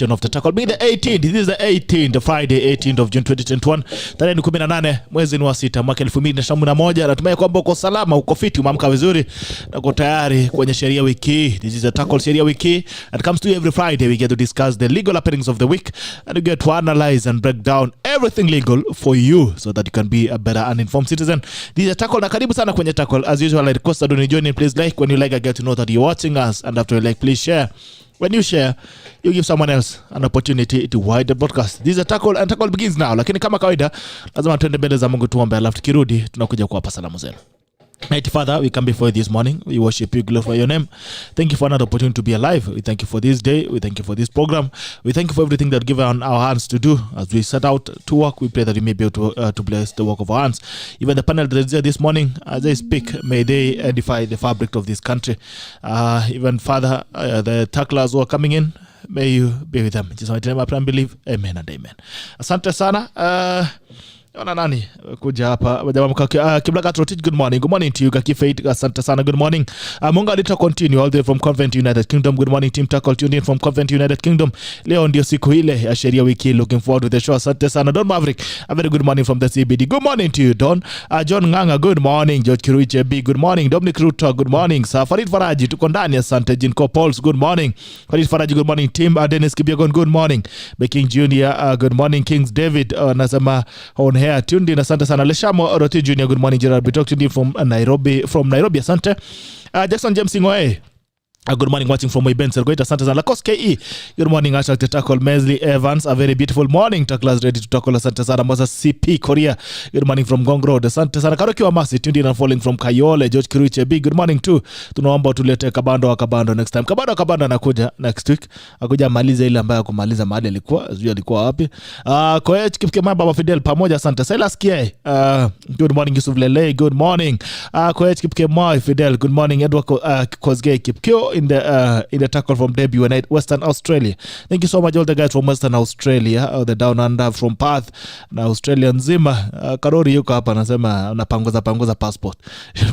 edition of the Tackle. Being the 18th, this is the 18th, Friday 18th of June 2021. Tarehe ni 18 mwezi wa 6 mwaka 2021. Natumai kwamba uko salama, uko fiti, umeamka vizuri na uko tayari kwenye Sheria Wiki Hii. This is the Tackle Sheria Wiki Hii. It comes to you every Friday. We get to discuss the legal happenings of the week and we get to analyze and break down everything legal for you so that you can be a better and informed citizen. This is a Tackle na karibu sana kwenye Tackle. As usual, I request that when you join in, please like. When you like, I get to know that you're watching us, and after you like, please share. When you share, you give someone else an opportunity to wide the broadcast. This is a Tackle and Tackle begins now. Lakini kama kawaida, lazima tuende mbele za Mungu tuombe, alafu tukirudi tunakuja kuwapa salamu zenu. Mighty Father, we come before you this morning. We worship you, glorify your name. Thank you for another opportunity to be alive. We thank you for this day. We thank you for this program. We thank you for everything that you've given our hands to do. As we set out to work, we pray that you may be able to bless the work of our hands. Even the panel that is there this morning, as they speak, may they edify the fabric of this country. Even Father, the tacklers who are coming in, may you be with them. In Jesus' mighty name I pray and believe. Amen and amen. Asante sana. Ona nani kuja hapa Kiblaka Trotich, good morning to you. Kaki Faith, asante sana, good morning. Munga Lita continue all the way from Competence United Kingdom. Good morning team Tackle, tuned in from Competence United Kingdom. Leo ndio siku ile ya Sheria Wiki. Looking forward to the show. Asante sana Don Maverick, a very good morning from the CBD. Good morning to you Don. John Nganga, good morning. George Kiruiche B, good morning. Dominic Ruto, good morning. Farid Faraji, tuko ndani, asante. Jinko Pauls, good morning. Farid Faraji, good morning team. Dennis Kibiegon, good morning. Baking Junior, good morning. Kings David, nasema on here tuned in, asante sana. Leshamo Roti Junior, good morning. Gerard, we talk to you from Nairobi, asante. Jackson James Ngoe, good morning, watching from Ben Sergoita, asante sana. Lakos KE, good morning. Ashak to Tackle. Mesley Evans, a very beautiful morning. Tacklers ready to tackle, asante sana. Moses CP Korea, good morning from Gong Road, asante sana. Karoki wa Masi, tuned in and falling from Kayole. George Kiruiche B, good morning too. Tunaomba tulete Kabando next time. Kabando anakuja next week. Akuja maliza ile ambayo kumaliza mahali alikuwa wapi. Koech Kipkema Baba Fidel pamoja, asante. Silas Kie, good morning. Yusuf Lele, good morning. Koech Kipkema Fidel, good morning. Edward Kozgei Kipkyo in the Tackle from Debut and Western Australia. Thank you so much all the guys from Western Australia, the down under from Perth na Australia nzima. Karori yuko hapa anasema unapanguza passport.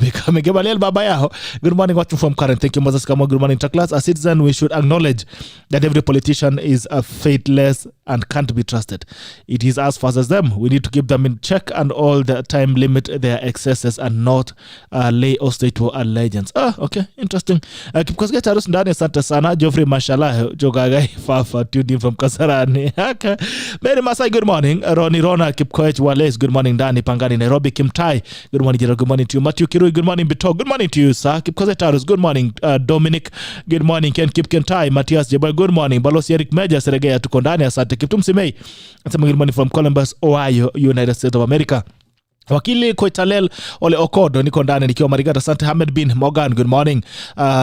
Become Gebaliel baba yao. Good morning watching from Karen. Thank you Moses Kama, good morning Tacklers. As citizen we should acknowledge that every politician is faithless and can't be trusted. It is as fast as them. We need to keep them in check and all the time limit their excesses and not lay hostage to allegiance. Okay, interesting. Kipkosgei Charus ndani, asante sana. Geoffrey Mashallah Jogagai Fafa tuned in from Kasarani. Okay. Mary Masai, good morning. Ronnie Rona Kipkoech Wales, good morning. Ndani Pangani Nairobi. Kimtai, good morning. Gerald, good morning to you. Matthew Kirui, good morning. Bito, good morning to you sir. Kipkosgei Charus, good morning. Dominic, good morning. Ken Kipkentai, Matthias Jebal, good morning. Balosi Eric Meja Seregea tuko ndani, asante. Kiptum Simei, good morning from Columbus, Ohio, United States of America. Wakili Koitalel Ole Okodo niko ndani nikiwa Marigata, asante. Hamed bin Morgan, good morning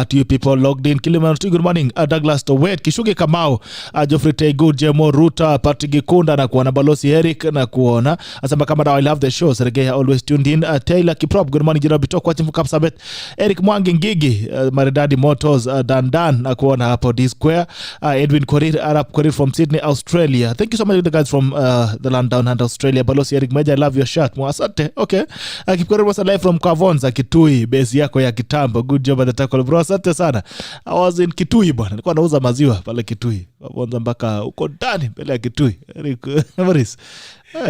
to you people logged in. Kilimanjaro, good morning. Douglas Towet, Kishuge Kamau, Geoffrey Teigu, Jemo Ruta, Patrick Gikunda na kuona. Balosi Eric na kuona, asema kama I love the show. Sergea always tuned in. Taylor Kiprop, good morning. Jirabi Talk watching from Kapsabet. Eric Mwangi Ngigi, Maridadi Motors, Dan na kuona hapo D Square. Edwin Korir, Arab Korir from Sydney, Australia. Thank you so much to the guys from the land down under Australia. Balosi Eric Meja, I love your shirt. Okay. Kipkore was live from Kavonza Kitui, base yako ya kitambo. Good job at the Tackle bro, asante sana. I was in Kitui bwana, nilikuwa nauza maziwa pale Kitui. Kavonza mpaka uko ndani pale ya Kitui. Maurice,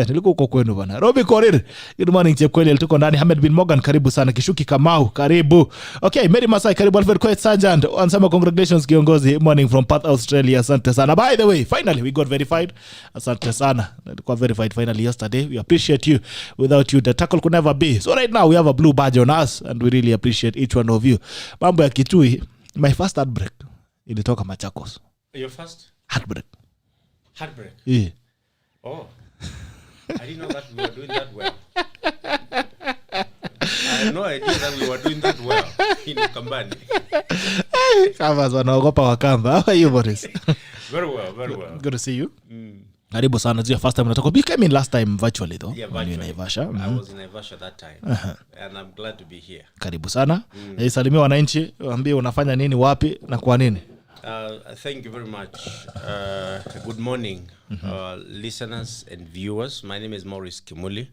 nilikuwa uko kwenu bwana. Robi Korir, good morning Chepkweli, tuko ndani. Hamed bin Morgan, karibu sana. Kishuki Kamau, karibu. Okay, Mary Masai, karibu. Alfred Koech Sergeant, ansema congratulations kiongozi, morning from Perth, Australia, asante sana. By the way, finally we got verified. Asante sana. Got verified finally yesterday. We appreciate you. Without you the Tackle could never be. So right now we have a blue badge on us and we really appreciate each one of you. Mambo ya Kitui, my first heartbreak ilitoka Machakos. Your first heartbreak? Yeah. Oh, I didn't know that we were doing that well. I had no idea that we were doing that well in Kambani. Kama wanaogopa Wakamba. How are you, Boris? Very well. Good to see you. Karibu sana. This is your first time unatoka. You came in last time virtually though. Yeah, virtually. In Naivasha. I was in Naivasha that time. And I'm glad to be here. Karibu sana. Salimia wananchi, waambie unafanya nini, wapi na kwa nini. Thank you very much. Good morning, listeners and viewers. My name is Maurice Kimuli.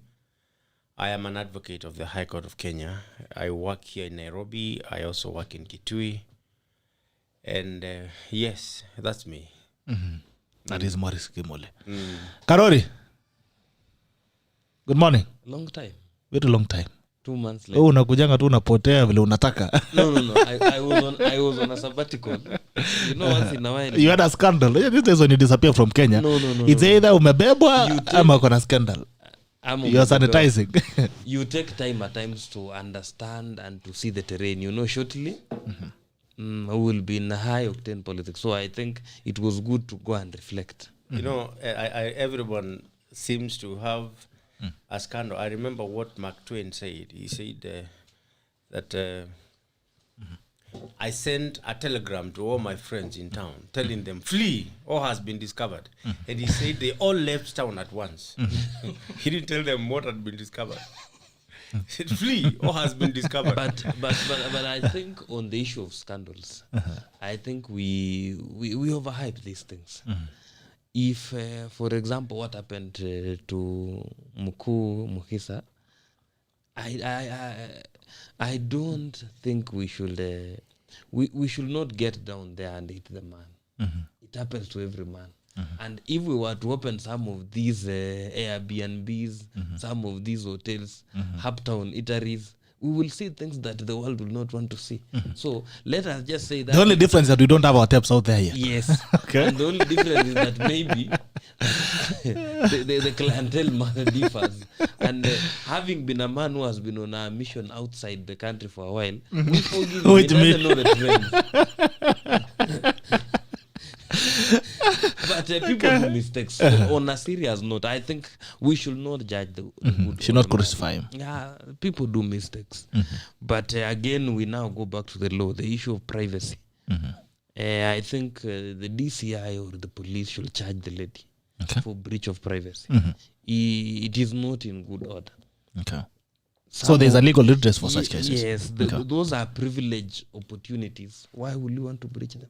I am an advocate of the High Court of Kenya. I work here in Nairobi. I also work in Kitui. And yes, that's me. That is Morris Kimoli. Karori, good morning. Long time. Very long time. 2 months later. Unakujanga tu unapotea vile unataka. No. I was on a sabbatical. You know, once in a while. You had a scandal. This is when you disappear from Kenya. No. It's either umebebwa ama kuna scandal. You're sanitizing. You take time at times to understand and to see the terrain. You know, shortly, I will be in a high octane politics. So I think it was good to go and reflect. You know, everyone seems to have a scandal. I remember what Mark Twain said. He said that I sent a telegram to all my friends in town telling them, flee, all has been discovered. And he said they all left town at once. He didn't tell them what had been discovered. He said, flee, all has been discovered. But I think on the issue of scandals, I think we overhype these things. If, for example, what happened to Mukhisa, I don't think we should not get down there and hit the man. It happens to every man. And if we were to open some of these Airbnbs, some of these hotels, uptown eateries, we will see things that the world will not want to see. So let us just say that... The only difference is that we don't have our taps out there yet. Yes. Okay. And the only difference is that maybe the clientele differs. And having been a man who has been on a mission outside the country for a while, we forgive him. He doesn't know the trends. But people do mistakes. So on a serious note, I think we should not judge the good. Should not crucify him. Yeah, people do mistakes. But again, we now go back to the law, the issue of privacy. I think the DCI or the police should charge the lady for breach of privacy. It is not in good order. Okay. So there's a legal redress for such cases. Yes, those are privileged opportunities. Why would you want to breach them?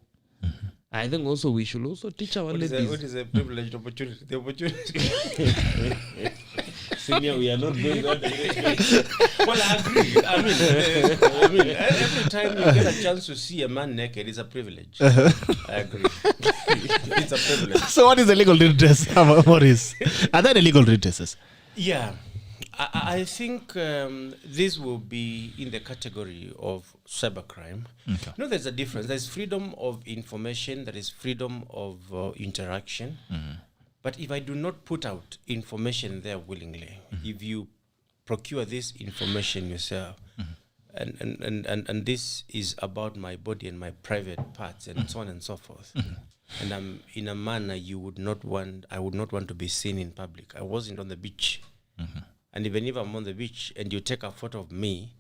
I think also we should also teach our ladies. What is a privileged opportunity? The opportunity. Senior, we are not going that direction. Well, I agree. I mean, every time you get a chance to see a man naked, it's a privilege. I agree. It's a privilege. So what is the legal redress, Maurice? Are there any legal redresses? Yeah. I think this will be in the category of cybercrime. Okay. You know, there's a difference. There's freedom of information, there is freedom of interaction. But if I do not put out information there willingly, if you procure this information yourself, and this is about my body and my private parts and so on and so forth, and I'm in a manner I would not want to be seen in public. I wasn't on the beach. And even if I'm on the beach and you take a photo of me,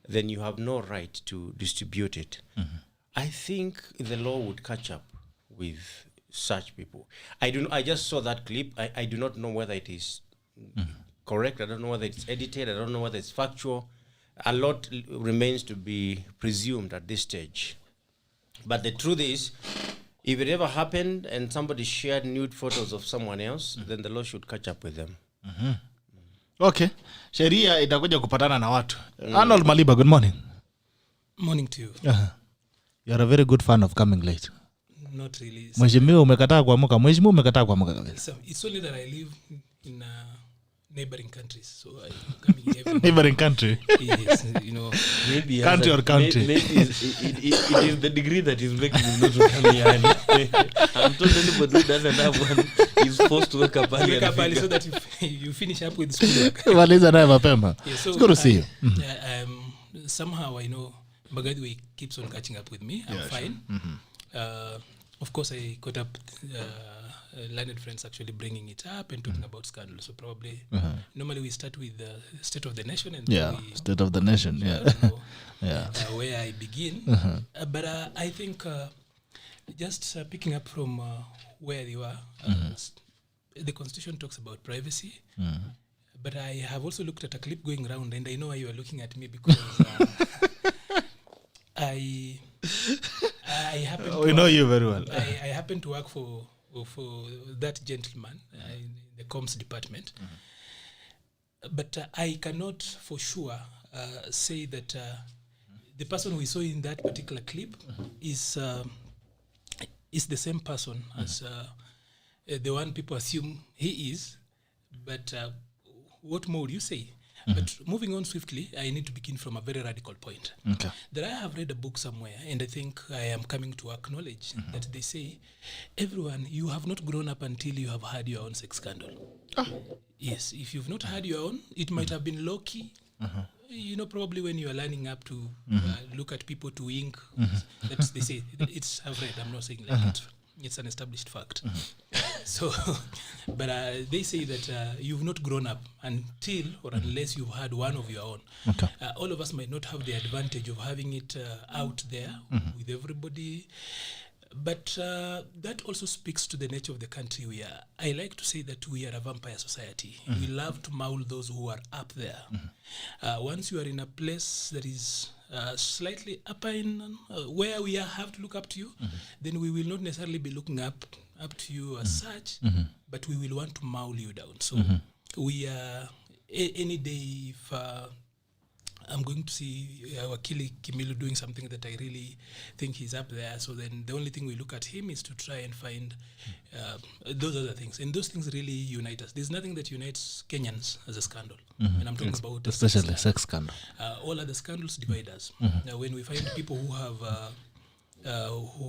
then you have no right to distribute it. I think the law would catch up with such people. I just saw that clip. I do not know whether it is correct. I don't know whether it's edited. I don't know whether it's factual. A lot remains to be presumed at this stage. But the truth is, if it ever happened and somebody shared nude photos of someone else, then the law should catch up with them. Okay. Sheria itakuja kupatana na watu. Arnold Maliba, good morning. Morning to you. You are a very good fan of coming late. Not really. Mheshimiwa umekataa kuamka. Mheshimiwa umekataa kuamka kabisa. It's only that I live in neighboring countries, so I'm coming every neighboring country. Yes, you know, maybe country or country. Maybe it is the degree that is making you not to come here. I'm told anybody who doesn't have one is forced to wake up early. So that you finish up with schoolwork. Waliza naye mapema. So it's good to see you. Somehow I know Bagadwe keeps on catching up with me. I'm fine. Sure. Of course, I caught up learned friends actually bringing it up and talking about scandal. So probably normally we start with the state of the nation and state of the nation. Where I begin. But I think just picking up from where you are, the Constitution talks about privacy. But I have also looked at a clip going around, and I know why you are looking at me because I happen. We know you very well. I happen to work for that gentleman in the comms department. But I cannot for sure say that the person we saw in that particular clip is the same person as the one people assume he is. But what more would you say? But moving on swiftly, I need to begin from a very radical point. Okay. That I have read a book somewhere, and I think I am coming to acknowledge that they say, everyone, you have not grown up until you have had your own sex scandal. Yes, if you've not had your own, it might have been low-key. You know, probably when you are learning up to look at people to wink, that's they say. I've read, I'm not saying like it's an established fact. So, but they say that you've not grown up until or unless you've had one of your own. Okay. All of us might not have the advantage of having it out there with everybody. But that also speaks to the nature of the country we are. I like to say that we are a vampire society. We love to maul those who are up there. Once you are in a place that is slightly up in where we have to look up to you, then we will not necessarily be looking up to you as such, but we will want to maul you down. So we are, any day if I'm going to see Wakili Kimilu doing something that I really think he's up there. So then the only thing we look at him is to try and find those other things. And those things really unite us. There's nothing that unites Kenyans as a scandal. And I'm talking about especially sex scandal. All other scandals divide us. Now, when we find people who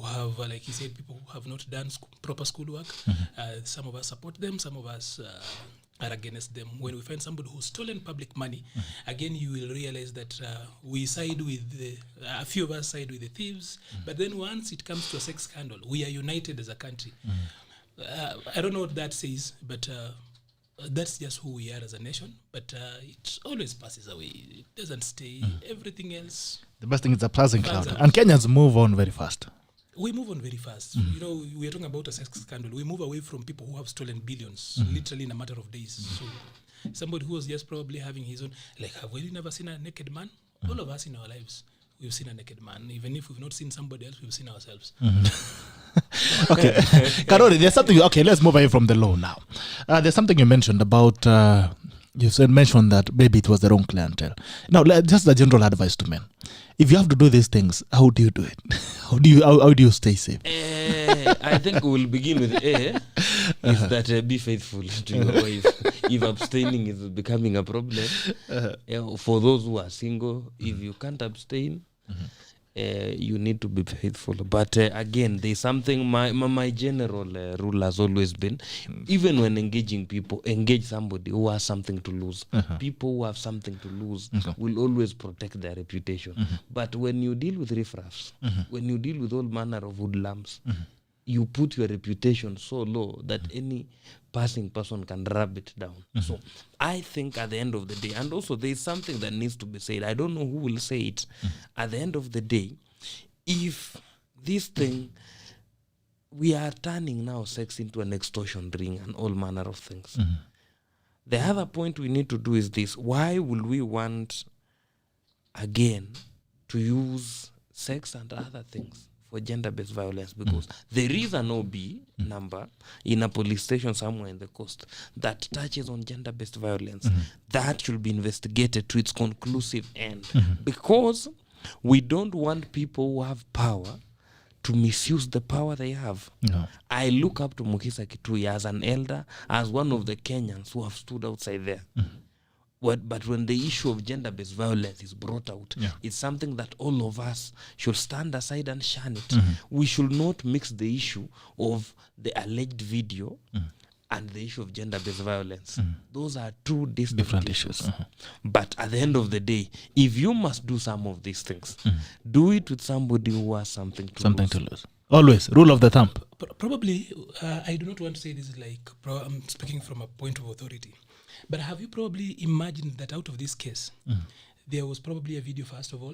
have, like he said, people who have not done proper schoolwork, some of us support them, some of us are against them. When we find somebody who's stolen public money, again, you will realize that we side with a few of us side with the thieves. But then once it comes to a sex scandal, we are united as a country. I don't know what that says, but that's just who we are as a nation. But it always passes away. It doesn't stay. Everything else. The best thing is a passing cloud. And Kenyans move on very fast. We move on very fast. You know, we are talking about a sex scandal. We move away from people who have stolen billions, literally in a matter of days. So somebody who was just probably having his own, like, have we never seen a naked man? All of us in our lives, we've seen a naked man. Even if we've not seen somebody else, we've seen ourselves. Okay. Karori, there's something, okay, let's move away from the law now. There's something you mentioned about, mentioned that maybe it was the wrong clientele. Now, just a general advice to men. If you have to do these things, how do you do it? How do you stay safe? I think we'll begin with A. Is that be faithful to your wife. If abstaining is becoming a problem, for those who are single, if you can't abstain, you need to be faithful. But again, there's something, my general rule has always been, even when engaging people, engage somebody who has something to lose. People who have something to lose will always protect their reputation. But when you deal with riffraffs, when you deal with all manner of hoodlums, you put your reputation so low that any passing person can rub it down. So I think at the end of the day, and also there is something that needs to be said. I don't know who will say it. At the end of the day, if this thing, we are turning now sex into an extortion ring and all manner of things. The other point we need to do is this. Why will we want, again, to use sex and other things for gender-based violence? Because there is an OB number in a police station somewhere in the coast that touches on gender-based violence. That should be investigated to its conclusive end. Because we don't want people who have power to misuse the power they have. No. I look up to Mukisa Kitui as an elder, as one of the Kenyans who have stood outside there. But when the issue of gender-based violence is brought out, it's something that all of us should stand aside and shun it. We should not mix the issue of the alleged video and the issue of gender-based violence. Those are two different issues. But at the end of the day, if you must do some of these things, do it with somebody who has something to lose. Always, rule of the thumb. Probably, I do not want to say this like, I'm speaking from a point of authority. But have you probably imagined that out of this case, there was probably a video first of all,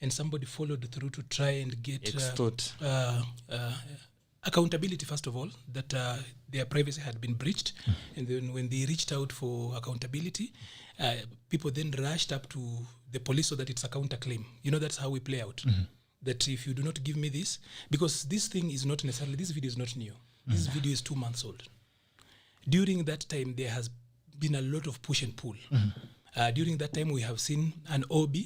and somebody followed through to try and get accountability first of all, that their privacy had been breached. And then when they reached out for accountability, people then rushed up to the police so that it's a counterclaim. You know, that's how we play out. That if you do not give me this, because this thing is not necessarily, this video is not new. This video is 2 months old. During that time, there has been a lot of push and pull. During that time, we have seen an OB,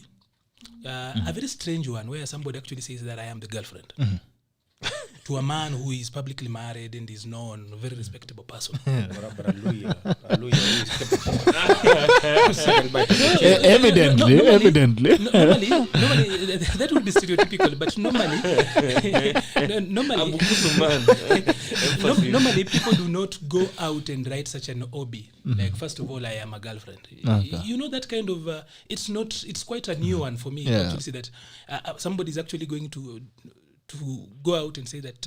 a very strange one, where somebody actually says that I am the girlfriend. to a man who is publicly married and is known, a very respectable person. Evidently. Normally, that would be stereotypical, but normally people do not go out and write such an obi. Like, first of all, I am a girlfriend. You know, that kind of, it's quite a new one for me to see that somebody is actually going to go out and say that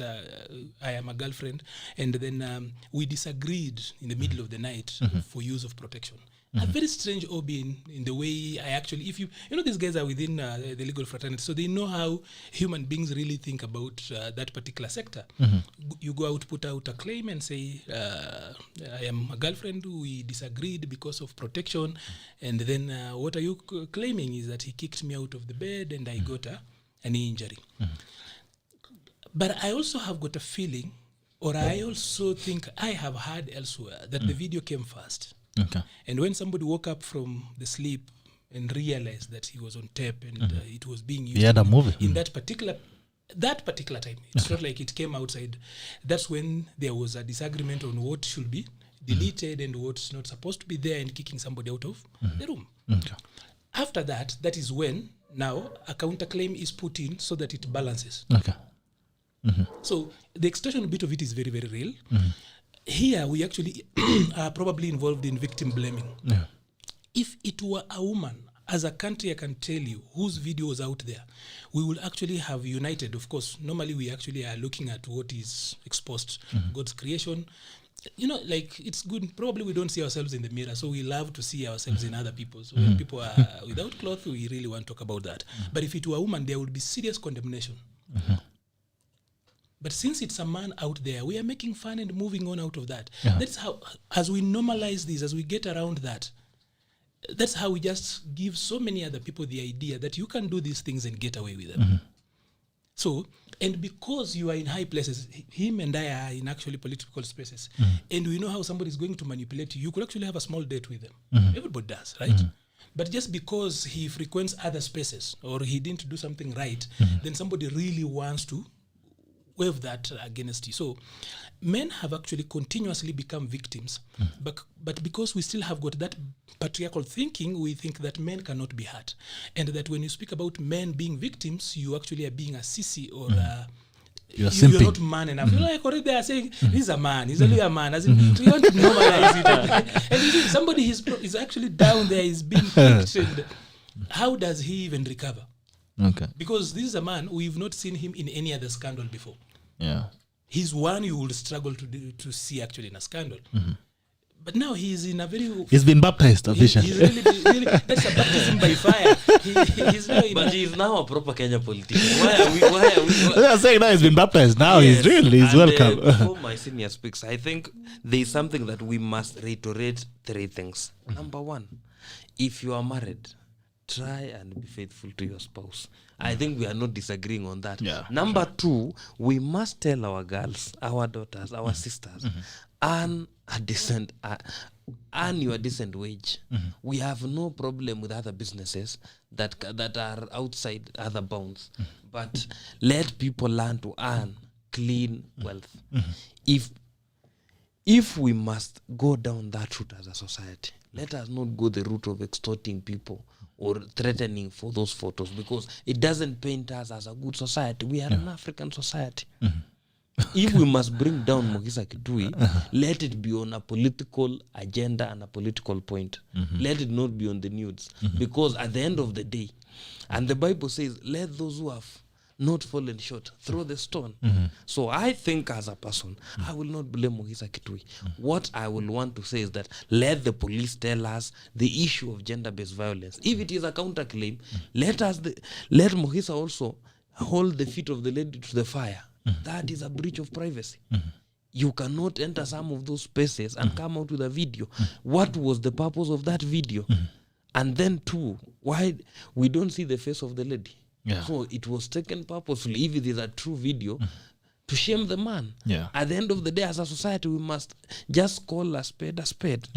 I am a girlfriend, and then we disagreed in the middle of the night for use of protection. A very strange obi in the way I actually, if you know, these guys are within the legal fraternity, so they know how human beings really think about that particular sector. You go out, put out a claim and say, I am a girlfriend, we disagreed because of protection, and then what are you claiming is that he kicked me out of the bed and I got an injury. But I also have got a feeling, or I also think I have heard elsewhere, that the video came first. Okay. And when somebody woke up from the sleep and realized that he was on tape and it was being used had a movie. in that particular time, it's not like it came outside. That's when there was a disagreement on what should be deleted and what's not supposed to be there, and kicking somebody out of the room. Okay. After that, that is when now a counterclaim is put in so that it balances. Okay. So the extortion bit of it is very, very real. Here we actually are probably involved in victim blaming. Yeah. If it were a woman, as a country, I can tell you, whose video is out there, we will actually have united. Of course, normally we actually are looking at what is exposed, God's creation. You know, like, it's good. Probably we don't see ourselves in the mirror, so we love to see ourselves in other people. So when people are without clothes, we really want to talk about that. But if it were a woman, there would be serious condemnation. But since it's a man out there, we are making fun and moving on out of that. That's how, as we normalize this, as we get around that, that's how we just give so many other people the idea that you can do these things and get away with them. So, and because you are in high places, him and I are in actually political spaces, and we know how somebody is going to manipulate you. You could actually have a small date with them. Everybody does, right? But just because he frequents other spaces or he didn't do something right, then somebody really wants to wave that against you. So men have actually continuously become victims, but because we still have got that patriarchal thinking, we think that men cannot be hurt, and that when you speak about men being victims, you actually are being a sissy or you're not man enough. You know, like already they are saying he's a man, he's only a man. As in, we want to normalize it. And you see, somebody is actually down there, is being picked, and how does he even recover? Okay. Because this is a man, we've not seen him in any other scandal before. Yeah. He's one you would struggle to see actually in a scandal. But now he's in a very... He's been baptized officially. He's really, that's a baptism by fire. He's now But he's now a proper Kenya politician. Why are we They're saying now he's been baptized. Now Yes, he's and, welcome. Before my senior speaks, I think there's something that we must reiterate 3 things. Number 1, if you are married, try and be faithful to your spouse. I think we are not disagreeing on that. Yeah, Number 2, we must tell our girls, our daughters, our sisters, earn your decent wage. We have no problem with other businesses that are outside other bounds, but let people learn to earn clean wealth. If we must go down that route as a society, let us not go the route of extorting people or threatening for those photos, because it doesn't paint us as a good society. We are an African society. If we must bring down Mogisa Kitui, let it be on a political agenda and a political point. Let it not be on the nudes. Because at the end of the day, and the Bible says, let those who have not fallen short throw the stone. So I think as a person, I will not blame Mogisa Kitui. What I will want to say is that let the police tell us the issue of gender-based violence. If it is a counterclaim, let Mogisa also hold the feet of the lady to the fire. That is a breach of privacy. You cannot enter some of those spaces and come out with a video. What was the purpose of that video? And then 2, why we don't see the face of the lady? So it was taken purposefully, if it is a true video, to shame the man. At the end of the day, as a society, we must just call a spade a spade.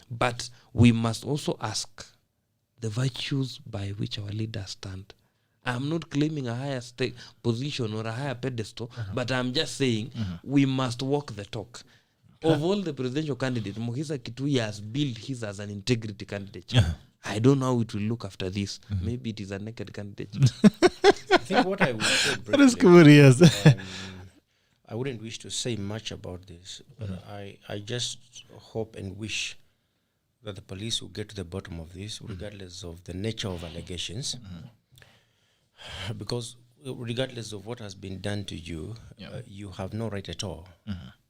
But we must also ask the virtues by which our leaders stand. I'm not claiming a higher position or a higher pedestal, but I'm just saying we must walk the talk. Of all the presidential candidates, Mukhisa Kitui has built his as an integrity candidate. I don't know how it will look after this. Maybe it is a naked candidate. I think what I would say briefly, I wouldn't wish to say much about this, but I just hope and wish that the police will get to the bottom of this, regardless of the nature of allegations. Because regardless of what has been done to you, you have no right at all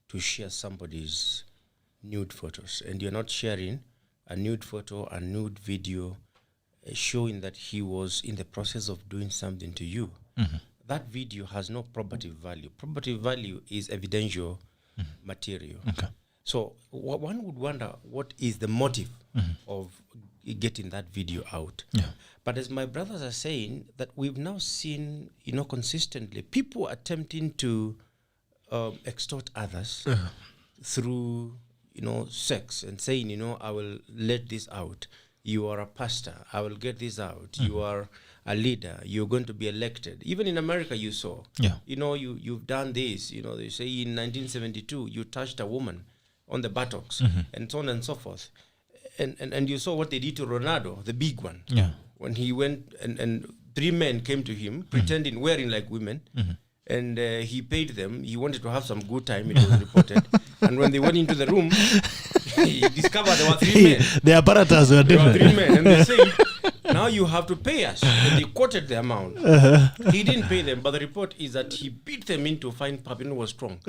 to share somebody's nude photos. And you're not sharing a nude photo, a nude video, showing that he was in the process of doing something to you. That video has no probative value. Probative value is evidential material. So one would wonder what is the motive of getting that video out. But as my brothers are saying, that we've now seen, consistently people attempting to extort others through, sex and saying, I will let this out. You are a pastor. I will get this out. You are a leader. You're going to be elected. Even in America, you saw. You've done this. They say in 1972 you touched a woman on the buttocks and so on and so forth. And you saw what they did to Ronaldo, the big one. When he went and 3 men came to him pretending wearing like women. And he paid them. He wanted to have some good time, it was reported. And when they went into the room, he discovered there were 3 men. The apparatus were different. There were 3 men. And they said, now you have to pay us. And they quoted the amount. He didn't pay them, but the report is that he beat them into fine pub. It was strong.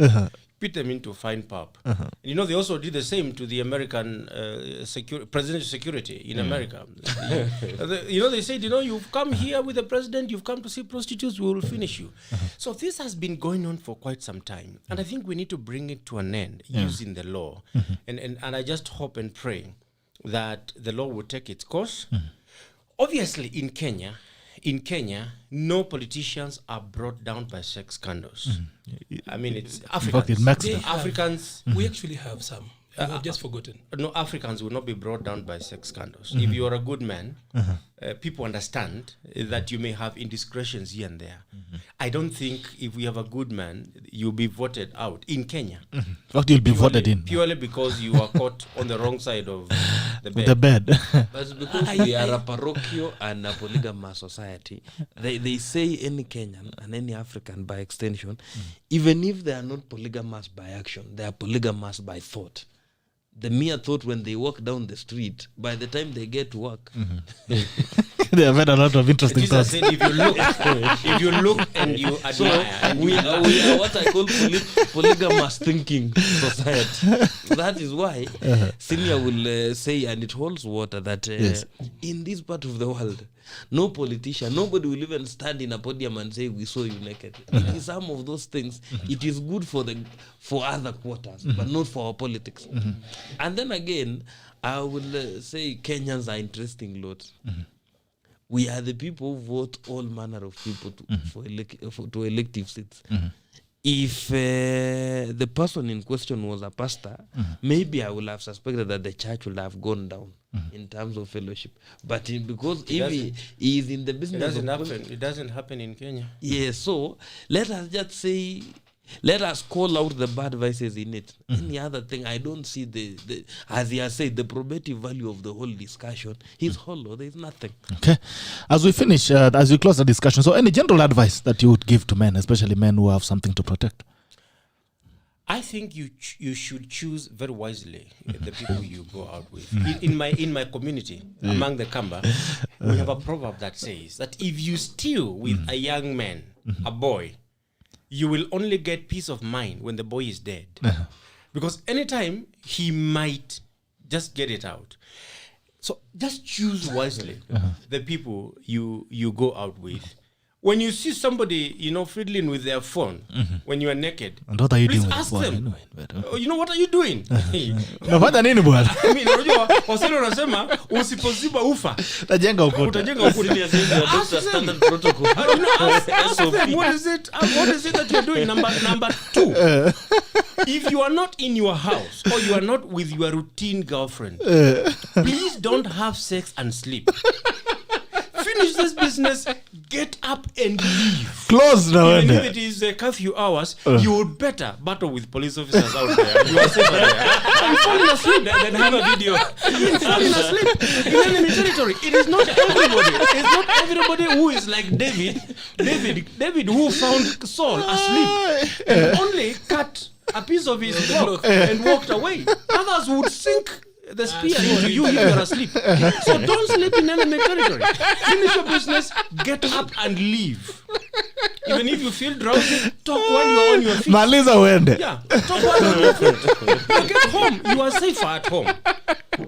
Beat them into fine pub. They also did the same to the American presidential security in America. They said, you've come here with the president, you've come to see prostitutes, we will finish you. So this has been going on for quite some time. And I think we need to bring it to an end using the law. And I just hope and pray that the law will take its course. Obviously, in Kenya, no politicians are brought down by sex scandals. I mean, it's Africans. Africans. We actually have some. I've just forgotten. No, Africans will not be brought down by sex scandals. If you are a good man, people understand that you may have indiscretions here and there. I don't think if we have a good man, you'll be voted out in Kenya. What you'll be voted in? Purely because you are caught on the wrong side of the bed. But because we are a parochial and a polygamous society, they say any Kenyan and any African by extension, even if they are not polygamous by action, they are polygamous by thought. The mere thought when they walk down the street, by the time they get to work, they have had a lot of interesting thoughts. Said, if you look and you admire, we are what I call polygamous thinking society. That is why Senior will say, and it holds water, that in this part of the world, no politician, nobody will even stand in a podium and say, we saw you naked. It is some of those things. It is good for other quarters, but not for our politics. And then again, I will say Kenyans are interesting lot. We are the people who vote all manner of people to elective seats. If the person in question was a pastor, maybe I would have suspected that the church would have gone down in terms of fellowship. But because if he is in the business, it doesn't happen in Kenya. Yes, so let us just say, let us call out the bad vices in it. Any other thing, I don't see the as he has said, the probative value of the whole discussion is hollow. There is nothing. Okay. As we finish, as we close the discussion, so any general advice that you would give to men, especially men who have something to protect? I think you should choose very wisely the people you go out with. In my community, among the Kamba, we have a proverb that says that if you steal with a young man, a boy, you will only get peace of mind when the boy is dead. Because anytime he might just get it out. So just choose wisely the people you go out with. When you see somebody, fiddling with their phone when you are naked, and what are you please doing ask with the them, phone? what are you doing? Unafanya nini bwana? I mean, unajua, wasili wanasema, usipoziba ufa. Utajenga ukuta. Utajenga ukuta. Ask them. Ask them, what is it that you're doing? Number 2. If you are not in your house or you are not with your routine girlfriend, please don't have sex and sleep. finish this business, get up and leave. Close now. Even if it is curfew hours, you would better battle with police officers out there. You are safer there. I'm falling asleep. Then have a video. I'm falling asleep in enemy territory. It is not everybody. It's not everybody who is like David who found Saul asleep and only cut a piece of his cloak and walked away. Others would sink the spear into you if you are asleep. So don't sleep in enemy territory. Finish your business, get up and leave. Even if you feel drowsy, talk while you are on your feet. Maliza uende. Yeah, talk while on your feet. You get home, you are safer at home.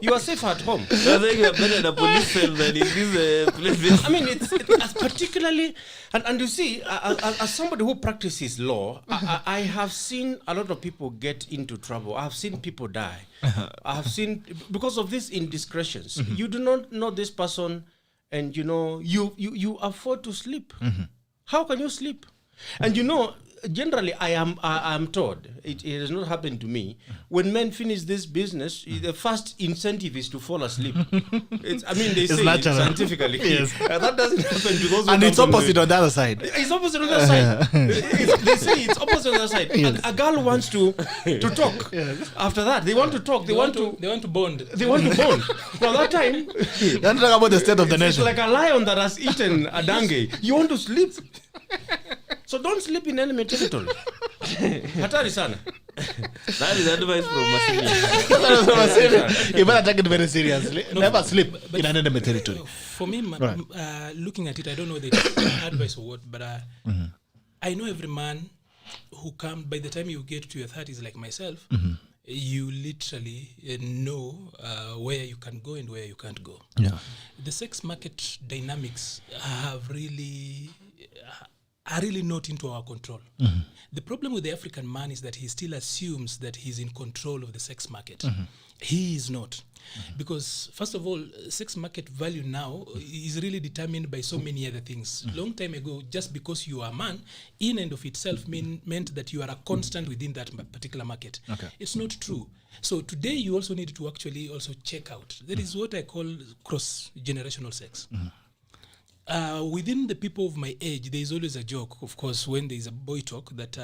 You are safer at home. I think you're better in a police cell than in this place. I mean, it's particularly, and you see, as somebody who practices law, I have seen a lot of people get into trouble. I have seen people die. I have seen, because of these indiscretions. You do not know this person, and you afford to sleep. How can you sleep? And generally, I am told, it has not happened to me, when men finish this business, the first incentive is to fall asleep. They say it scientifically. Yes. That doesn't happen to those who And it's opposite on the other side. It's opposite on the other side. They say it's opposite on the other side. Yes. A girl wants to talk. Yes. After that, they want to talk. They want to bond. They want to bond. Now that time, You want to talk about the state of the it's nation. like a lion that has eaten a dange. You want to sleep. So don't sleep in enemy territory. Hatari sana. That is advice from Masini. You better take it very seriously. Never sleep in an enemy territory. For me, looking at it, I don't know the advice or what, but I know every man who comes, by the time you get to your 30s like myself, you literally know where you can go and where you can't go. Yeah. The sex market dynamics are really not into our control. The problem with the African man is that he still assumes that he's in control of the sex market. He is not. Because, first of all, sex market value now is really determined by so many other things. Long time ago, just because you are a man, in and of itself meant that you are a constant within that particular market. Okay. It's not true. So today you also need to actually also check out. That is what I call cross-generational sex. Within the people of my age, there is always a joke, of course, when there is a boy talk, that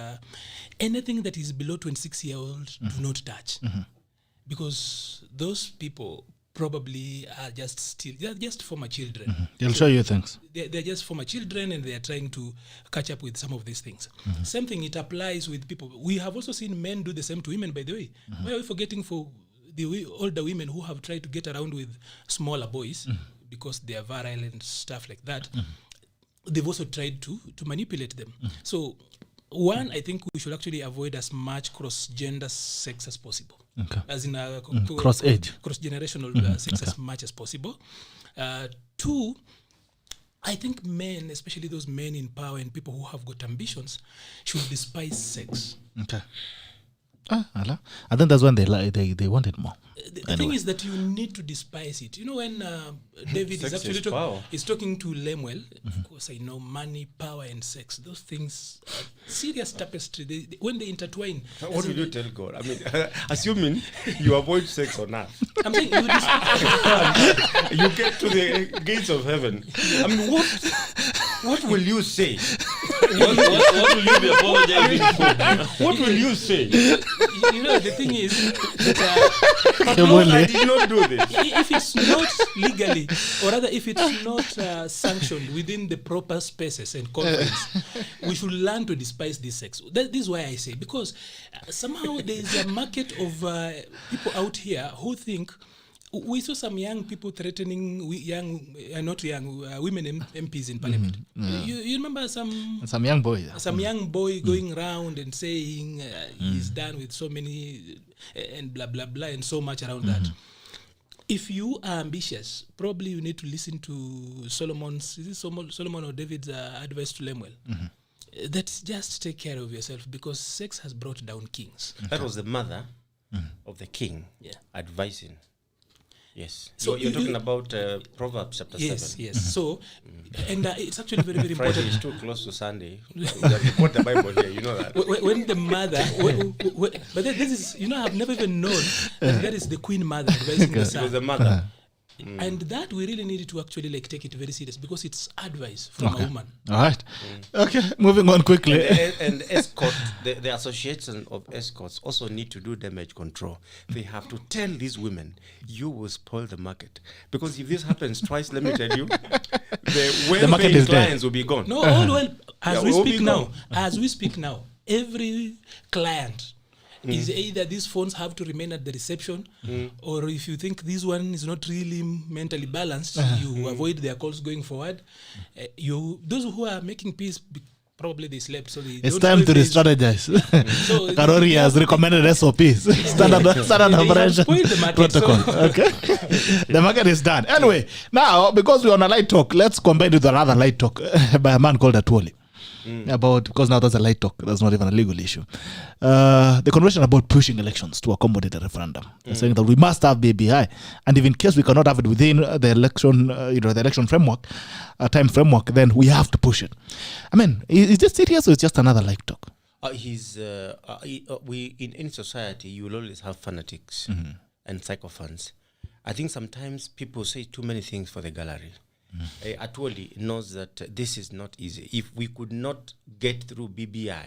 anything that is below 26-year-old do not touch. Because those people probably are they're just former children. They'll show you things. They're just former children, and they are trying to catch up with some of these things. Same thing, it applies with people. We have also seen men do the same to women, by the way. Why are we forgetting for the older women who have tried to get around with smaller boys because they are virile and stuff like that? They've also tried to manipulate them. So, one, I think we should actually avoid as much cross-gender sex as possible. Okay. As in cross-age. Cross-generational sex as much as possible. Two, I think men, especially those men in power and people who have got ambitions, should despise sex. Okay. I think that's when they wanted more. The thing is that you need to despise it. When David is actually talking to Lemuel, of course I know money, power and sex. Those things are serious tapestry. When they intertwine. What will you tell God? I mean, assuming you avoid sex on earth. I'm saying you get to the gates of heaven. I mean, what will you say? What will you be apologizing for? What will you say? The thing is that no, I did not do this. If it's not legally, or rather if it's not sanctioned within the proper spaces and confines, we should learn to despise this sex. This is why I say, because somehow there is a market of people out here who think. We saw some young people threatening women MPs in Parliament. You remember some young boy, some young boy going around and saying he's done with so many and blah blah blah and so much around that. If you are ambitious, probably you need to listen to Solomon or David's advice to Lemuel. That's just take care of yourself, because sex has brought down kings. That was the mother of the king advising. Yes. So you're talking about Proverbs chapter 7. Yes. So, and it's actually very, very important. Friday is too close to Sunday. We have to quote the Bible here, you know that. When the mother, but this is, I've never even known that is the queen mother advising the son. It was the mother. And that we really need to actually like take it very serious because it's advice from a woman. All right. Okay, moving on quickly. And escort, the association of escorts also need to do damage control. They have to tell these women, you will spoil the market. Because if this happens twice, let me tell you, the market is clients dead. will be gone. No, all well, as we we'll speak be now, gone. as we speak now, every client is either these phones have to remain at the reception, or if you think this one is not really mentally balanced, you avoid their calls going forward. Those who are making peace, probably they slept, so they It's don't time know to if there's- re-strategize. So Karori they has have- recommended SOPs, standard have operation spoiled the market, protocol. so- Okay, the market is done. Anyway, now because we're on a light talk, let's combine with another light talk by a man called Atwoli. About, because now that's a light talk, that's not even a legal issue. The conversation about pushing elections to accommodate a referendum, saying that we must have BBI, and if in case we cannot have it within the election, the election framework, time framework, then we have to push it. I mean, is this serious or is it just another light talk? We in society, you will always have fanatics and sycophants. I think sometimes people say too many things for the gallery. Atwoli knows that this is not easy. If we could not get through BBI,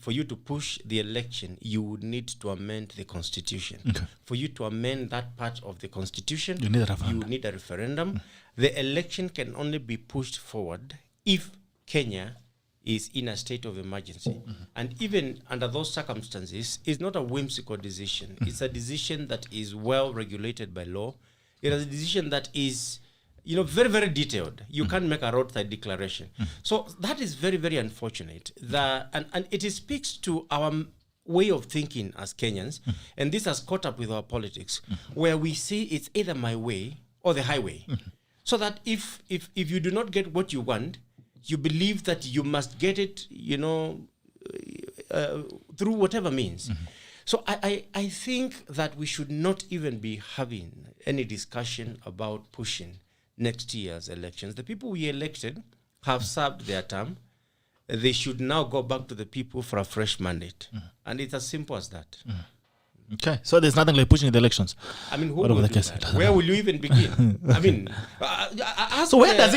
for you to push the election, you would need to amend the constitution. Okay. For you to amend that part of the constitution, You need a referendum. you need a referendum. The election can only be pushed forward if Kenya is in a state of emergency. And even under those circumstances, it's not a whimsical decision. It's a decision that is well regulated by law. It is a decision that is, very, very detailed. You can't make a roadside declaration. So that is very, very unfortunate. And it speaks to our way of thinking as Kenyans, and this has caught up with our politics, where we see it's either my way or the highway. So that if you do not get what you want, you believe that you must get it, through whatever means. So I think that we should not even be having any discussion about pushing next year's elections. The people we elected have served their term. They should now go back to the people for a fresh mandate. And it's as simple as that. Okay, so there's nothing like pushing the elections. I mean, who Whatever will the do case, that? Where will you even begin? I mean, So where does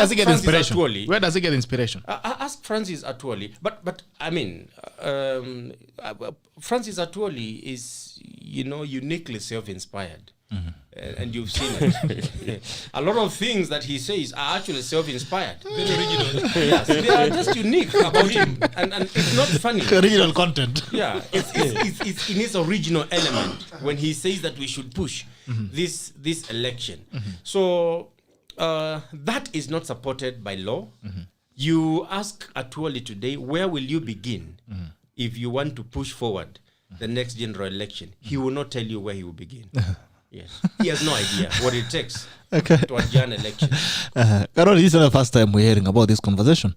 he get inspiration? Atwoli. Where does he get inspiration? Ask Francis Atwoli. But I mean, Francis Atwoli is, uniquely self-inspired. And you've seen it. A lot of things that he says are actually self-inspired. Very original. Yes, they are just unique about him. And it's not funny. Original content. Yeah, it's in his original element when he says that we should push this election. So that is not supported by law. You ask Atwoli today, where will you begin if you want to push forward the next general election? He will not tell you where he will begin. Yes, he has no idea what it takes to adjourn election. Karori, this is not the first time we're hearing about this conversation.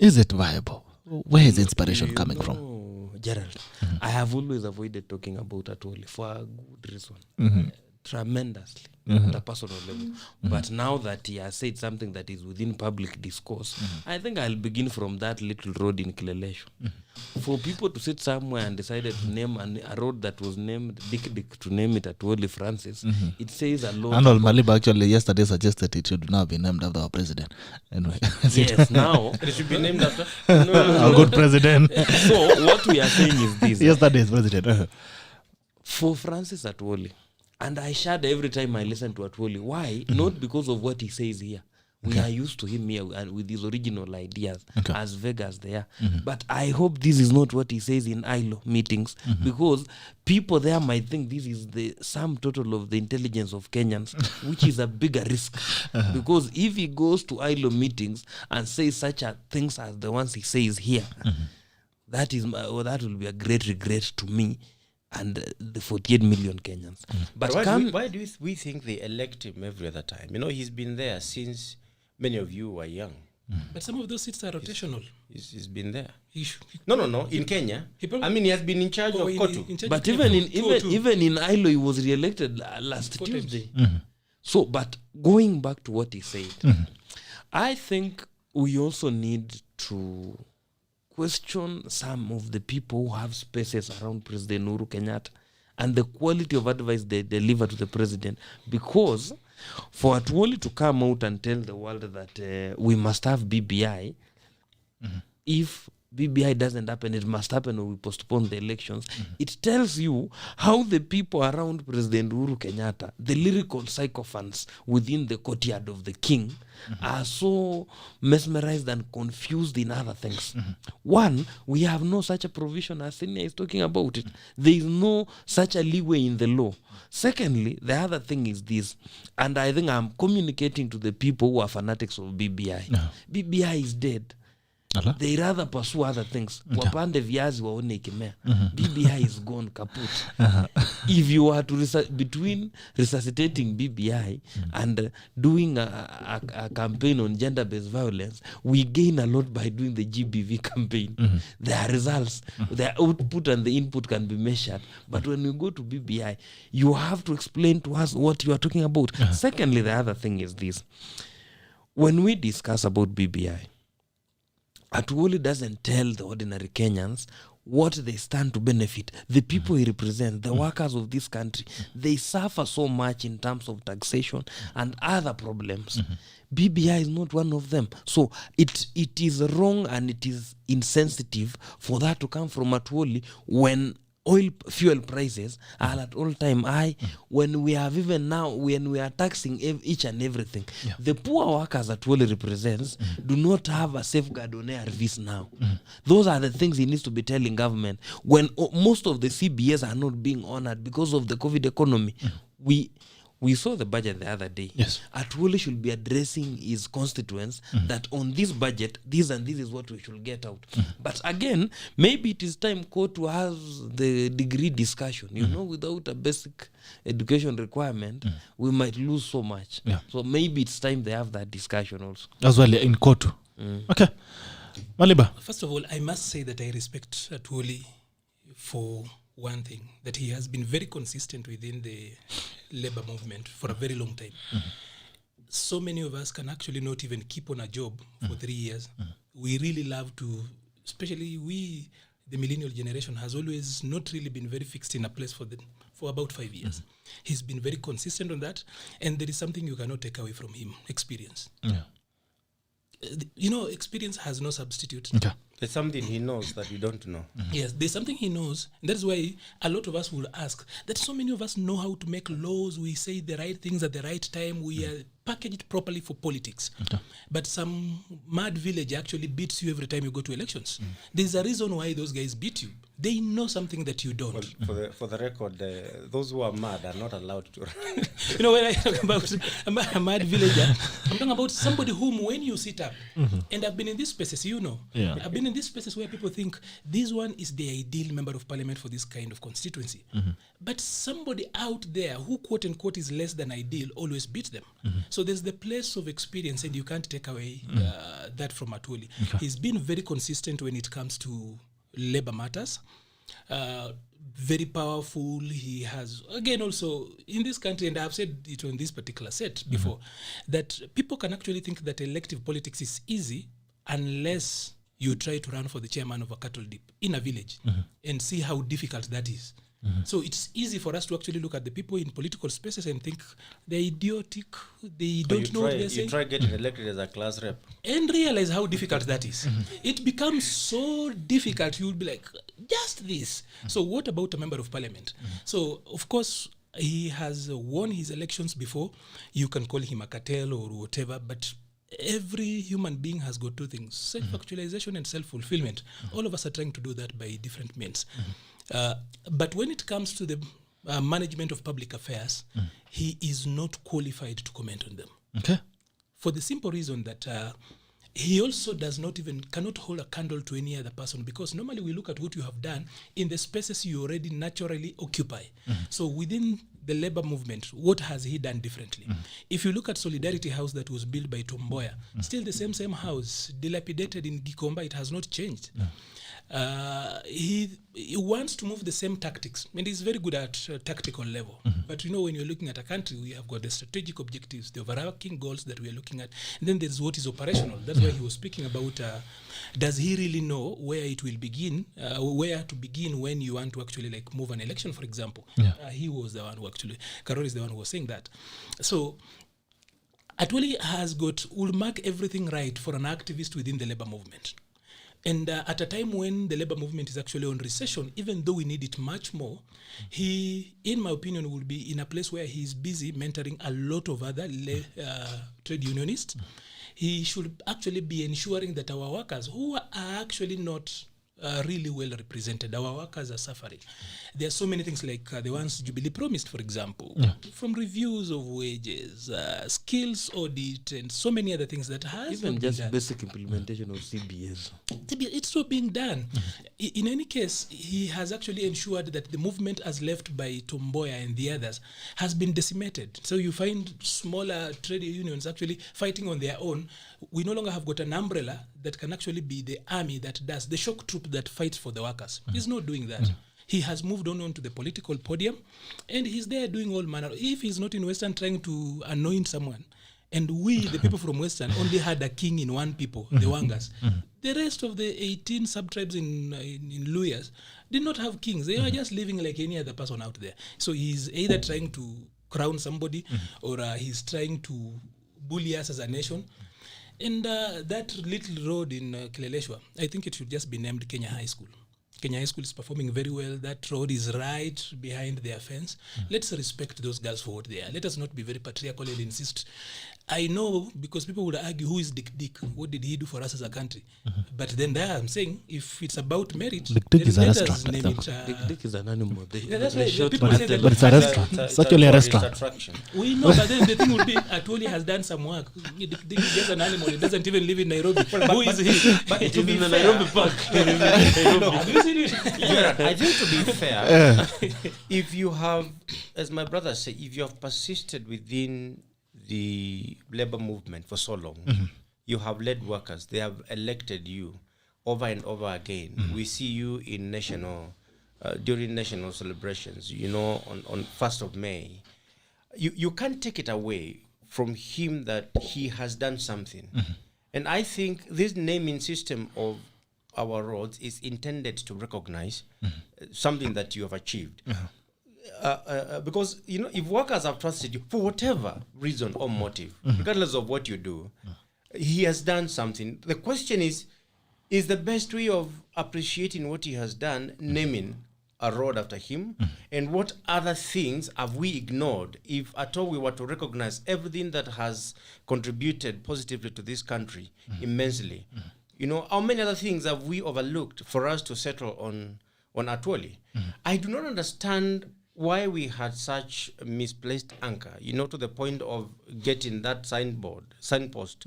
Is it viable? Where is inspiration coming from? Gerald, I have always avoided talking about Atwoli for a good reason. Tremendously, at a personal level. But now that he has said something that is within public discourse, I think I'll begin from that little road in Kilelesho. For people to sit somewhere and decided to name a road that was named Dick to name it Atwoli Francis, it says a lot. ARNOLD MALIBA actually yesterday suggested it should now be named after our president. Anyway, Yes, now. It should be named after. our good president. So what we are saying is this. Yesterday's president. For Francis Atwoli, and I shudder every time I listen to Atwoli. Why? Not because of what he says here. We are used to him here and with his original ideas, as vague as they are. But I hope this is not what he says in ILO meetings, because people there might think this is the sum total of the intelligence of Kenyans, which is a bigger risk. Because if he goes to ILO meetings and says such things as the ones he says here, that will be a great regret to me and the 48 million Kenyans. But why do we think they elect him every other time? He's been there since many of you were young. But some of those seats are rotational. He's been there. He No. In Kenya, he has been in charge of Kotu. But even in ILO, he was re-elected last Tuesday. So, but going back to what he said, I think we also need to question some of the people who have spaces around President Uhuru Kenyatta and the quality of advice they deliver to the president. Because for Atuoli to come out and tell the world that we must have BBI, if BBI doesn't happen, it must happen or we postpone the elections. It tells you how the people around President Uhuru Kenyatta, the lyrical sycophants within the courtyard of the king, are so mesmerized and confused in other things. One, we have no such a provision as Senior is talking about it. There is no such a leeway in the law. Secondly, the other thing is this, and I think I'm communicating to the people who are fanatics of BBI. BBI is dead. They rather pursue other things. Wapande viazi waone ikimea. BBI is gone, kaput. If you are to between resuscitating BBI and doing a campaign on gender-based violence, we gain a lot by doing the GBV campaign. Their results, their output and the input can be measured. But when you go to BBI, you have to explain to us what you are talking about. Secondly, the other thing is this. When we discuss about BBI, Atuoli doesn't tell the ordinary Kenyans what they stand to benefit. The people he represents, the workers of this country, they suffer so much in terms of taxation and other problems. BBI is not one of them. So it is wrong and it is insensitive for that to come from Atuoli when fuel prices are at all-time high, when we have even now, when we are taxing each and everything. The poor workers that Atuoli represents do not have a safeguard on ARVs now. Those are the things he needs to be telling government. When most of the CBAs are not being honored because of the COVID economy, we saw the budget the other day. Atuoli should be addressing his constituents that on this budget, this and this is what we should get out. But again, maybe it is time court to have the degree discussion. You know, without a basic education requirement, we might lose so much. So maybe it's time they have that discussion also. As well in court. Okay. Maliba. First of all, I must say that I respect Atuoli for one thing, that he has been very consistent within the labor movement for a very long time. So many of us can actually not even keep on a job for 3 years. We really love to, especially we, the millennial generation, has always not really been very fixed in a place for about 5 years. He's been very consistent on that, and there is something you cannot take away from him: experience. You know, experience has no substitute. There's something he knows that we don't know. Yes, there's something he knows. And that is why a lot of us will ask that so many of us know how to make laws. We say the right things at the right time. We are packaged properly for politics. But some mad village actually beats you every time you go to elections. There's a reason why those guys beat you. They know something that you don't. Well, for the record, those who are mad are not allowed to. You know, when I talk about a mad villager, I'm talking about somebody whom, when you sit up, and I've been in these spaces, you know, I've been in these spaces where people think this one is the ideal member of parliament for this kind of constituency. But somebody out there who, quote unquote, is less than ideal always beats them. So there's the place of experience, and you can't take away that from Atuoli. He's been very consistent when it comes to labor matters. Very powerful. He has, again, also in this country, and I've said it on this particular set before, that people can actually think that elective politics is easy unless you try to run for the chairman of a cattle dip in a village and see how difficult that is. So it's easy for us to actually look at the people in political spaces and think they're idiotic, they don't know what they're saying. You try getting elected as a class rep. And realize how difficult that is. It becomes so difficult, you'll be like, just this. So what about a member of parliament? So, of course, he has won his elections before. You can call him a cartel or whatever, but every human being has got two things: self-actualization and self-fulfillment. All of us are trying to do that by different means. But when it comes to the management of public affairs, he is not qualified to comment on them. For the simple reason that he also cannot hold a candle to any other person, because normally we look at what you have done in the spaces you already naturally occupy. So within the labor movement, what has he done differently? If you look at Solidarity House that was built by Tom Mboya, still the same house, dilapidated in Gikomba, it has not changed. He wants to move the same tactics, and he's very good at tactical level. But when you're looking at a country, we have got the strategic objectives, the overarching goals that we are looking at, and then there's what is operational. That's why he was speaking about does he really know where it will begin, where to begin when you want to actually like move an election, for example. He was the one who actually, Karori is the one who was saying that. So Atwoli will mark everything right for an activist within the labor movement. And at a time when the labor movement is actually on recession, even though we need it much more, he, in my opinion, will be in a place where he's busy mentoring a lot of other trade unionists. He should actually be ensuring that our workers, who are actually not really well represented, our workers are suffering. There are so many things like the ones Jubilee promised, for example, from reviews of wages, skills audit, and so many other things that has even not just been done. basic implementation of CBS. It's not being done. In any case, he has actually ensured that the movement as left by Tomboya and the others has been decimated. So you find smaller trade unions actually fighting on their own. We no longer have got an umbrella that can actually be the army that does, the shock troop that fights for the workers. He's not doing that. He has moved on to the political podium, and he's there doing all manner. If he's not in Western trying to anoint someone, and we, the people from Western, only had a king in one people, the Wangas. The rest of the 18 sub-tribes in Luyas did not have kings. They were just living like any other person out there. So he's either trying to crown somebody, or he's trying to bully us as a nation. And that little road in Kileleshwa, I think it should just be named Kenya High School. Kenya High School is performing very well. That road is right behind their fence. Let's respect those girls for what they are. Let us not be very patriarchal and insist. I know, because people would argue, who is Dick Dick? What did he do for us as a country? But then there I'm saying, if it's about merit, Dick is a let us restaurant, name though. it. Dick is an animal. That's why short people say that. But it's a restaurant. It's actually a restaurant. Attraction. We know, but then the thing would be, Atwoli has done some work. Dick is just an animal. He doesn't even live in Nairobi. Who is he? But It to is be in the fair, Nairobi Park. Have you seen it? I think to be fair, if you have, as my brother said, if you have persisted within the labor movement for so long, you have led workers, they have elected you over and over again. We see you in during national celebrations, on 1st of May. You can't take it away from him that he has done something. And I think this naming system of our roads is intended to recognize something that you have achieved. Because, if workers have trusted you for whatever reason or motive, regardless of what you do, he has done something. The question is the best way of appreciating what he has done, naming a road after him? And what other things have we ignored? If at all we were to recognize everything that has contributed positively to this country immensely, how many other things have we overlooked for us to settle on Atwoli? I do not understand why we had such a misplaced anchor, to the point of getting that signpost,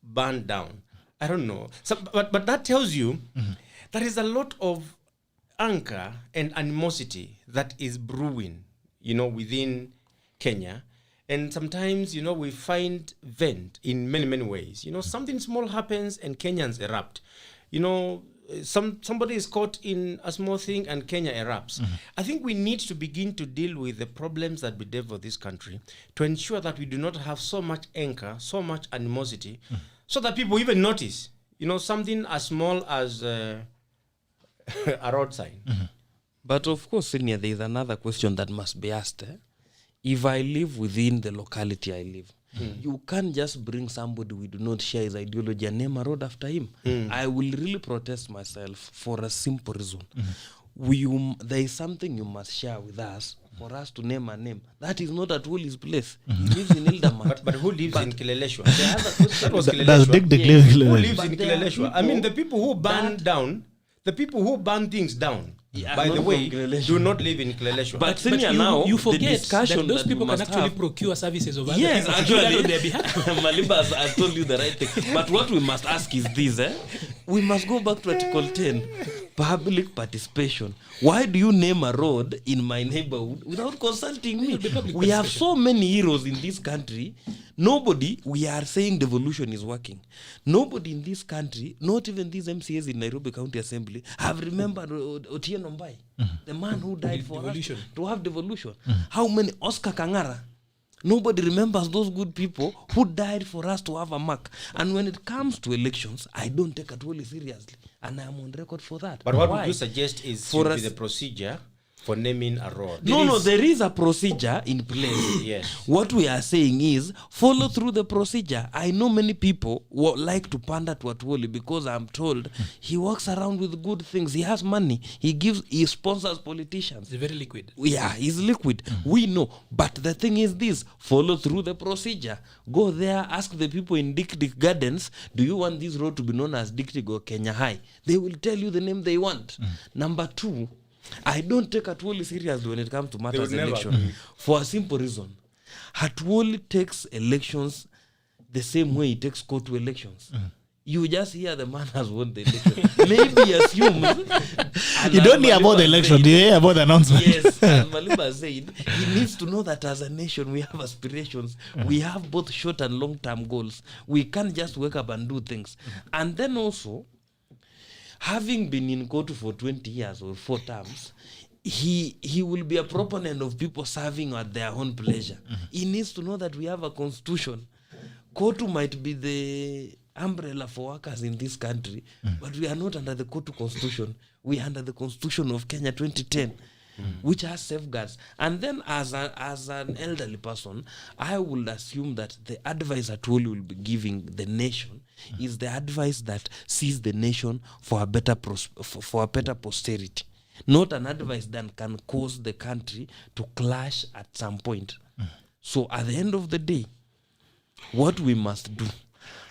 burned down. I don't know. So, but that tells you there is a lot of anger and animosity that is brewing, within Kenya. And sometimes, we find vent in many, many ways. Something small happens and Kenyans erupt. Somebody is caught in a small thing and Kenya erupts. I think we need to begin to deal with the problems that bedevil this country to ensure that we do not have so much anger, so much animosity, so that people even notice, something as small as a road sign. But of course, Senior, there is another question that must be asked. If I live within the locality I live, you can't just bring somebody we do not share his ideology and name a road after him. I will really protest myself for a simple reason. There is something you must share with us for us to name a name. That is not Atwoli's place. He lives in Ildamat. But who lives in Kileleshwa? That was Does Kileleshwa. Dick live in Who Kileleshwa? lives in Kileleshwa? I mean, the people who burn things down, by the way, do not live in Kileleshwa. But Senior, now you the forget discussion that those that people we can must actually have- procure services of others. Yes, and do that actually, on their behalf. Maliba has told you the right thing. But what we must ask is this, we must go back to Article 10. public participation. Why do you name a road in my neighborhood without consulting me? We have so many heroes in this country. Nobody, we are saying devolution is working. Nobody in this country, not even these MCAs in Nairobi County Assembly, have remembered Otieno Mbai, the man who died for us to have devolution. How many? Oscar Kangara. Nobody remembers those good people who died for us to have a mark. And when it comes to elections, I don't take it really seriously. And I am on record for that. But what would you suggest is for the procedure for naming a road? There is a procedure in place. Yes. What we are saying is follow through the procedure. I know many people like to pander to Atwoli because I'm told he walks around with good things. He has money. He sponsors politicians. He's very liquid. Yeah, he's liquid. We know. But the thing is this, follow through the procedure. Go there, ask the people in Dick Gardens, do you want this road to be known as Dick or Kenya High? They will tell you the name they want. Number 2, I don't take Atwoli seriously when it comes to matters election. For a simple reason. Atwoli takes elections the same way he takes court elections. You just hear the man has won the election. Maybe assume. You don't hear about the election, do you hear about the announcement? Yes, and Maliba said he needs to know that as a nation we have aspirations. We have both short and long-term goals. We can't just wake up and do things. And then also, having been in court for 20 years or 4 terms, he will be a proponent of people serving at their own pleasure. He needs to know that we have a constitution. Kotu might be the umbrella for workers in this country, but we are not under the Kotu constitution. We are under the constitution of Kenya 2010, which has safeguards. And then as an elderly person, I would assume that the advice Atwoli will be giving the nation is the advice that sees the nation for a better posterity, not an advice that can cause the country to clash at some point. So at the end of the day, what we must do,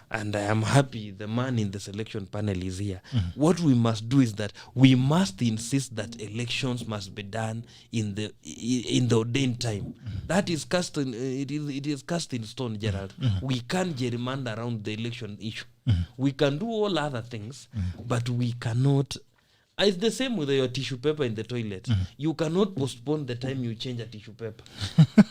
and I am happy the man in the selection panel is here, what we must do is that we must insist that elections must be done in the ordained time. That is cast in, it is cast in stone, Gerald. We can't gerrymander around the election issue. We can do all other things, but we cannot. It's the same with your tissue paper in the toilet. You cannot postpone the time you change a tissue paper.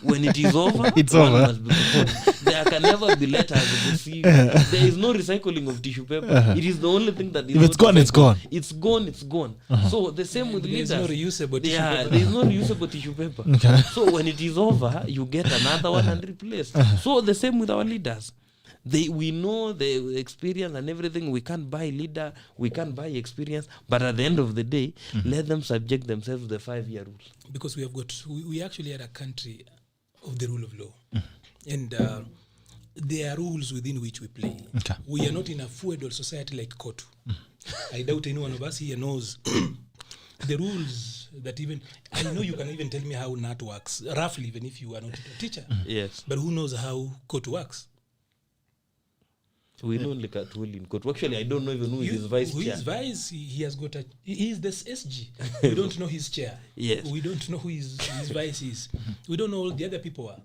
When it is over, it's over. Must be postponed. There can never be letters. There is no recycling of tissue paper. It is the only thing that is. If it's gone, it's gone. It's gone. It's gone. So the same with leaders. There's no reusable tissue paper. There is no reusable tissue paper. Okay. So when it is over, you get another one and replace. So the same with our leaders. We know the experience and everything. We can't buy leader, we can't buy experience, but at the end of the day, let them subject themselves to the 5-year rules. Because we actually are a country of the rule of law. And there are rules within which we play. Okay. We are not in a feudal society like Kotu. I doubt anyone of us here knows the rules that even, I know you can even tell me how NAT works, roughly, even if you are not a teacher. Yes. But who knows how Kotu works? We know like Atwoli in court. Actually, I don't know even who is his vice chair. His vice, he has got he is the SG. We don't know his chair. Yes. We don't know who his vice is. We don't know all the other people are.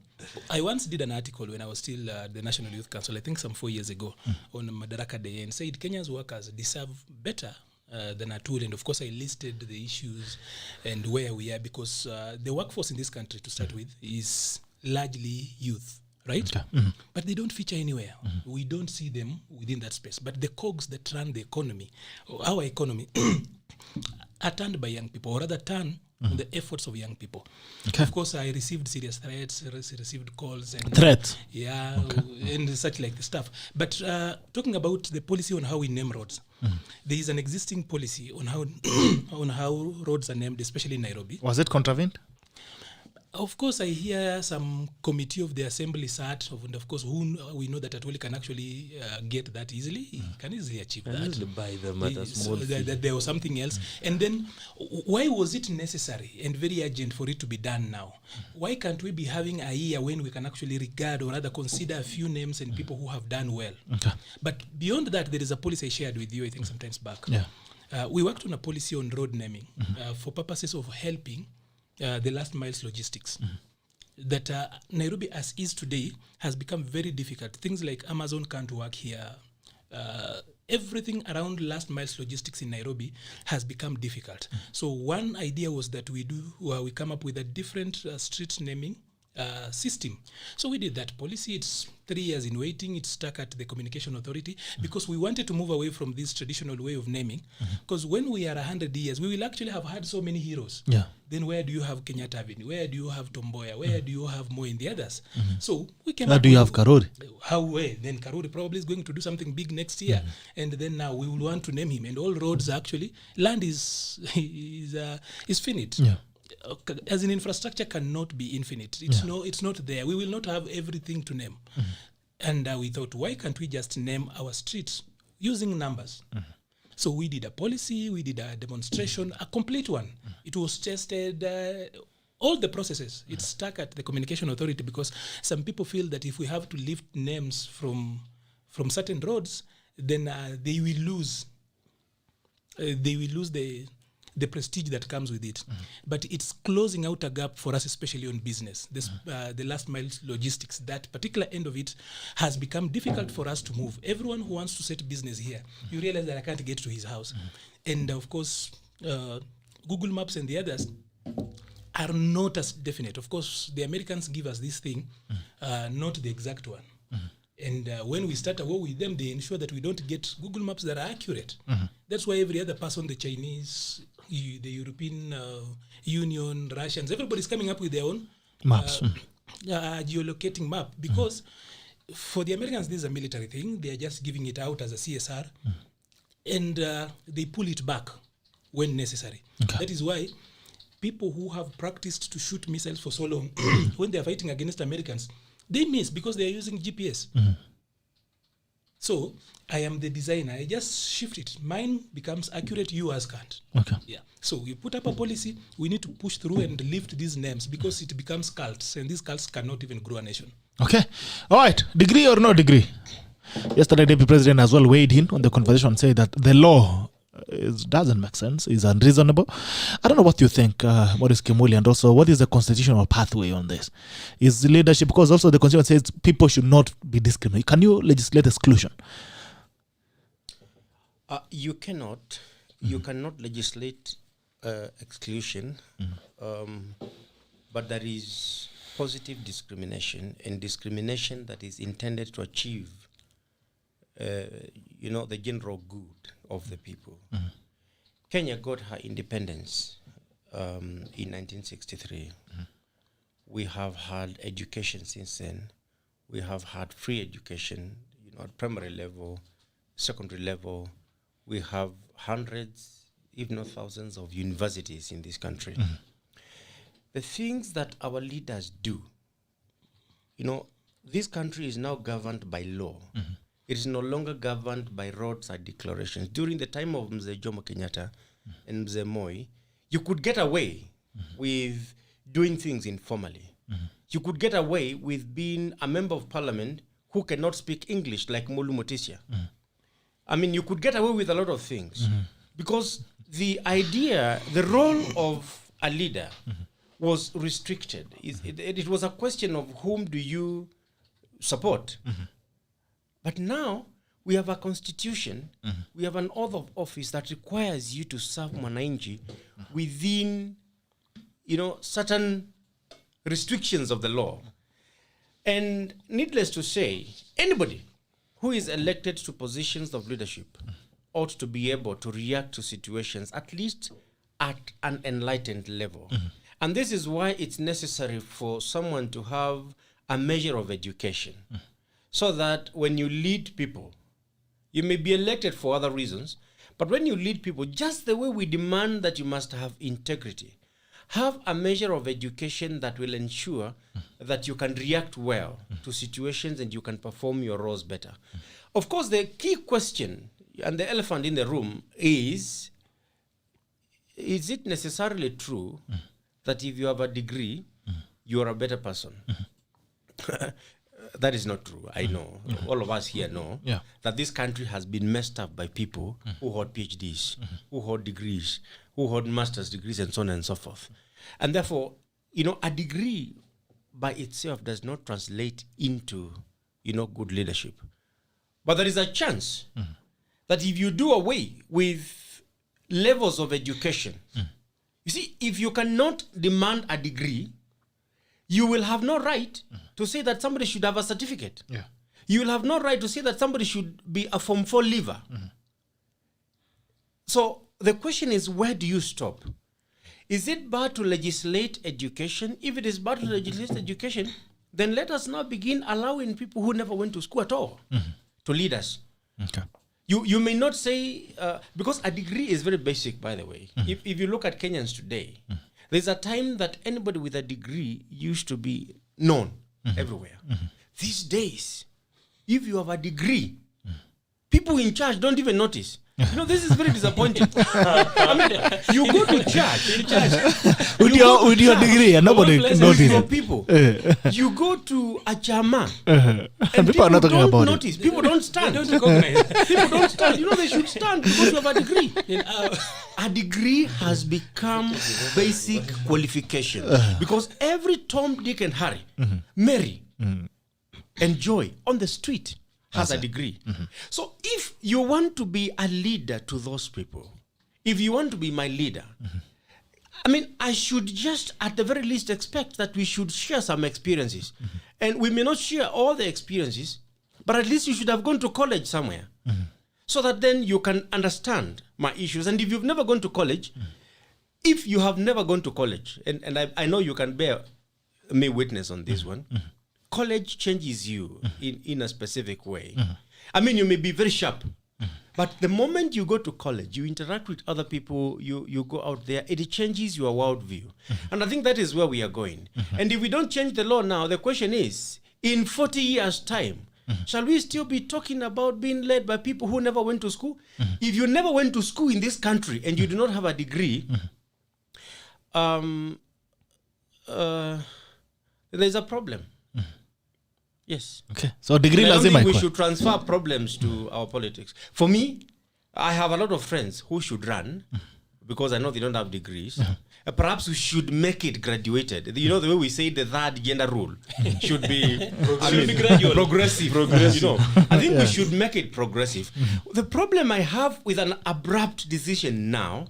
I once did an article when I was still the National Youth Council, I think some 4 years ago, on Madaraka Day, and said Kenya's workers deserve better than Atwoli. And of course, I listed the issues and where we are, because the workforce in this country, to start with, is largely youth. Right? Okay. But they don't feature anywhere. We don't see them within that space. But the cogs that run the economy, our economy, are turned by young people, or rather turn on the efforts of young people. Okay. Of course, I received serious threats, received calls. And threats? Yeah, and such like the stuff. But talking about the policy on how we name roads, there is an existing policy on how on how roads are named, especially in Nairobi. Was it contravened? Of course, I hear some committee of the assembly sat, and of course, we know that Atwoli can actually get that easily. He can easily achieve that. Easily buy them at a small fee. That there was something else. And then, why was it necessary and very urgent for it to be done now? Why can't we be having a year when we can actually regard or rather consider a few names and people who have done well? Okay. But beyond that, there is a policy I shared with you, I think, sometimes back. Yeah. We worked on a policy on road naming for purposes of helping the last miles logistics. That Nairobi, as is today, has become very difficult. Things like Amazon can't work here. everything around last miles logistics in Nairobi has become difficult. So one idea was that we come up with a different street naming system. So we did that policy. It's 3 years in waiting. It's stuck at the Communication Authority because we wanted to move away from this traditional way of naming. Because when we are 100 years, we will actually have had so many heroes. Yeah. Then where do you have Kenyatta Avenue? Where do you have Tomboya? Where do you have Moi and the others? So we came Where up do you with- have Karori? Then Karori probably is going to do something big next year, and then now we will want to name him. And all roads actually, land is finite. Yeah. As in infrastructure cannot be infinite. It's not there. We will not have everything to name. And we thought, why can't we just name our streets using numbers? So we did a policy, we did a demonstration, a complete one. It was tested, all the processes. It's stuck at the Communication Authority because some people feel that if we have to lift names from certain roads, then they will lose the prestige that comes with it. But it's closing out a gap for us, especially on business. The last mile logistics, that particular end of it has become difficult for us to move. Everyone who wants to set business here, you realize that I can't get to his house. And of course, Google Maps and the others are not as definite. Of course, the Americans give us this thing, not the exact one. And when we start a war with them, they ensure that we don't get Google Maps that are accurate. That's why every other person, the Chinese, the European Union, Russians, everybody's coming up with their own Maps. geolocating map. Because for the Americans, this is a military thing. They are just giving it out as a CSR. And they pull it back when necessary. Okay. That is why people who have practiced to shoot missiles for so long, when they are fighting against Americans, they miss because they are using GPS. So I am the designer. I just shift it. Mine becomes accurate, yours can't. Okay. Yeah. So we put up a policy. We need to push through and lift these names because it becomes cults, and these cults cannot even grow a nation. Okay. All right. Degree or no degree? Yesterday, Deputy President as well weighed in on the conversation and said that the law doesn't make sense, is unreasonable. I don't know what you think, Maurice Kimuli, and also what is the constitutional pathway on this? Is leadership, because also the constitution says people should not be discriminated. Can you legislate exclusion? You cannot. You cannot legislate exclusion, but there is positive discrimination, and discrimination that is intended to achieve the general good of the people. Kenya got her independence in 1963. We have had education since then. We have had free education, at primary level, secondary level. We have hundreds, if not thousands, of universities in this country. The things that our leaders do, this country is now governed by law. It is no longer governed by roadside declarations. During the time of Mzee Jomo Kenyatta and Mzee Moi, you could get away with doing things informally. You could get away with being a member of parliament who cannot speak English like Mulu Motisia. I mean, you could get away with a lot of things because the role of a leader was restricted. It was a question of whom do you support. But now we have a constitution, we have an oath of office that requires you to serve Mwananchi within, certain restrictions of the law. And needless to say, anybody who is elected to positions of leadership ought to be able to react to situations, at least at an enlightened level. And this is why it's necessary for someone to have a measure of education. So that when you lead people, you may be elected for other reasons, but when you lead people, just the way we demand that you must have integrity, have a measure of education that will ensure that you can react well to situations and you can perform your roles better. Of course, the key question and the elephant in the room is it necessarily true that if you have a degree, you are a better person? That is not true. I know. All of us here know that this country has been messed up by people who hold PhDs, who hold degrees, who hold master's degrees, and so on and so forth. And therefore, a degree by itself does not translate into, good leadership. But there is a chance that if you do away with levels of education, you see, if you cannot demand a degree, you will have no right to say that somebody should have a certificate. Yeah. You will have no right to say that somebody should be a Form 4 leaver. So the question is, where do you stop? Is it bad to legislate education? If it is bad to legislate education, then let us now begin allowing people who never went to school at all to lead us. Okay. You may not say, because a degree is very basic, by the way. If you look at Kenyans today, there's a time that anybody with a degree used to be known everywhere. These days, if you have a degree, people in charge don't even notice. You know, this is very disappointing. I mean, you go to church. With your degree, and nobody notices. People. You go to a chama, And people are not talking about notice. People don't stand. They don't recognize. People don't stand. You know, they should stand because you have a degree. A degree has become basic qualification because every Tom, Dick, and Harry, Mary, and Joy on the street has a degree. So if you want to be a leader to those people, if you want to be my leader, I mean, I should just at the very least expect that we should share some experiences. And we may not share all the experiences, but at least you should have gone to college somewhere so that then you can understand my issues. And if you've never gone to college, if you have never gone to college, and I know you can bear me witness on this one, college changes you in a specific way. I mean, you may be very sharp, but the moment you go to college, you interact with other people, you go out there, it changes your worldview. And I think that is where we are going. And if we don't change the law now, the question is, in 40 years' time, shall we still be talking about being led by people who never went to school? If you never went to school in this country and you do not have a degree, there's a problem. Yes. Okay. So degree I don't lazima think we ikuwe. should transfer problems to our politics. For me, I have a lot of friends who should run because I know they don't have degrees. Perhaps we should make it graduated. You know, the way we say the third gender rule should be, progressive. You know, I think we should make it progressive. The problem I have with an abrupt decision now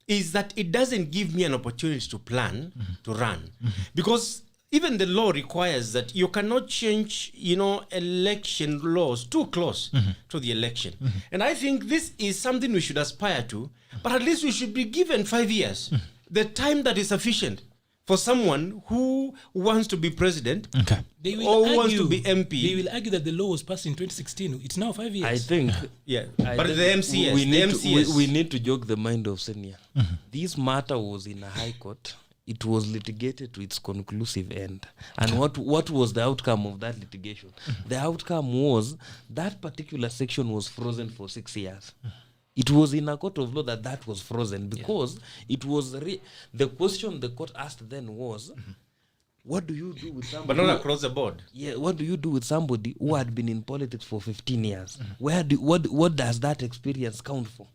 is that it doesn't give me an opportunity to plan to run. Because even the law requires that you cannot change, you know, election laws too close to the election. And I think this is something we should aspire to, but at least we should be given 5 years, the time that is sufficient for someone who wants to be president They will or argue, wants to be MP. They will argue that the law was passed in 2016. It's now 5 years. I think But the MCS, we need to jog the mind of senior. This matter was in a high court. It was litigated to its conclusive end. And what was the outcome of that litigation? The outcome was that particular section was frozen for 6 years. It was in a court of law that was frozen because it was the question the court asked then was, what do you do with somebody? But not across the board. Yeah, what do you do with somebody who had been in politics for 15 years? What does that experience count for?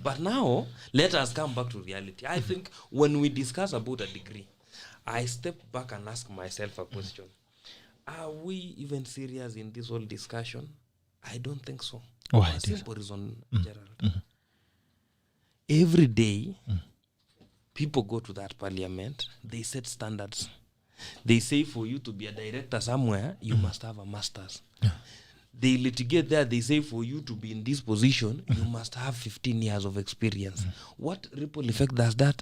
But now, let us come back to reality. I think when we discuss about a degree, I step back and ask myself a question. Are we even serious in this whole discussion? I don't think so. Why? For a simple reason, Gerald. Every day, people go to that parliament, they set standards. They say for you to be a director somewhere, you must have a master's. They litigate there, they say for you to be in this position, you must have 15 years of experience. What ripple effect does that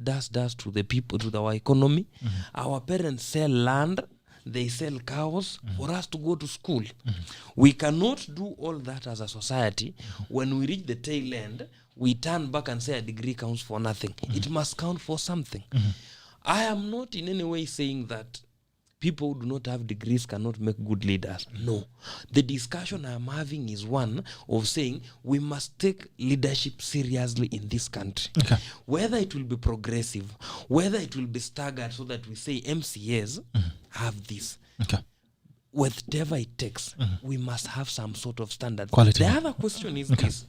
does to the people, to our economy? Our parents sell land, they sell cows for us to go to school. We cannot do all that as a society. When we reach the tail end, we turn back and say a degree counts for nothing. It must count for something. I am not in any way saying that people who do not have degrees cannot make good leaders. No. The discussion I'm having is one of saying we must take leadership seriously in this country. Whether it will be progressive, whether it will be staggered so that we say MCAs have this. Whatever it takes, we must have some sort of standard. Quality. The other question is this.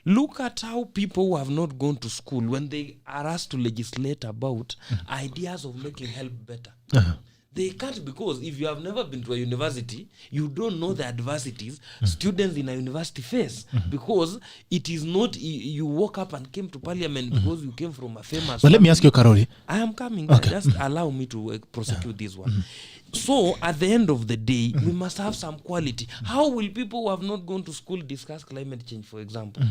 Look at how people who have not gone to school, when they are asked to legislate about ideas of making health better, They can't, because if you have never been to a university, you don't know the adversities students in a university face. Because it is not you woke up and came to parliament because you came from a famous But let me ask you, Karori. I am coming. Just allow me to prosecute this one. So at the end of the day, we must have some quality. How will people who have not gone to school discuss climate change, for example?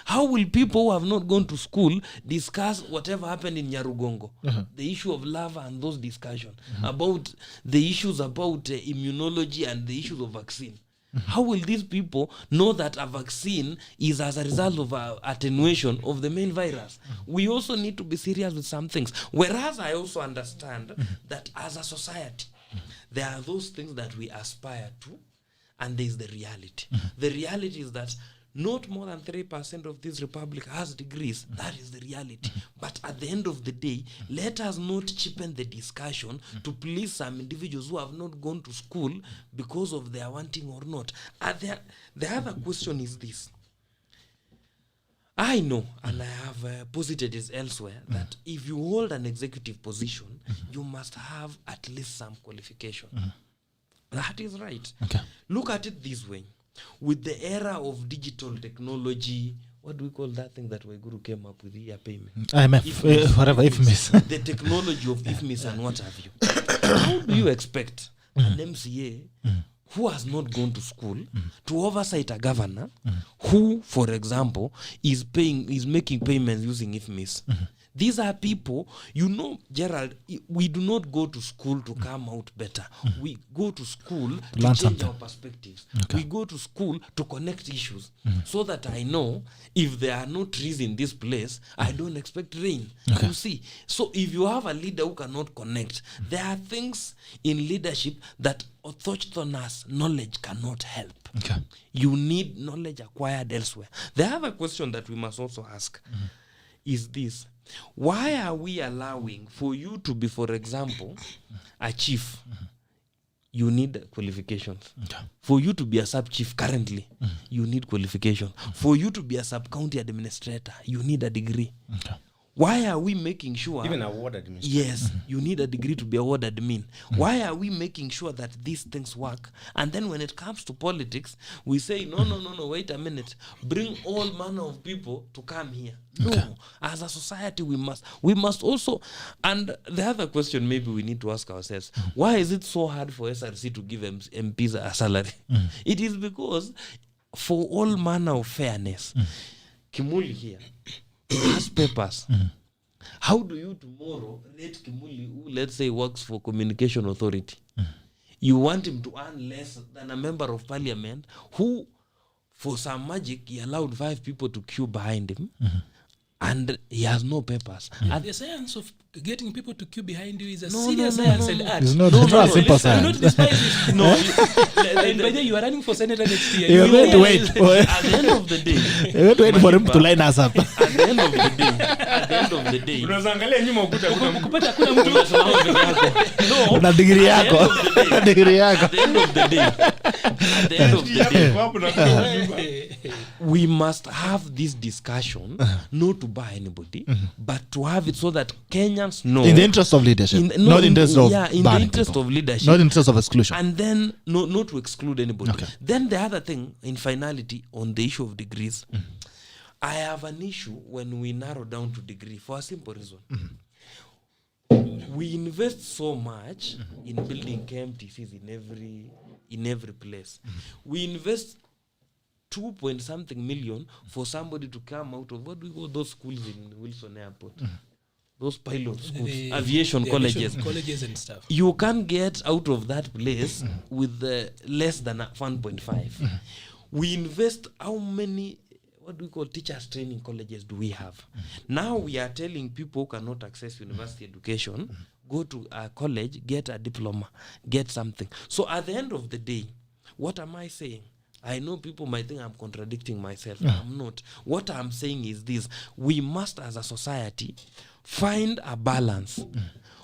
How will people who have not gone to school discuss whatever happened in Nyarugongo? The issue of lava and those discussions about the issues about immunology and the issues of vaccine. How will these people know that a vaccine is as a result of attenuation of the main virus? We also need to be serious with some things. Whereas I also understand that as a society, there are those things that we aspire to, and there is the reality. The reality is that not more than 3% of this republic has degrees. That is the reality. But at the end of the day, let us not cheapen the discussion to please some individuals who have not gone to school because of their wanting or not. The other question is this. I know, and I have posited this elsewhere, that if you hold an executive position, you must have at least some qualification. That is right. Okay. Look at it this way. With the era of digital technology, what do we call that thing that Waiguru came up with here, payment? IMF, whatever, IFMIS. The technology of IFMIS and what have you. How do you expect an MCA who has not gone to school to oversight a governor who, for example, is making payments using IFMIS? These are people, Gerald, we do not go to school to come out better. We go to school to learn change something. our perspectives. Okay. We go to school to connect issues so that I know if there are no trees in this place, I don't expect rain. Okay. You see? So if you have a leader who cannot connect, there are things in leadership that autochthonous knowledge cannot help. Okay. You need knowledge acquired elsewhere. The other question that we must also ask is this. Why are we allowing for you to be, for example, a chief? You need qualifications. Okay. For you to be a sub-chief currently, you need qualifications. For you to be a sub-county administrator, you need a degree. Okay. Why are we making sure... Even a ward administrator. Yes, you need a degree to be a ward admin. Why are we making sure that these things work? And then when it comes to politics, we say, no, wait a minute. Bring all manner of people to come here. No, as a society, we must also... And the other question maybe we need to ask ourselves, why is it so hard for SRC to give MPs a salary? It is because for all manner of fairness, Kimuli here has papers. How do you tomorrow rate Kimuli, who let's say works for Communication Authority? You want him to earn less than a member of parliament who, for some magic, he allowed 5 people to queue behind him, and he has no papers. And The science of getting people to queue behind you is a serious science and art. It's not a simple Do science. not despise it. And by the way, you are running for senator next year. You're You going to realize- wait. at the end of the day, You're going to wait for him to line us up. at the end of the day, Unaangalia nyuma ukuta kuna Kupata kuna mtu unasimama peke yako. No, Na degree yako. Degree yako. at the end of the day, hapo na kuna we must have this discussion not to buy anybody, but to have it so that Kenyans know In the interest of leadership. in Not in the interest of the banning interest people. of leadership, Not in the interest of exclusion. and then not to exclude anybody. Okay. Then the other thing, in finality, on the issue of degrees, I have an issue when we narrow down to degree for a simple reason. We invest so much in building KMTCs in every place. We invest 2-point-something million for somebody to come out of, what do we call those schools in Wilson Airport? Those pilot schools, aviation the colleges. colleges and stuff. You can't get out of that place with less than 1.5. We invest how many, what do we call teachers training colleges do we have? Now we are telling people who cannot access university education, go to a college, get a diploma, get something. So at the end of the day, what am I saying? I know people might think I'm contradicting myself. I'm not. What I'm saying is this. We must, as a society, find a balance.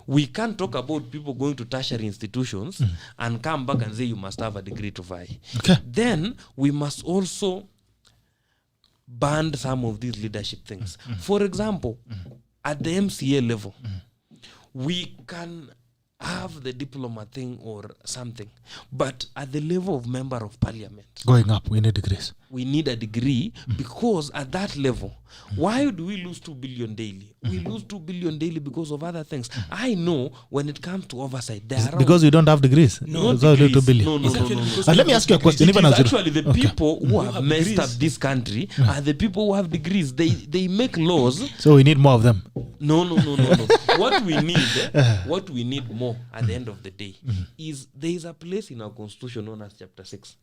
We can't talk about people going to tertiary institutions and come back and say you must have a degree to vie. Okay. Then we must also ban some of these leadership things. For example, at the MCA level, we can have the diploma thing or something, but at the level of member of parliament, going up, we need degrees. we need a degree, because at that level, why do we lose 2 billion daily? We lose 2 billion daily because of other things. I know when it comes to oversight, there are Because you don't have degrees. no That's why degrees. 2 billion. No, It's actually because Let me ask you a question. It Even is as you actually the people who have have messed degrees. up this country are the people who have degrees. They make laws. so we need more of them. No. What we need more at the end of the day is there is a place in our constitution known as chapter 6.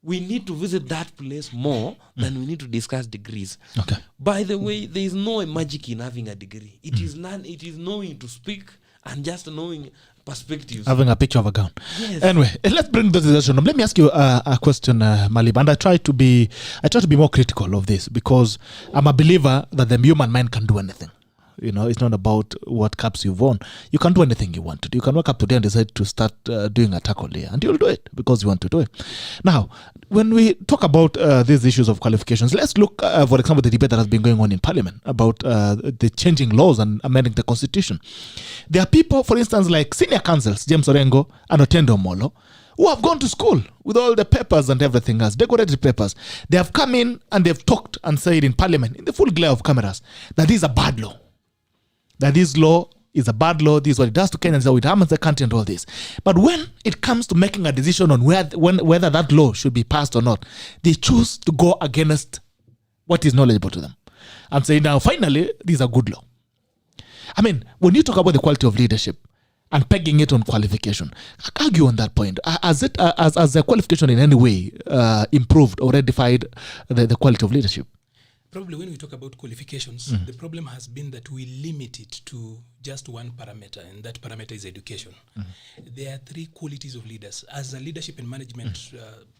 We need to visit that place more than we need to discuss degrees. Okay. By the way, there is no magic in having a degree. It is knowing to speak and just knowing perspectives. Having a picture of a gown. Yes. Anyway, let's bring this discussion. Let me ask you a question, Maliba, and I try to be more critical of this, because I'm a believer that the human mind can do anything. You know, it's not about what caps you've won. You can do anything you want to do. You can wake up today and decide to start doing a tackle here, and you'll do it because you want to do it. Now, when we talk about these issues of qualifications, let's look, for example, the debate that has been going on in Parliament about the changing laws and amending the Constitution. There are people, for instance, like senior counsels, James Orengo and Otendo Molo, who have gone to school with all the papers and everything else, decorated papers. They have come in and they've talked and said in Parliament, in the full glare of cameras, that this is a bad law. That this law is a bad law, this is what it does to Kenyans, how it harms the country and all this. But when it comes to making a decision on whether that law should be passed or not, they choose to go against what is knowledgeable to them and say, now, finally, this is a good law. I mean, when you talk about the quality of leadership and pegging it on qualification, argue on that point. Has the qualification in any way improved or ratified the quality of leadership? Probably when we talk about qualifications, the problem has been that we limit it to just one parameter, and that parameter is education. There are 3 qualities of leaders. As a leadership and management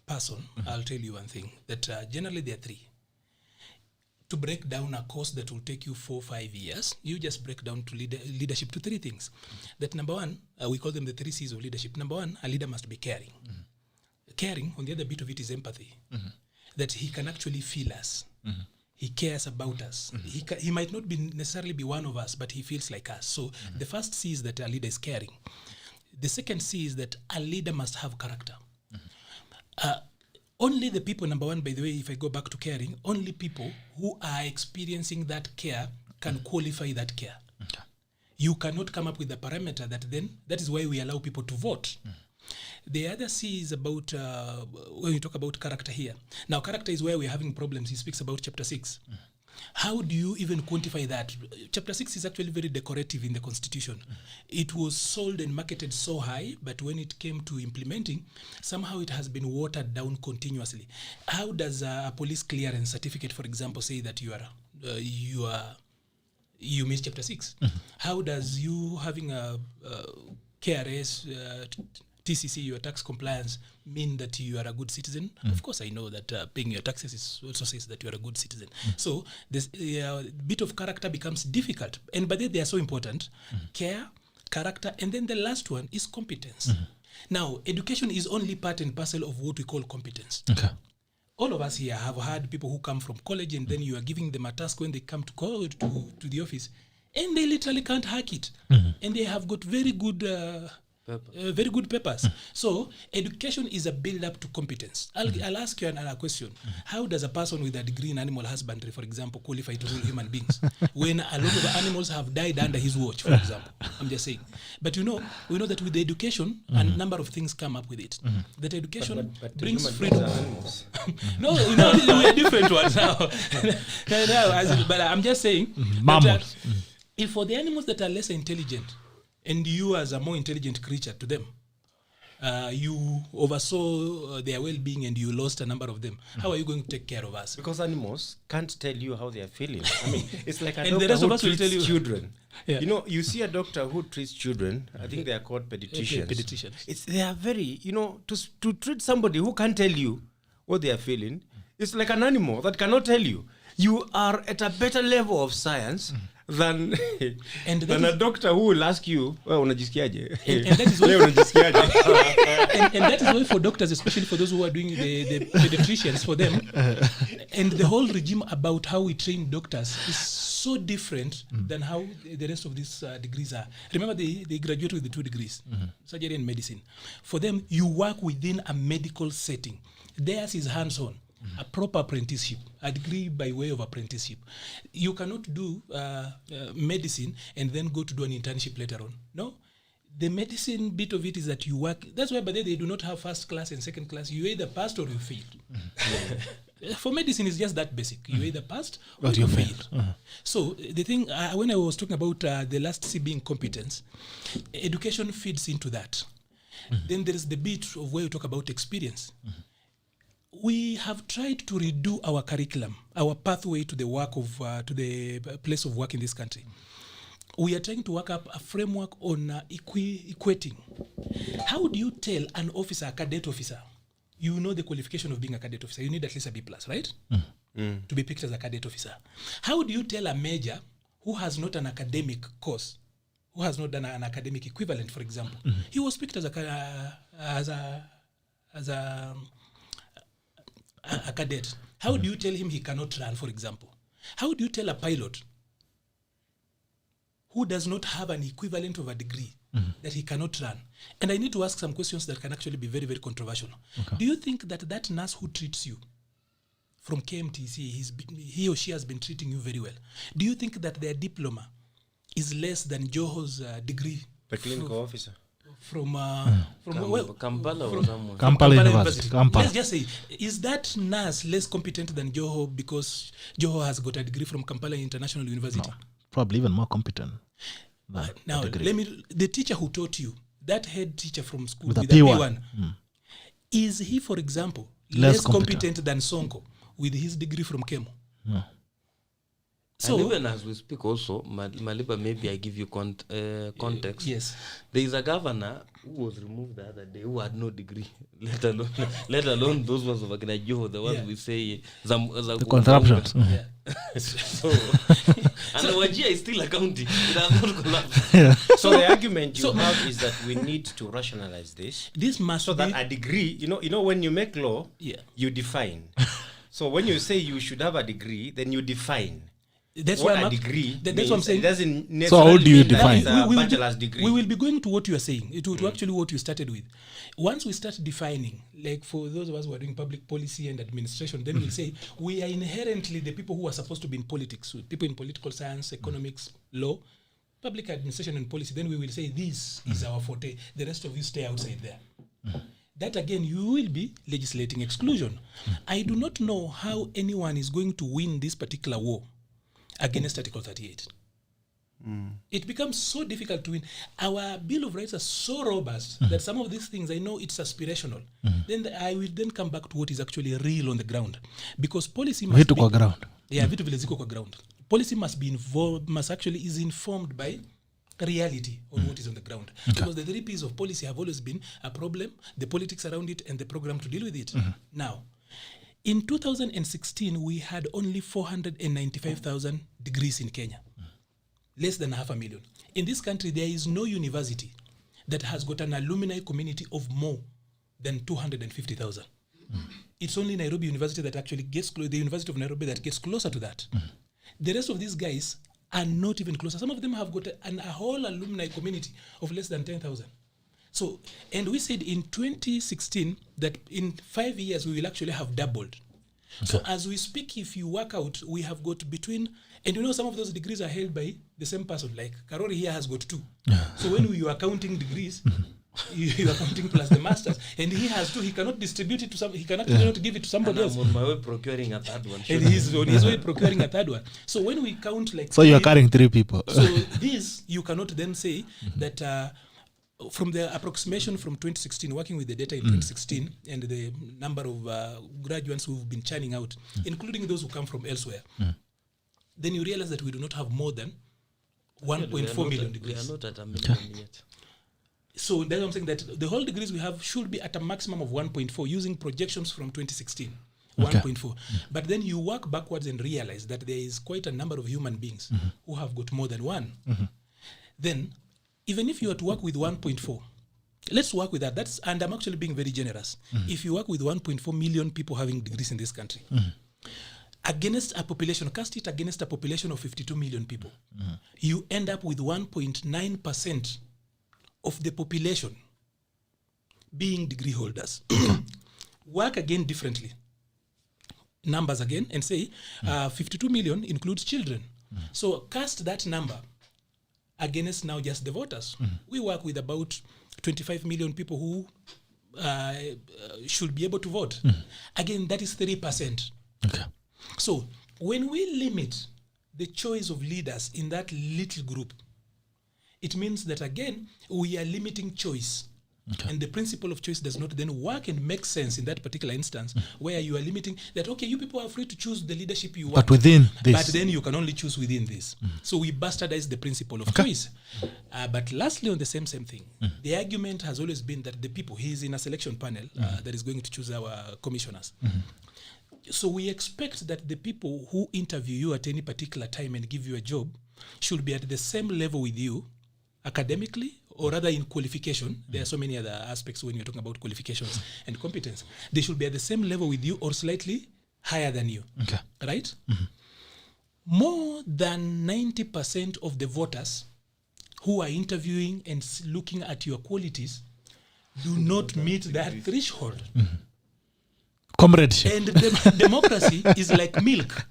person, I'll tell you one thing, that generally there are 3. To break down a course that will take you 4-5 years, you just break down to leadership to 3 things. That number 1, we call them the 3 C's of leadership. Number 1, a leader must be caring. Caring, on the other bit of it, is empathy. That he can actually feel us. He cares about us. He might not necessarily be one of us, but he feels like us. So the first C is that a leader is caring. The second C is that a leader must have character. Only the people, number 1, by the way, if I go back to caring, only people who are experiencing that care can qualify that care. Okay. You cannot come up with a parameter that is why we allow people to vote. The other C is about, when you talk about character here. Now, character is where we're having problems. He speaks about chapter 6. How do you even quantify that? Chapter 6 is actually very decorative in the Constitution. It was sold and marketed so high, but when it came to implementing, somehow it has been watered down continuously. How does a police clearance certificate, for example, say that you missed chapter 6? How does you having a KRS, TCC, your tax compliance, mean that you are a good citizen? Of course, I know that paying your taxes also says that you are a good citizen. So this bit of character becomes difficult. And but they are so important. Care, character, and then the last one is competence. Now, education is only part and parcel of what we call competence. Okay. All of us here have had people who come from college, and then you are giving them a task when they come to college, to the office, and they literally can't hack it. And they have got very good papers. So education is a build-up to competence. I'll ask you another question. How does a person with a degree in animal husbandry, for example, qualify to rule human beings when a lot of animals have died under his watch, for example? I'm just saying. But we know that with the education, a number of things come up with it. That education brings freedom. No, we are different ones now. But I'm just saying, if for the animals that are less intelligent, and you as a more intelligent creature to them, you oversaw their well-being and you lost a number of them. How are you going to take care of us? Because animals can't tell you how they are feeling. I mean, it's like a and the doctor rest of who us will tell treats you. children. Yeah. You know, you see a doctor who treats children. I think they are called pediatricians. Pediatricians. They are very, to treat somebody who can't tell you what they are feeling, it's like an animal that cannot tell you. You are at a better level of science than a doctor who will ask you, well, unajisikiaje? And that is why for doctors, especially for those who are doing the pediatricians, for them, And the whole regime about how we train doctors is so different than how the rest of these degrees are. Remember, they graduate with the 2 degrees, surgery and medicine. For them, you work within a medical setting. Theirs is hands-on, a proper apprenticeship, a degree by way of apprenticeship. You cannot do medicine and then go to do an internship later on. No. The medicine bit of it is that you work. That's why, but they do not have first class and second class. You either passed or you failed. For medicine, it's just that basic. You either passed or you failed. So the thing, when I was talking about the last C being competence, education feeds into that. Then there is the bit of where you talk about experience. We have tried to redo our curriculum, our pathway to the work of to the place of work in this country. We are trying to work up a framework on equating. How do you tell an officer, a cadet officer, you know the qualification of being a cadet officer? You need at least a B+, right? To be picked as a cadet officer. How do you tell a major who has not an academic course, who has not done an academic equivalent, for example? He was picked as a cadet. How do you tell him he cannot run, for example? How do you tell a pilot who does not have an equivalent of a degree that he cannot run? And I need to ask some questions that can actually be very, very controversial. Do you think that nurse who treats you from KMTC, he or she has been treating you very well? Do you think that their diploma is less than Joho's degree? The clinical officer. From Kampala or somewhere. Kampala University. Let's just say, is that nurse less competent than Joho because Joho has got a degree from Kampala International University? No. Probably even more competent. Now, the teacher who taught you, that head teacher from school with a P1, is he, for example, less competent than Sonko with his degree from Kemo? No. So, and even as we speak also, Maliba, maybe I give you context. Yes. There is a governor who was removed the other day who had no degree, let alone those ones of Agnajo, the ones we say the contraptions. So and Wajia is still accounting. It has not collapsed. So the argument you have is that we need to rationalize this. This must so that a degree, you know, when you make law, you define. So when you say you should have a degree, then you define. That's what why a degree that's what I'm saying. It doesn't so how do you define? Bachelor's degree. We will be going to what you are saying, to actually what you started with. Once we start defining, like for those of us who are doing public policy and administration, then we'll say we are inherently the people who are supposed to be in politics, people in political science, economics, law, public administration and policy. Then we will say this is our forte. The rest of you stay outside there. That again, you will be legislating exclusion. I do not know how anyone is going to win this particular war against Article 38. It becomes so difficult to win. Our Bill of Rights are so robust that some of these things, I know it's aspirational. Then I will then come back to what is actually real on the ground. Because policy must be... ground. Yeah, vitu vile ziko kwa ground. Policy must be involved, is informed by reality on what is on the ground. Because the 3 P's of policy have always been a problem, the politics around it, and the program to deal with it. Now, in 2016, we had only 495,000 degrees in Kenya. Less than 500,000. In this country, there is no university that has got an alumni community of more than 250,000. It's only Nairobi University that actually gets the University of Nairobi that gets closer to that. The rest of these guys are not even closer. Some of them have got a whole alumni community of less than 10,000. So, and we said in 2016 that in 5 years we will actually have doubled. So as we speak, if you work out, we have got between, and you know some of those degrees are held by the same person, like Karori here has got 2. So when you are counting degrees, you are counting plus the masters, and he has 2, he cannot distribute it to some, he cannot give it to somebody else. I'm on my way procuring a third one. And he's on his way procuring a third one. So when we count like... So you are carrying 3 people. So this, you cannot then say that... from the approximation from 2016, working with the data in 2016 and the number of graduates who've been churning out, including those who come from elsewhere, then you realize that we do not have more than 1.4 million degrees. We are not at a million yet. So that's what I'm saying, that the whole degrees we have should be at a maximum of 1.4 using projections from 2016. 1.4. But then you work backwards and realize that there is quite a number of human beings who have got more than 1. Then even if you are to work with 1.4, let's work with that. And I'm actually being very generous. If you work with 1.4 million people having degrees in this country, against a population, cast it against a population of 52 million people, you end up with 1.9% of the population being degree holders. Work again differently. Numbers again and say 52 million includes children. So cast that number against now just the voters. We work with about 25 million people who should be able to vote. Again, that is 3%. Okay. So when we limit the choice of leaders in that little group, it means that again, we are limiting choice. Okay. And the principle of choice does not then work and make sense in that particular instance where you are limiting that, okay, you people are free to choose the leadership you want. But within this. But then you can only choose within this. So we bastardize the principle of choice. But lastly, on the same thing, the argument has always been that the people, he is in a selection panel that is going to choose our commissioners. So we expect that the people who interview you at any particular time and give you a job should be at the same level with you academically, or rather in qualification. There are so many other aspects when you're talking about qualifications and competence. They should be at the same level with you or slightly higher than you. Okay. Right? More than 90% of the voters who are interviewing and looking at your qualities do not meet that threshold. Comradeship. And democracy is like milk.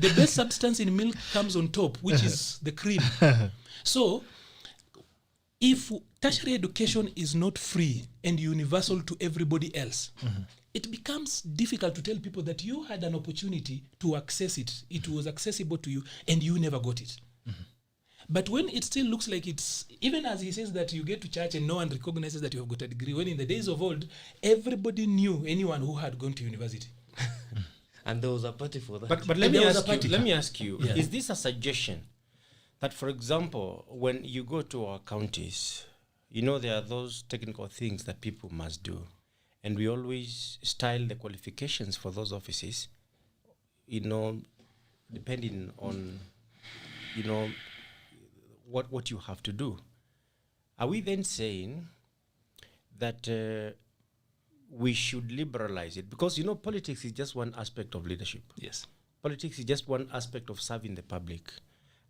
The best substance in milk comes on top, which is the cream. So, if tertiary education is not free and universal to everybody else, it becomes difficult to tell people that you had an opportunity to access it. It was accessible to you and you never got it. But when it still looks like it's, even as he says that you get to church and no one recognizes that you have got a degree, when in the days of old, everybody knew anyone who had gone to university. And there was a party for that. But let me ask you, is this a suggestion that, for example, when you go to our counties, you know, there are those technical things that people must do, and we always style the qualifications for those offices, you know, depending on, you know, what you have to do. Are we then saying that we should liberalize it? Because, you know, politics is just one aspect of leadership. Yes. Politics is just one aspect of serving the public.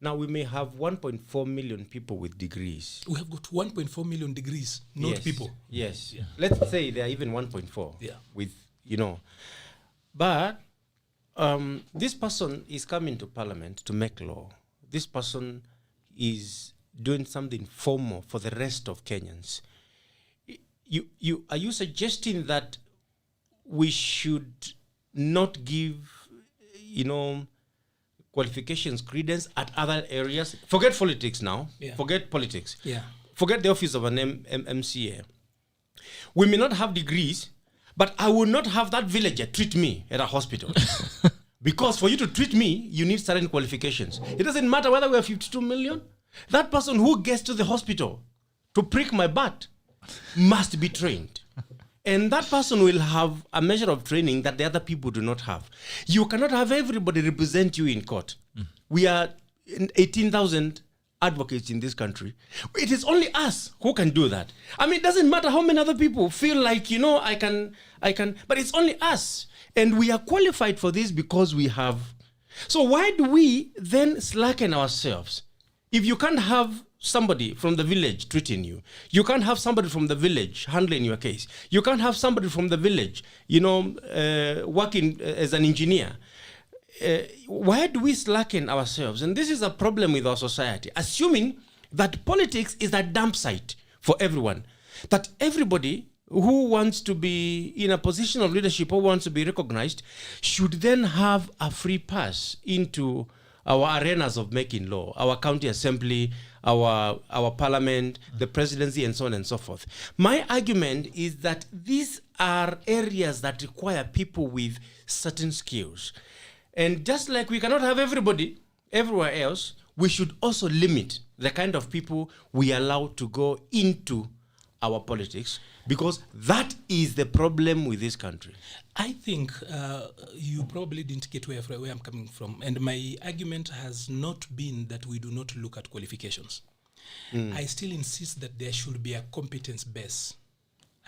Now, we may have 1.4 million people with degrees. We have got 1.4 million degrees, not people. Yes. Yeah. Let's say there are even 1.4 with, you know. But this person is coming to parliament to make law. This person is doing something formal for the rest of Kenyans. Are you suggesting that we should not give, you know, qualifications credence at other areas? Forget politics now. Yeah. Forget politics. Yeah. Forget the office of an MCA. We may not have degrees, but I will not have that villager treat me at a hospital. Because for you to treat me, you need certain qualifications. It doesn't matter whether we are 52 million. That person who gets to the hospital to prick my butt must be trained. And that person will have a measure of training that the other people do not have. You cannot have everybody represent you in court. We are 18,000 advocates in this country. It is only us who can do that. I mean, it doesn't matter how many other people feel like, you know, I can, but it's only us. And we are qualified for this because we have. So why do we then slacken ourselves? If you can't have somebody from the village treating you, you can't have somebody from the village handling your case, you can't have somebody from the village, you know, working as an engineer. Why do we slacken ourselves? And this is a problem with our society, assuming that politics is a dump site for everyone, that everybody who wants to be in a position of leadership or wants to be recognized should then have a free pass into our arenas of making law, our county assembly, our parliament, the presidency, and so on and so forth. My argument is that these are areas that require people with certain skills. And just like we cannot have everybody everywhere else, we should also limit the kind of people we allow to go into our politics, because that is the problem with this country. I think you probably didn't get where I'm coming from. And my argument has not been that we do not look at qualifications. I still insist that there should be a competence base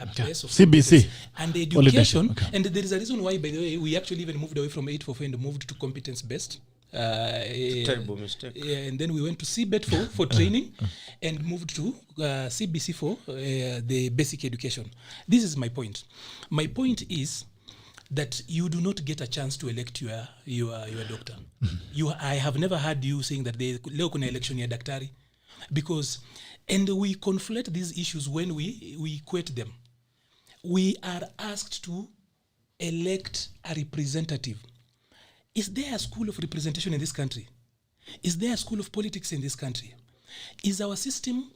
a base of CBC. competence. And the education, Okay. and there is a reason why, by the way, we actually even moved away from 844 and moved to competence-based. Terrible mistake. And then we went to CBET for training and moved to CBC for the basic education. This is my point. My point is that you do not get a chance to elect your doctor. I have never heard you saying that leo kuna election ya daktari, because and we conflate these issues when we equate them. We are asked to elect a representative. Is there a school of representation in this country? Is there a school of politics in this country? Is our system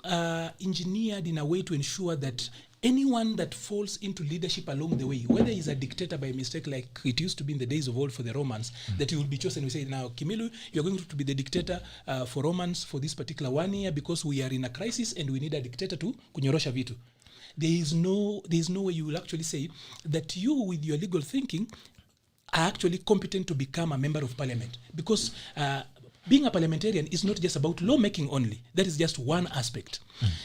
engineered in a way to ensure that anyone that falls into leadership along the way, whether he's a dictator by mistake like it used to be in the days of old for the Romans, that he will be chosen, we say, now, Kimilu, you're going to be the dictator for Romans for this particular 1 year because we are in a crisis and we need a dictator to kunyorosha vitu. There is no way you will actually say that you, with your legal thinking, are actually competent to become a member of parliament, because being a parliamentarian is not just about lawmaking only. That is just one aspect.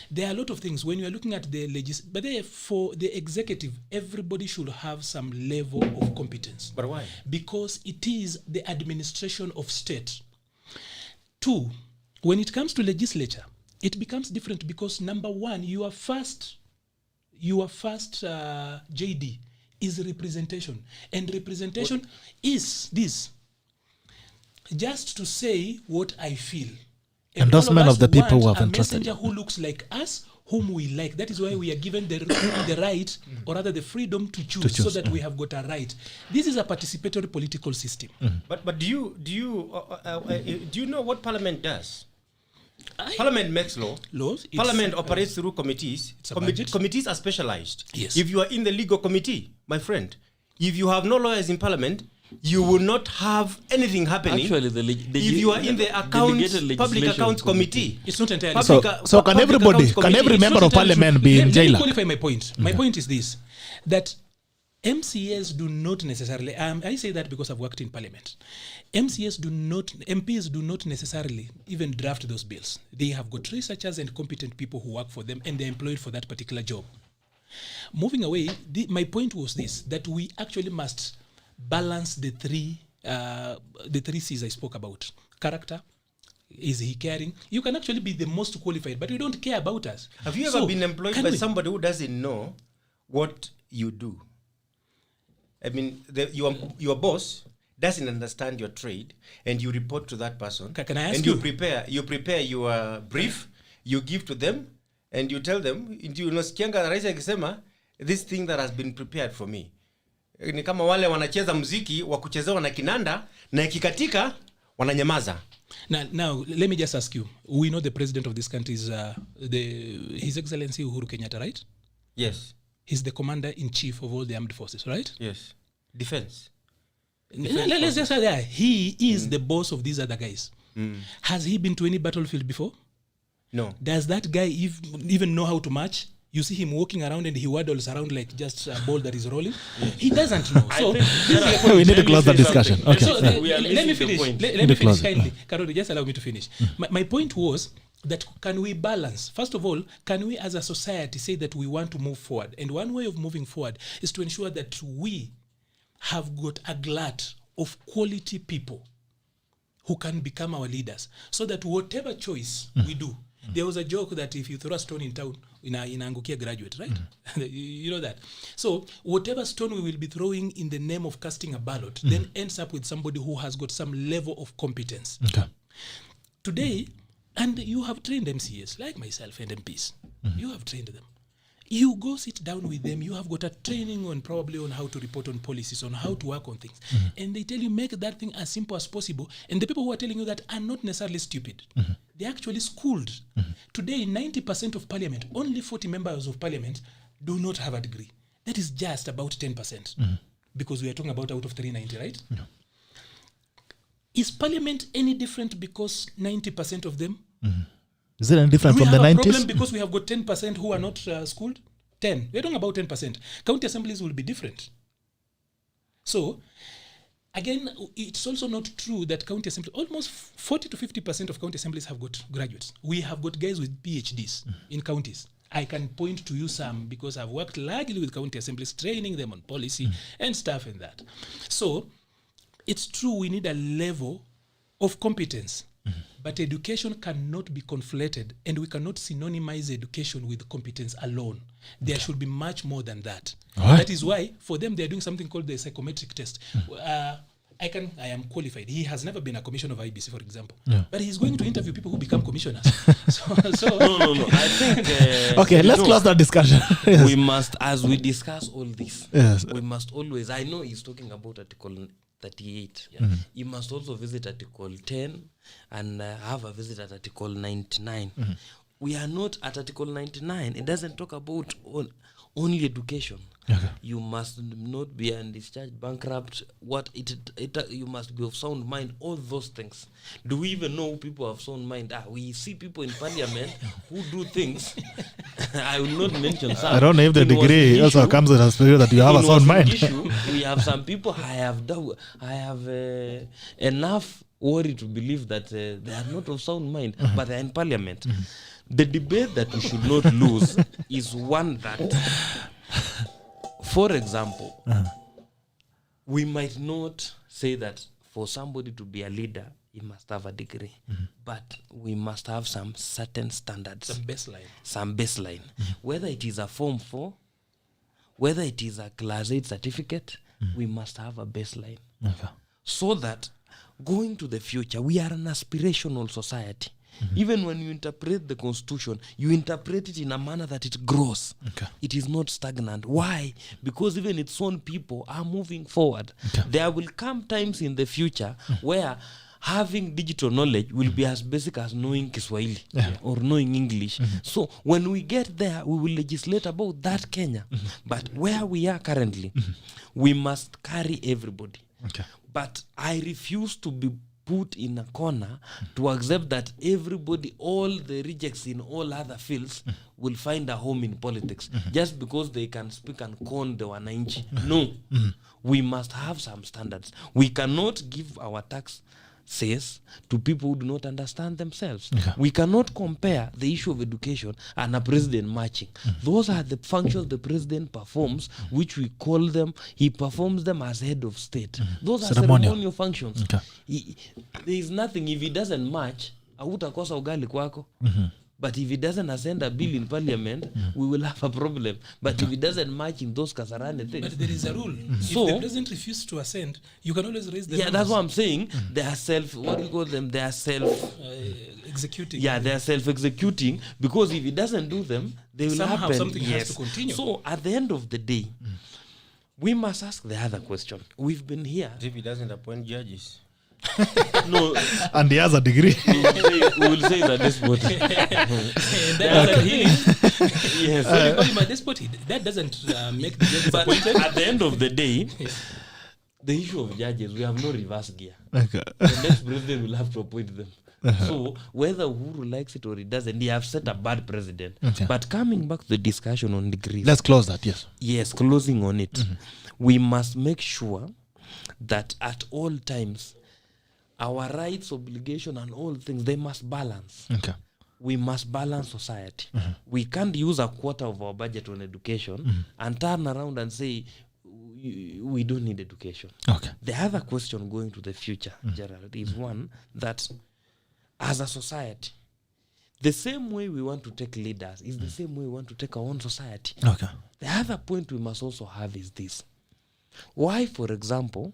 There are a lot of things when you are looking at the but for the executive, everybody should have some level of competence. But why? Because it is the administration of state. 2, when it comes to legislature, it becomes different because number 1, your first JD is representation, and representation is this: just to say what I feel. Endorsement of the people who have entrusted. A messenger who looks like us, whom we like. That is why we are given the right, or rather the freedom to choose, so that we have got a right. This is a participatory political system. But do you know what Parliament does? Parliament makes laws. Parliament operates through committees. Committees are specialized. Yes. If you are in the legal committee, my friend, if you have no lawyers in Parliament, you will not have anything happening. Actually, if you are in the public accounts committee, it's not entirely. So can every member of parliament be in jail? Let me qualify my point. My point is this: that MCAs do not necessarily. I say that because I've worked in parliament. MPs do not necessarily even draft those bills. They have got researchers and competent people who work for them, and they're employed for that particular job. Moving away, my point was this: that we actually must balance the three C's I spoke about. Character. Is he caring? You can actually be the most qualified, but you don't care about us. Have you ever been employed by somebody who doesn't know what you do? I mean, your boss doesn't understand your trade, and you report to that person. Can I ask and you? You prepare your brief, you give to them, and you tell them, this thing that has been prepared for me. Ni kama wale wanacheza muziki wa kuchezewa na kinanda na ikikatika wananyamaza. Now let me just ask you. We know the president of this country is His Excellency Uhuru Kenyatta, right? Yes. He's the commander-in-chief of all the armed forces, right? Yes. Defense. Let's just say that he is the boss of these other guys. Has he been to any battlefield before? No. Does that guy even know how to march? You see him walking around and he waddles around like just a ball that is rolling. He doesn't know. So we need to close the discussion. Okay. So let me finish. Let me finish kindly. Karori, just allow me to finish. My point was that can we balance? First of all, can we as a society say that we want to move forward? And one way of moving forward is to ensure that we have got a glut of quality people who can become our leaders, so that whatever choice we do. There was a joke that if you throw a stone in town, inaangukia graduate, right? You know that. So whatever stone we will be throwing in the name of casting a ballot then ends up with somebody who has got some level of competence. Okay. Today, and you have trained MCAs like myself and MPs. You have trained them. You go sit down with them. You have got a training on probably on how to report on policies, on how to work on things. And they tell you, make that thing as simple as possible. And the people who are telling you that are not necessarily stupid. They're actually schooled. Today, 90% of parliament, only 40 members of parliament do not have a degree. That is just about 10%. Because we are talking about out of 390, right? Yeah. Is parliament any different because 90% of them? Is it any different from the 90s? We have a problem because we have got 10% who are not schooled. 10. We're talking about 10%. County assemblies will be different. So, again, it's also not true that county assemblies, almost 40 to 50% of county assemblies have got graduates. We have got guys with PhDs in counties. I can point to you some because I've worked largely with county assemblies, training them on policy and stuff and that. So it's true we need a level of competence, but education cannot be conflated, and we cannot synonymize education with competence alone. There should be much more than that. Right. That is why for them they're doing something called the psychometric test. I am qualified. He has never been a commissioner of IBC, for example. But he's going to interview people who become commissioners. No. I think... Okay, let's close that discussion. Yes. We must, as we discuss all this, Yes. we must always... I know he's talking about Article 38. You must also visit Article 10 and have a visit at Article 99. We are not at Article 99. It doesn't talk about only education. Okay. You must not be undischarged, bankrupt. You must be of sound mind. All those things. Do we even know people of sound mind? We see people in parliament who do things. I will not mention some. I don't know if the degree also comes with a spirit that you have a sound mind. We have some people. I have enough worry to believe that they are not of sound mind, but they are in parliament. The debate that we should not lose is one that, for example, we might not say that for somebody to be a leader, he must have a degree, but we must have some certain standards. Some baseline. Whether it is a Form 4, whether it is a Class 8 certificate, we must have a baseline. Okay. So that going to the future, we are an aspirational society. Even when you interpret the Constitution, you interpret it in a manner that it grows. Okay. It is not stagnant. Why? Because even its own people are moving forward. Okay. There will come times in the future where having digital knowledge will be as basic as knowing Kiswahili or knowing English. So when we get there, we will legislate about that Kenya. But where we are currently, we must carry everybody. Okay. But I refuse to be put in a corner to accept that everybody, all the rejects in all other fields will find a home in politics just because they can speak and con the wananchi. No. We must have some standards. We cannot give our tax says to people who do not understand themselves. Okay. We cannot compare the issue of education and a president marching. Those are the functions the president performs, which we call them, he performs them as head of state. Those are ceremonial functions. Okay. There is nothing, if he doesn't march, hautakosa ugali kwako. But if he doesn't ascend a bill in parliament, we will have a problem. But if he doesn't march in those Kasarane things. But there is a rule. So, if the president refuses to ascend, you can always raise the numbers. That's what I'm saying. They are what do you call them? They are executing. Yeah, they are self-executing, because if he doesn't do them, they will somehow happen. Something has to continue. So at the end of the day, we must ask the other question. We've been here. If he doesn't appoint judges. No, and he has a degree. we will say that despot. Yes. When you call him a despot, that doesn't make the judges appointed. At the end of the day, the issue of judges, we have no reverse gear. Okay. The next president will have to appoint them. So whether Uhuru likes it or he doesn't, they have set a bad president. Okay. But coming back to the discussion on degrees. Let's close that, yes. Yes, closing on it. We must make sure that at all times, our rights, obligation, and all things, they must balance. Okay. We must balance society. We can't use a quarter of our budget on education and turn around and say, we don't need education. Okay. The other question going to the future, Gerald, is one that as a society, the same way we want to take leaders is the same way we want to take our own society. Okay. The other point we must also have is this. Why, for example,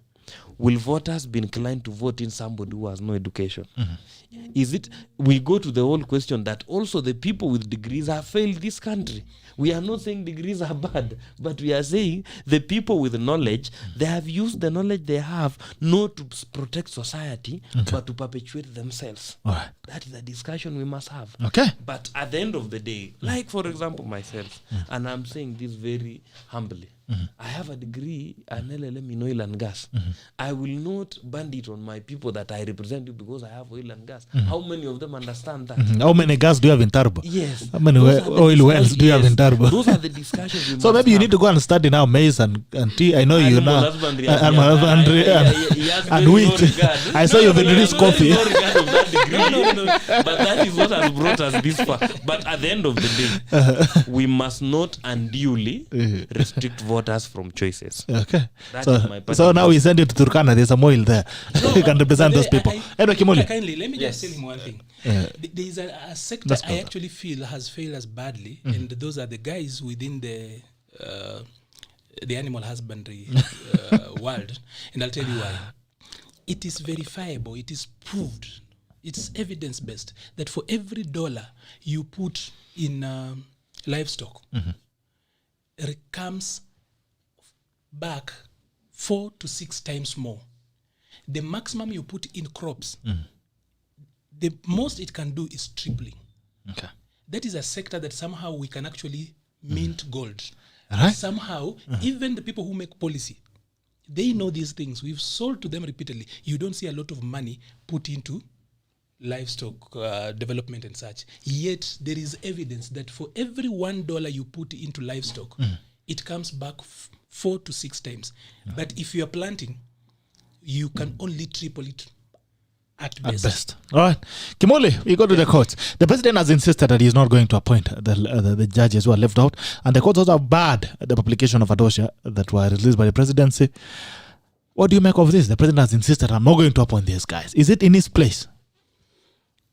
will voters be inclined to vote in somebody who has no education? Is it, we go to the whole question that also the people with degrees have failed this country. We are not saying degrees are bad, but we are saying the people with knowledge, they have used the knowledge they have not to protect society, but to perpetuate themselves. All right. That is a discussion we must have. Okay. But at the end of the day, like for example myself, and I'm saying this very humbly, I have a degree, an LLM in oil and gas. I will not bandit on my people that I represent you because I have oil and gas. How many of them understand that? How many gas do you have in Turbo? Yes. How many Those are the oil wells do you have in yes. Turbo? Those are the discussions we So must maybe you have. need to go and study now maize and tea. I know you Animal now. husbandry, Animal husbandry he has and very wheat. no regard. I saw you've introduced coffee. No regard of that degree. But that is what has brought us this far. But at the end of the day, we must not unduly restrict voters from choices. Okay. That So, is my so now we send it to Turkana. There's some oil there. You can represent those people. Anyway, Kimoli. Kindly, let me Yes. just tell him one thing. Yeah. There is a sector That's I better. actually feel has failed us badly, and those are the guys within the animal husbandry world. And I'll tell you why. It is verifiable. It is proved. It's evidence-based that for every dollar you put in livestock, it comes back 4 to 6 times more. The maximum you put in crops, the most it can do is tripling. Okay. That is a sector that somehow we can actually mint gold. Right. Somehow, even the people who make policy, they know these things. We've sold to them repeatedly. You don't see a lot of money put into livestock development and such. Yet there is evidence that for every $1 you put into livestock, it comes back 4 to 6 times. But if you are planting, you can only triple it at best. At best. All right. Kimoli, we go to the courts. The president has insisted that he is not going to appoint the judges who are left out. And the courts also have barred the publication of Adosha that were released by the presidency. What do you make of this? The president has insisted, I'm not going to appoint these guys. Is it in his place?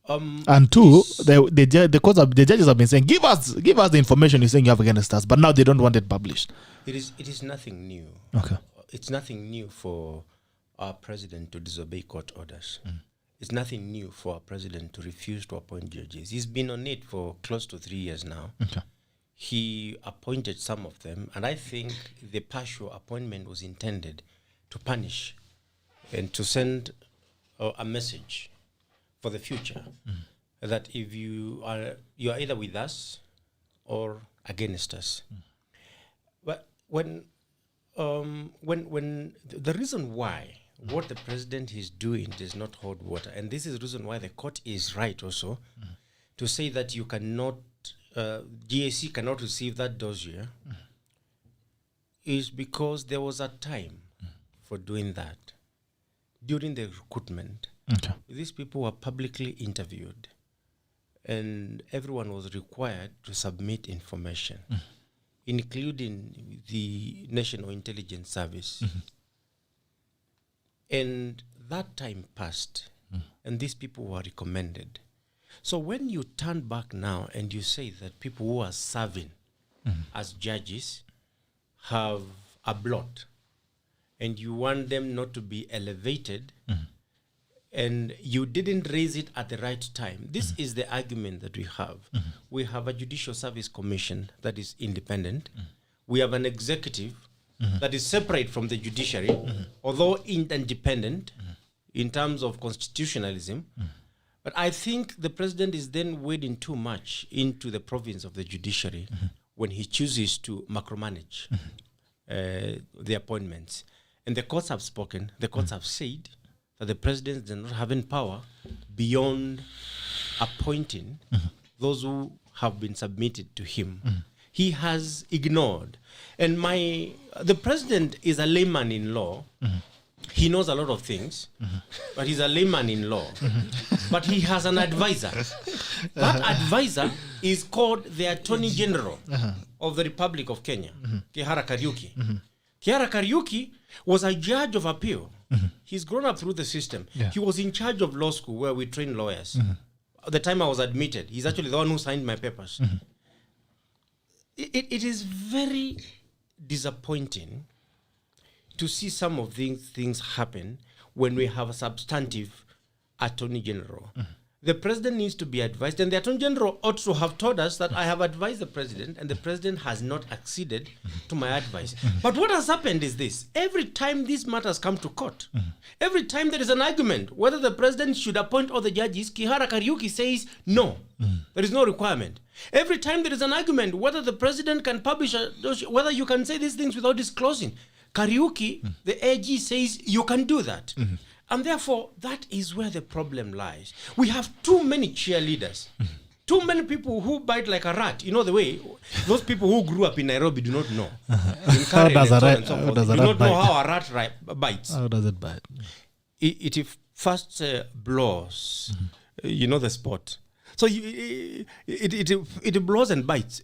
And two, the judges have been saying, give us the information you're saying you have against us. But now they don't want it published. It is nothing new. Okay. It's nothing new for our president to disobey court orders. It's nothing new for our president to refuse to appoint judges. He's been on it for close to 3 years now. Okay. He appointed some of them, and I think the partial appointment was intended to punish and to send a message for the future that if you are either with us or against us. But when the reason why what the president is doing does not hold water, and this is the reason why the court is right also to say that you cannot, GAC cannot receive that dossier, is because there was a time for doing that. During the recruitment, these people were publicly interviewed, and everyone was required to submit information, including the National Intelligence Service. And that time passed, and these people were recommended. So when you turn back now and you say that people who are serving as judges have a blot, and you want them not to be elevated, and you didn't raise it at the right time. This is the argument that we have. We have a Judicial Service Commission that is independent. We have an executive that is separate from the judiciary, although independent in terms of constitutionalism. But I think the president is then wading too much into the province of the judiciary when he chooses to macromanage the appointments. And the courts have spoken, the courts have said that the president does not have any power beyond appointing those who have been submitted to him. He has ignored. And the president is a layman in law. He knows a lot of things, but he's a layman in law. But he has an advisor. That advisor is called the Attorney General of the Republic of Kenya, Kihara Kariuki. Kihara Kariuki was a judge of appeal. He's grown up through the system. He was in charge of law school where we train lawyers. At the time I was admitted, he's actually the one who signed my papers. It is very disappointing to see some of these things happen when we have a substantive Attorney General. The president needs to be advised, and the Attorney General ought to have told us that I have advised the president, and the president has not acceded to my advice. But what has happened is this. Every time these matters come to court, every time there is an argument whether the president should appoint all the judges, Kihara Kariuki says no. There is no requirement. Every time there is an argument whether the president can publish, whether you can say these things without disclosing, Kariuki, the AG, says you can do that. And therefore, that is where the problem lies. We have too many cheerleaders. Too many people who bite like a rat. You know the way those people who grew up in Nairobi do not know. How does a rat do not know how a rat bites. How does it bite? It first blows, you know the spot. So it blows and bites,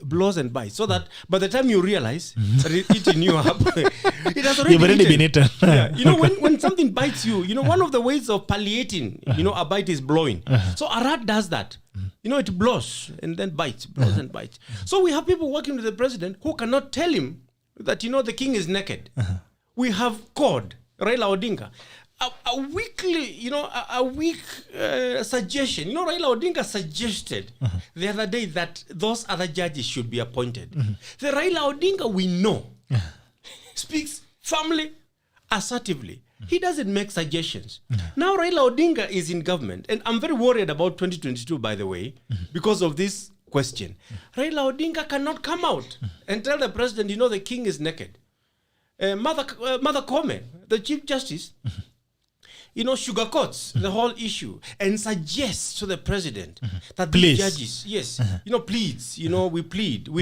so that by the time you realize that it's eating you up, it has already been eaten. Yeah. You know, when something bites you, you know, one of the ways of palliating, you know, a bite is blowing. So a rat does that. You know, it blows and then bites, blows and bites. So we have people working with the president who cannot tell him that, you know, the king is naked. We have called Raila Odinga. A weekly, you know, a weak suggestion. You know, Raila Odinga suggested the other day that those other judges should be appointed. The Raila Odinga we know speaks firmly, assertively. He doesn't make suggestions. Now Raila Odinga is in government, and I'm very worried about 2022, by the way, because of this question. Raila Odinga cannot come out and tell the president, you know, the king is naked. Mother Kome, the Chief Justice, you know, sugarcoats the whole issue and suggests to the president that these judges, you know, pleads, you know, we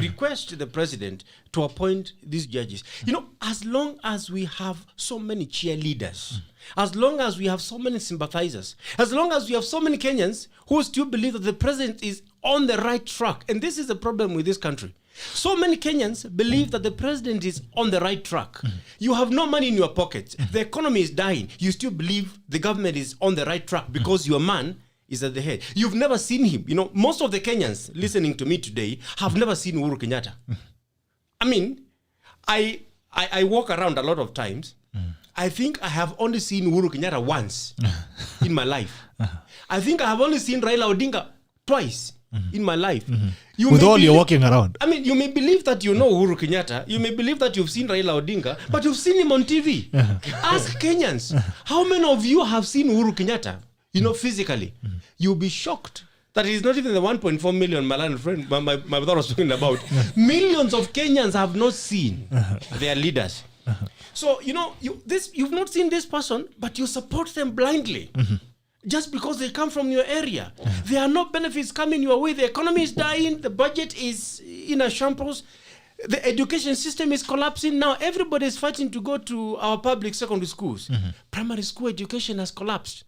request the president to appoint these judges. You know, as long as we have so many cheerleaders, as long as we have so many sympathizers, as long as we have so many Kenyans who still believe that the president is on the right track, and this is the problem with this country. So many Kenyans believe that the president is on the right track. You have no money in your pocket. The economy is dying. You still believe the government is on the right track because your man is at the head. You've never seen him. You know, most of the Kenyans listening to me today have never seen Uhuru Kenyatta. I mean, I walk around a lot of times. I think I have only seen Uhuru Kenyatta once in my life. I think I have only seen Raila Odinga twice in my life. With all you're walking around. I mean, you may believe that you know Uhuru Kenyatta, you may believe that you've seen Raila Odinga, but you've seen him on TV. Ask Kenyans, how many of you have seen Uhuru Kenyatta, you know, physically? You'll be shocked that he's not even the 1.4 million my brother was talking about. Millions of Kenyans have not seen their leaders. So, you know, you've not seen this person, but you support them blindly. Just because they come from your area. There are no benefits coming your way. The economy is dying. The budget is in a shambles. The education system is collapsing. Now everybody is fighting to go to our public secondary schools. Primary school education has collapsed.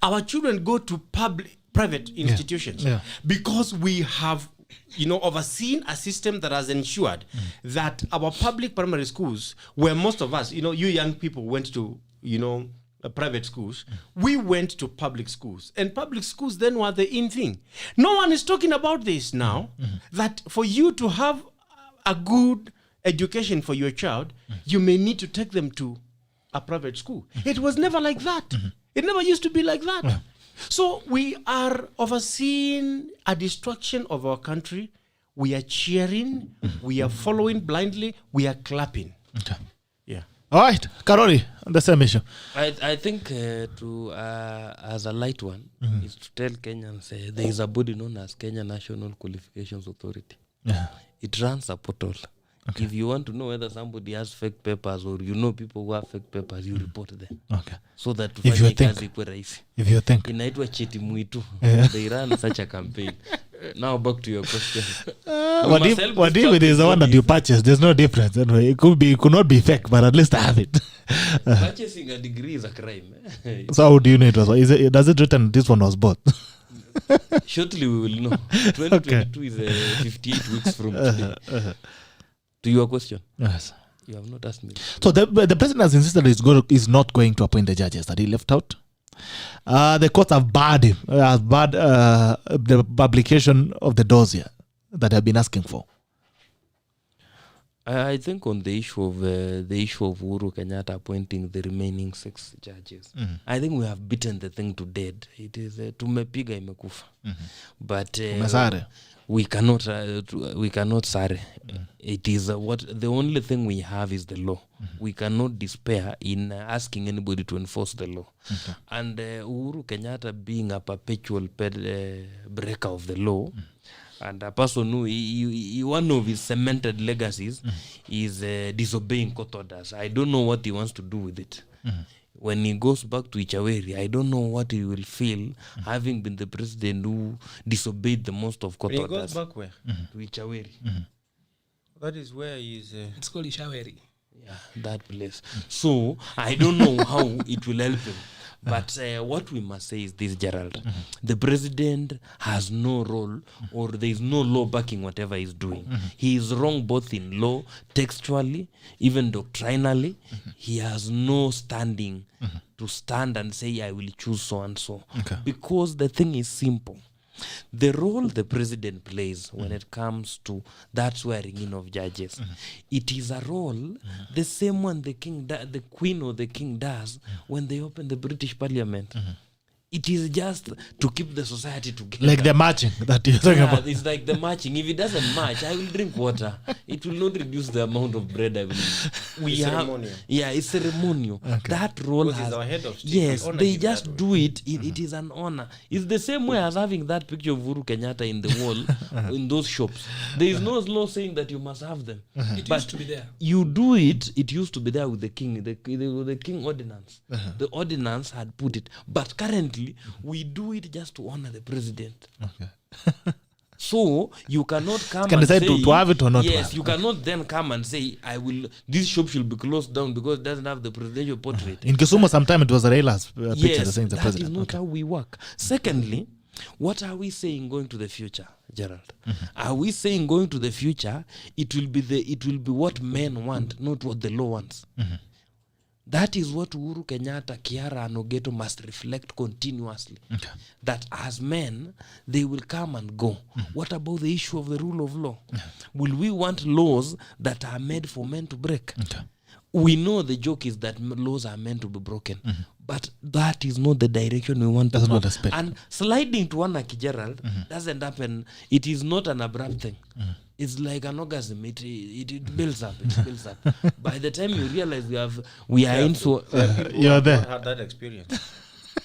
Our children go to private institutions because we have, you know, overseen a system that has ensured that our public primary schools, where most of us, you know, you young people went to, you know, private schools, we went to public schools, and public schools then were the in thing. No one is talking about this now, that for you to have a good education for your child, you may need to take them to a private school. It was never like that. It never used to be like that. So we are overseeing a destruction of our country. We are cheering, we are following blindly, we are clapping. Yeah. All right, Karori, on the same issue. I think as a light one is to tell Kenyans there is a body known as Kenya National Qualifications Authority. It runs a portal. If you want to know whether somebody has fake papers or you know people who have fake papers, you report them. So that if you think inaitwa cheti mwitu. They run such a campaign. Now back to your question. What if it is the one that you purchased? There's no difference. Anyway, it could not be fake, but at least I have it. Purchasing a degree is a crime. So how do you know it was? Does it written this one was bought? Shortly we will know. 2022 is 58 weeks from today. To your question. Yes. You have not asked me. So the president has insisted is not going to appoint the judges that he left out. The courts have barred him, the publication of the dossier that I've been asking for. I think on the issue of Uhuru Kenyatta appointing the remaining 6 judges, I think we have beaten the thing to dead. It is tumepiga imekufa, but we cannot sare. It is what the only thing we have is the law. We cannot despair in asking anybody to enforce the law. And Uhuru Kenyatta being a perpetual breaker of the law, and a person who one of his cemented legacies is disobeying court orders. I don't know what he wants to do with it. When he goes back to Ichaweri, I don't know what he will feel having been the president who disobeyed the most of court orders. He goes back where? To Ichaweri. That is where he is. It's called Ishaweri. Yeah, that place. So I don't know how it will help him. But what we must say is this, Gerald. The president has no role, or there is no law backing whatever he's doing. He is wrong both in law, textually, even doctrinally. He has no standing to stand and say, I will choose so and so. Because the thing is simple. The role the president plays when it comes to that swearing in of judges, it is a role the same one the queen or the king does when they open the British Parliament. It is just to keep the society together. Like the marching that you're talking about. It's like the marching. If it doesn't march, I will drink water. It will not reduce the amount of bread I will eat. It's ceremonial. That role has... our head of state. Yes, they just do it. It is an honor. It's the same way as having that picture of Uhuru Kenyatta in the wall in those shops. There is no law saying that you must have them. It used to be there. You do it. It used to be there with the king. The king ordinance. The ordinance had put it. But currently, we do it just to honor the president. So you cannot come and say to have it or not. Yes, you cannot then come and say, this shop should be closed down because it doesn't have the presidential portrait. In Kisumu sometime it was a Raila's picture saying the president. That is not how we work. Secondly, what are we saying going to the future, Gerald? Are we saying going to the future it will be what men want, not what the law wants? That is what Uhuru Kenyatta, Kiara and Ogeto must reflect continuously. That as men, they will come and go. What about the issue of the rule of law? Will we want laws that are made for men to break? We know the joke is that laws are meant to be broken. But that is not the direction we want to go. And sliding to one like Gerald doesn't happen. It is not an abrupt thing. It's like an orgasm. It builds up. It builds up. By the time you realize we are into... You're there. Had that experience.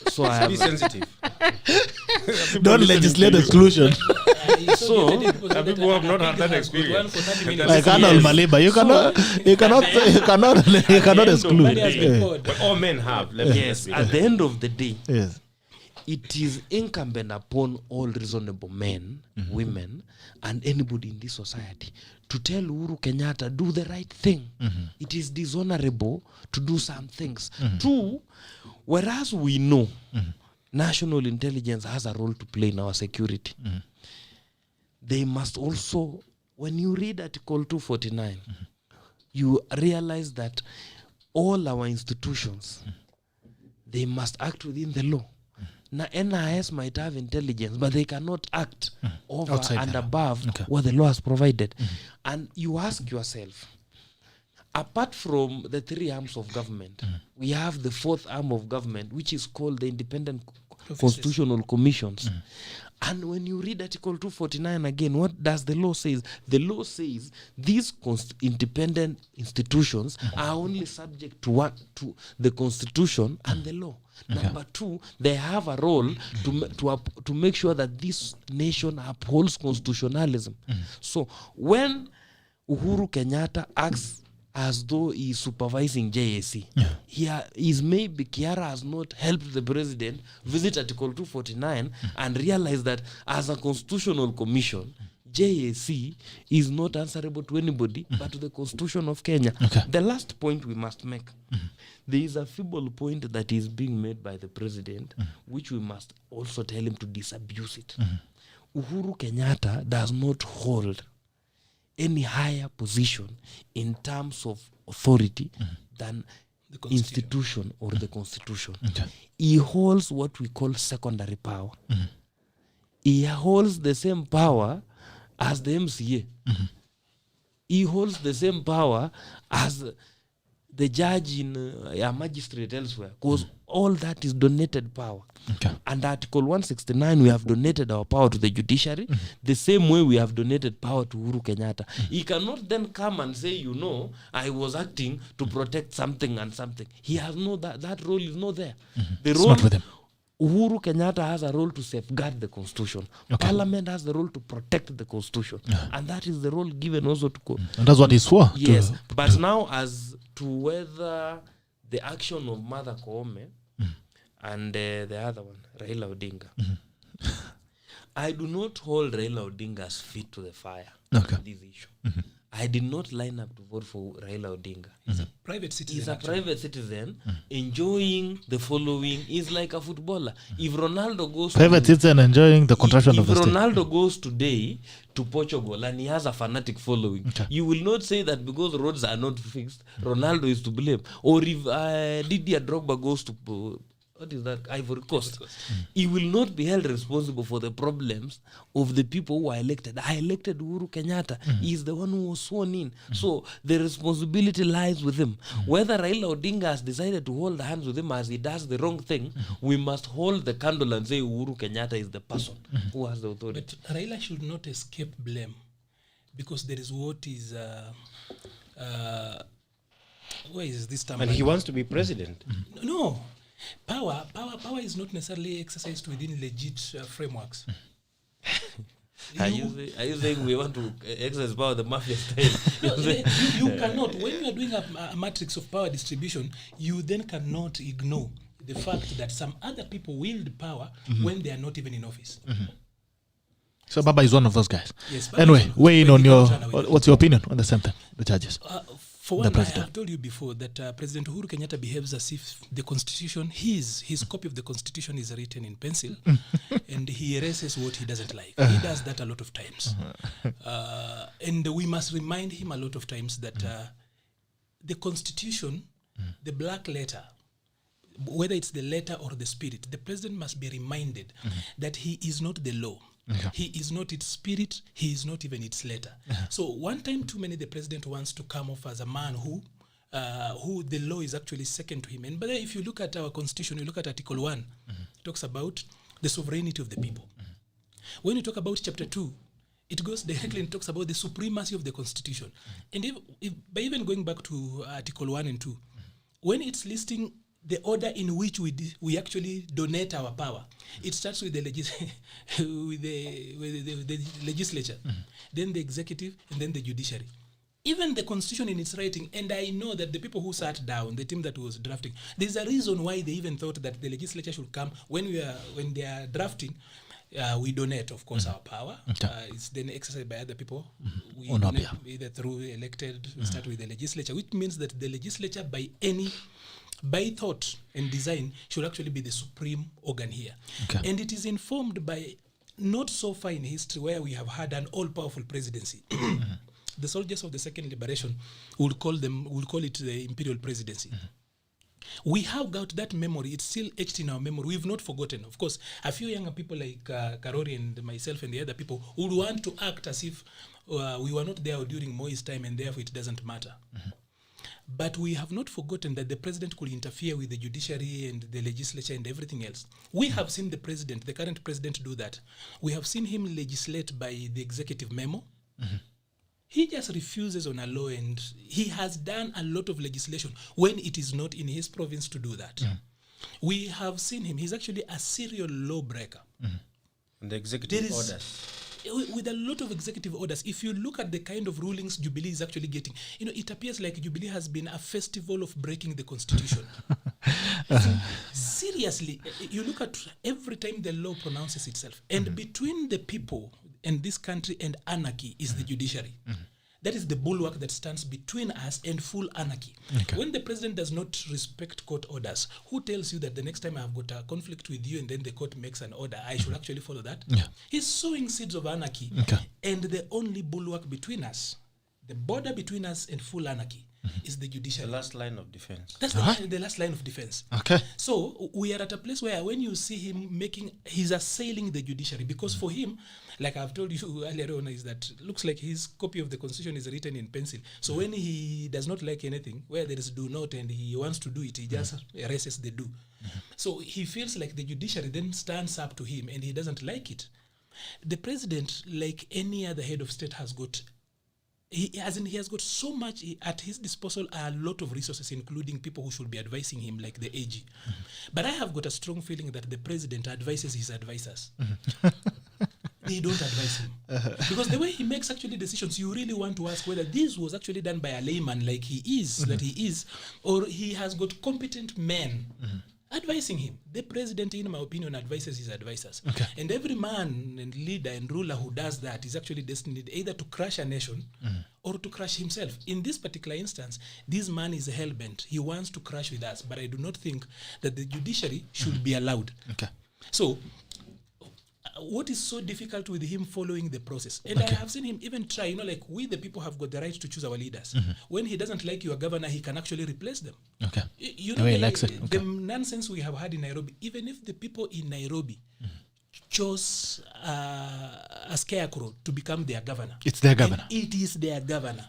So I Be sensitive. Don't legislate exclusion. So people who have not had that experience. Like Arnold Maliba, you cannot exclude. But all men have. Yes, at the end of the day, Yes. it is incumbent upon all reasonable men, women, and anybody in this society to tell Uhuru Kenyatta, do the right thing. It is dishonorable to do some things. Two, whereas we know national intelligence has a role to play in our security, they must also, when you read Article 249, you realize that all our institutions, they must act within the law. Now, NIS might have intelligence, but they cannot act over Outside and the law. above what the law has provided. And you ask yourself, apart from the 3 arms of government, we have the 4th arm of government, which is called the Independent Constitutional Commissions. And when you read Article 249 again, what does the law say? The law says these independent institutions are only subject to the Constitution and the law. Number 2, they have a role to make sure that this nation upholds constitutionalism. So when Uhuru Kenyatta acts as though he is supervising JAC, maybe Kiara has not helped the president visit Article 249 and realize that as a constitutional commission, JAC is not answerable to anybody but to the Constitution of Kenya. The last point we must make, there is a feeble point that is being made by the president, which we must also tell him to disabuse it. Uhuru Kenyatta does not hold any higher position in terms of authority than the institution or the Constitution. He holds what we call secondary power. He holds the same power as the MCA. he holds the same power as the judge in a magistrate elsewhere, because all that is donated power. Okay. And Article 169, we have donated our power to the judiciary, the same way we have donated power to Uhuru Kenyatta. He cannot then come and say, you know, I was acting to protect something and something. He has no, that role is not there. The It's role, not with him. Uhuru Kenyatta has a role to safeguard the constitution. Okay. Parliament has the role to protect the constitution. And that is the role given also to And that's what he swore. yes, To, but now as to whether the action of Martha Koome and the other one, Raila Odinga, I do not hold Raila Odinga's feet to the fire Okay. on this issue. I did not line up to vote for Raila Odinga. Private citizen. He's a actually. private citizen enjoying the following. He's like a footballer. If Ronaldo goes private to, citizen enjoying the contraction if of the state. Ronaldo goes today to Portugal and he has a fanatic following, you will not say that because roads are not fixed, Ronaldo is to blame. Or if Didier Drogba goes to what is that, Ivory Coast, he will not be held responsible for the problems of the people who are elected. I elected Uhuru Kenyatta. He is the one who was sworn in. So the responsibility lies with him. Whether Raila Odinga has decided to hold hands with him as he does the wrong thing, we must hold the candle and say Uhuru Kenyatta is the person who has the authority. But Raila should not escape blame, because there is what is where is this term? And he wants to be president. No. Power is not necessarily exercised within legit frameworks. Are you saying we want to exercise power the mafia style? No, you cannot. When you are doing a matrix of power distribution, you then cannot ignore the fact that some other people wield power when they are not even in office. So Baba is one of those guys. Yes, Baba Anyway, is one of weigh in those. on We your, cannot run away. what's your opinion on the same thing, the charges? For The one, I president. have told you before that President Uhuru Kenyatta behaves as if the constitution, his copy of the constitution is written in pencil, and he erases what he doesn't like. He does that a lot of times. And we must remind him a lot of times that the constitution, the black letter, whether it's the letter or the spirit, the president must be reminded that he is not the law. Okay. He is not its spirit. He is not even its letter. So one time too many, the president wants to come off as a man who the law is actually second to him. And but if you look at our constitution, you look at Article 1, it talks about the sovereignty of the people. When you talk about Chapter 2, it goes directly and talks about the supremacy of the constitution. And if by even going back to Article 1 and 2, when it's listing the order in which we actually donate our power, it starts with the legislature, then the executive, and then the judiciary. Even the constitution in its writing, and I know that the people who sat down, the team that was drafting, there's a reason why they even thought that the legislature should come when they are drafting. We donate, of course, our power. It's then exercised by other people. We On our donate behalf. either through elected, we start with the legislature, which means that the legislature by thought and design should actually be the supreme organ here. Okay. And it is informed by not so far in history where we have had an all-powerful presidency. The soldiers of the Second Liberation would call it the imperial presidency. We have got that memory. It's still etched in our memory. We've not forgotten. Of course, a few younger people like Karori and myself and the other people would want to act as if we were not there during Moi's time and therefore it doesn't matter. But we have not forgotten that the president could interfere with the judiciary and the legislature and everything else. We have seen the president, the current president, do that. We have seen him legislate by the executive memo. He just refuses on a law, and he has done a lot of legislation when it is not in his province to do that. We have seen him. He's actually a serial lawbreaker. And the executive There is- orders. With a lot of executive orders, if you look at the kind of rulings Jubilee is actually getting, it appears like Jubilee has been a festival of breaking the constitution. Seriously, you look at every time the law pronounces itself, and between the people and this country and anarchy is the judiciary. That is the bulwark that stands between us and full anarchy. Okay. When the president does not respect court orders, who tells you that the next time I've got a conflict with you and then the court makes an order, I should actually follow that? Yeah. He's sowing seeds of anarchy. Okay. And the only bulwark between us, The border between us and full anarchy is the judiciary. The last line of defense. That's the last line of defense. Okay. So we are at a place where when you see him he's assailing the judiciary, because for him, like I've told you earlier on, is that looks like his copy of the constitution is written in pencil. So when he does not like anything, where there is do not and he wants to do it, he just erases the do. So he feels like the judiciary then stands up to him and he doesn't like it. The president, like any other head of state, has got he has got so much at his disposal, a lot of resources, including people who should be advising him, like the AG. But I have got a strong feeling that the president advises his advisors. They don't advise him. Because the way he makes actually decisions, you really want to ask whether this was actually done by a layman like he is, or he has got competent men advising him. The president, in my opinion, advises his advisors. Okay. And every man and leader and ruler who does that is actually destined either to crush a nation or to crush himself. In this particular instance, this man is hell-bent. He wants to crush with us, but I do not think that the judiciary should be allowed. Okay. So, what is so difficult with him following the process? And I have seen him even try, like we the people have got the right to choose our leaders. When he doesn't like your governor, he can actually replace them. Okay. You know, the nonsense we have had in Nairobi, even if the people in Nairobi chose a scarecrow to become their governor. It's their governor. It is their governor.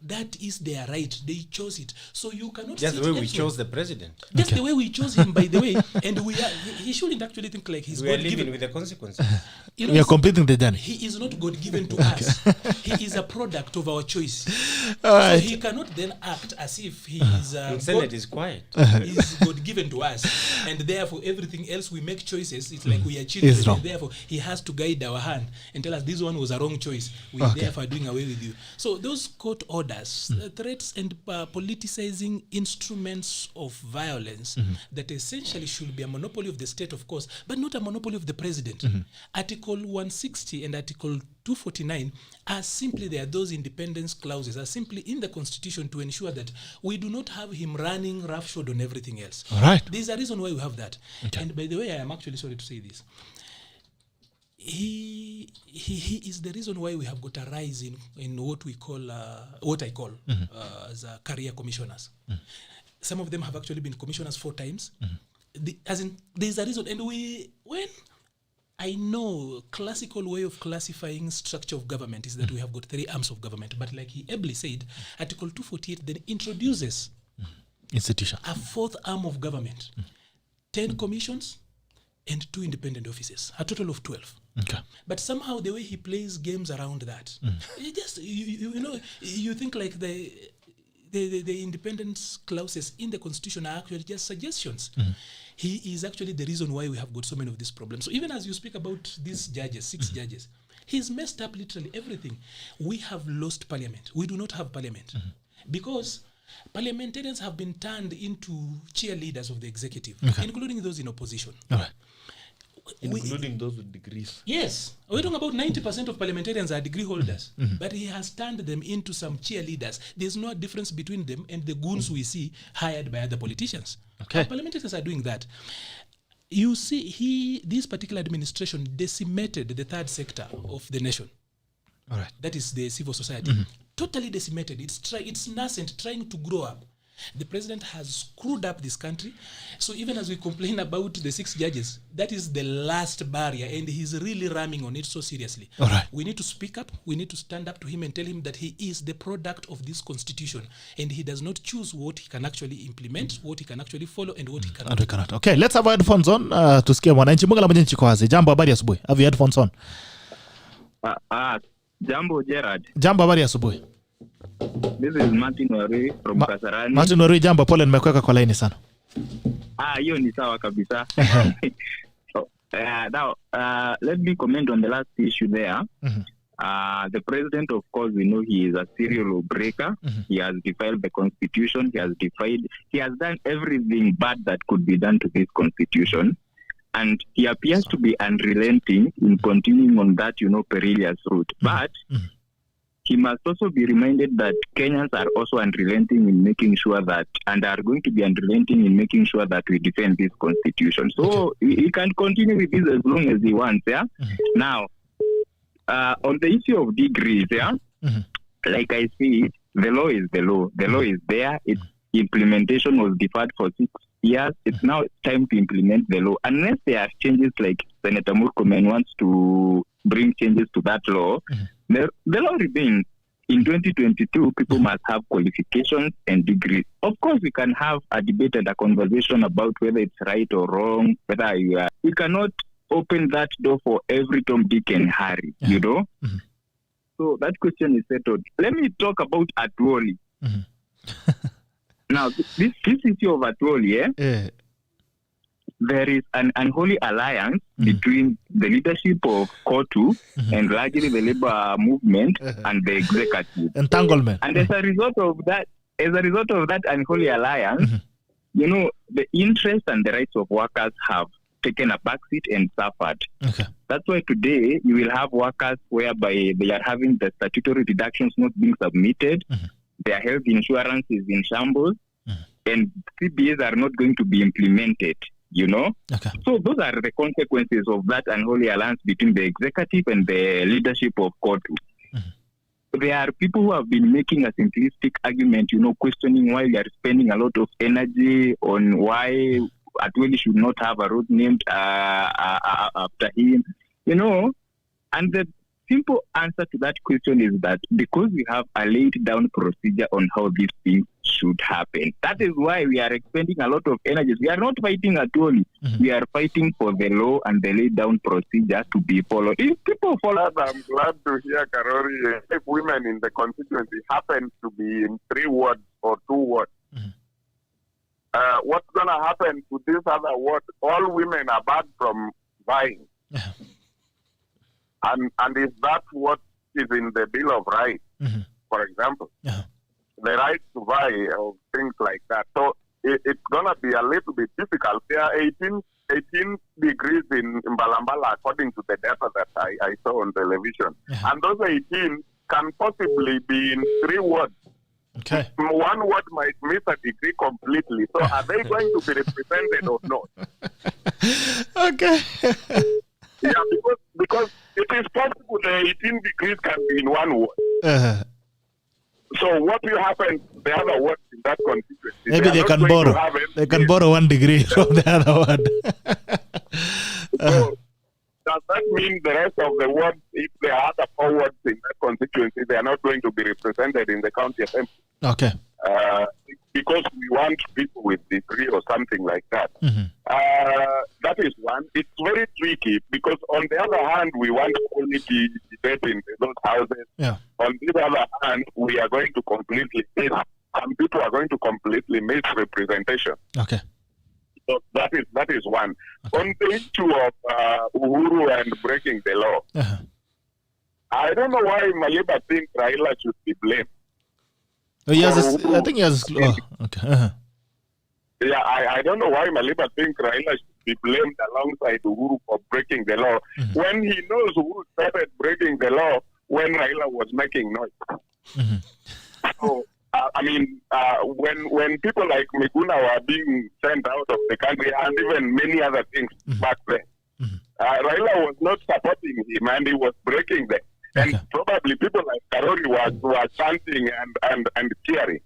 That is their right. They chose it. So you cannot just the way we chose the president. Just the way we chose him, by the way. And he shouldn't actually think like he's we are living with the consequences. You know, we are completing the journey. He is not God given to us. He is a product of our choice. So he cannot then act as if he is Senate is quiet. He is God given to us. And therefore everything else we make choices, it's like we are children. And therefore he has to guide our hand and tell us this one was a wrong choice. We are therefore doing away with you. So those court orders, threats and politicizing instruments of violence that essentially should be a monopoly of the state, of course, but not a monopoly of the president. Article 160 and Article 249 are simply there. Those independence clauses are simply in the Constitution to ensure that we do not have him running roughshod on everything else. All right. There's a reason why we have that. Okay. And by the way, I am actually sorry to say this. He is the reason why we have got a rise in what we call what I call as career commissioners. Some of them have actually been commissioners 4 times. There's a reason, and when I know classical way of classifying structure of government is that we have got 3 arms of government, but like he ably said, Article 248 then introduces institution, a 4th arm of government, 10 commissions and 2 independent offices, a total of 12. Okay. But somehow the way he plays games around that, it just you know, you think like the independence clauses in the Constitution are actually just suggestions. He is actually the reason why we have got so many of these problems. So even as you speak about these judges, 6 judges, he's messed up literally everything. We have lost parliament. We do not have parliament because parliamentarians have been turned into cheerleaders of the executive, including those in opposition. All right. Including those with degrees. Yes. We're talking about 90% of parliamentarians are degree holders. But he has turned them into some cheerleaders. There's no difference between them and the goons we see hired by other politicians. Okay. Parliamentarians are doing that. You see, this particular administration decimated the 3rd sector of the nation. All right. That is the civil society. Totally decimated. It's nascent, trying to grow up. The president has screwed up this country. So even as we complain about the 6 judges, that is the last barrier, and he's really ramming on it so seriously. All right. We need to speak up. We need to stand up to him and tell him that he is the product of this constitution, and he does not choose what he can actually implement, what he can actually follow, and what he cannot. Okay, let's have our headphones on. Tusikie mwananchi Mwangala mwenye nchiko hazi. Jambo, habari asubuhi. Have your headphones on. Jambo Gerard. Jambo, habari asubuhi. This is Martin Warui from Kasarani. Martin Warui, jambo, pole nimekuweka kwa line sana. Hiyo ni sawa kabisa. So, now, let me comment on the last issue there. The president, of course, we know he is a serial lawbreaker. He has defied the constitution. He has done everything bad that could be done to this constitution. And he appears to be unrelenting in continuing on that, perilous route. But he must also be reminded that Kenyans are also unrelenting in making sure that, and are going to be unrelenting in making sure that we defend this constitution. So he can continue with this as long as he wants, yeah? Now, on the issue of degrees, yeah? like I see, the law is the law. The law is there. Its implementation was deferred for 6 years. It's now time to implement the law. Unless there are changes, like Senator Murkomen wants to bring changes to that law, the law remains. In 2022, people must have qualifications and degrees. Of course, we can have a debate and a conversation about whether it's right or wrong, whether you are. We cannot open that door for every Tom, Dick, and Harry, you know? So that question is settled. Let me talk about Atwoli. Now, this issue of Atwoli, there is an unholy alliance between the leadership of KOTU and largely the labor movement and the executive. Entanglement. And as a result of that unholy alliance, you know, the interests and the rights of workers have taken a backseat and suffered. Okay. That's why today you will have workers whereby they are having the statutory deductions not being submitted, their health insurance is in shambles, and CBAs are not going to be implemented. You know, so those are the consequences of that unholy alliance between the executive and the leadership of KOTU. There are people who have been making a simplistic argument, you know, questioning why they are spending a lot of energy on why Atwoli should not have a road named after him, you know. And the simple answer to that question is that because we have a laid down procedure on how these things should happen. That is why we are expending a lot of energy. We are not fighting at all. We are fighting for the law and the laid down procedure to be followed. If people follow, I'm glad to hear, Karori, if women in the constituency happen to be in 3 wards or 2 wards, what's going to happen to this other ward? All women are barred from vying. And is that what is in the Bill of Rights, for example? The right to buy or things like that. So it's going to be a little bit difficult. There are 18 degrees in Mbalambala according to the data that I saw on television. And those 18 can possibly be in 3 wards. Okay. 1 ward might miss a degree completely. So are they going to be represented or not? Okay. Yeah, because it is possible the 18 degrees can be in 1 ward. So what will happen to the other wards in that constituency? Maybe they can borrow. They can borrow 1 degree from the other one. So does that mean the rest of the wards, if there are other 4 wards in that constituency, they are not going to be represented in the county assembly? Okay. Because we want people with degree or something like that. That is one. It's very tricky because on the other hand, we want quality debate in those houses. On the other hand, we are going to completely miss, and people are going to completely miss representation. Okay. So that is one. Okay. On the issue of Uhuru and breaking the law, I don't know why Maliba thinks Raila should be blamed. I think he has. Okay. Yeah, I don't know why Maliba thinks Raila should be blamed alongside Uhuru for breaking the law when he knows Uhuru started breaking the law when Raila was making noise. So, I mean, when people like Miguna were being sent out of the country and even many other things back then, Raila was not supporting him and he was breaking them. And probably people like Karori were chanting and cheering.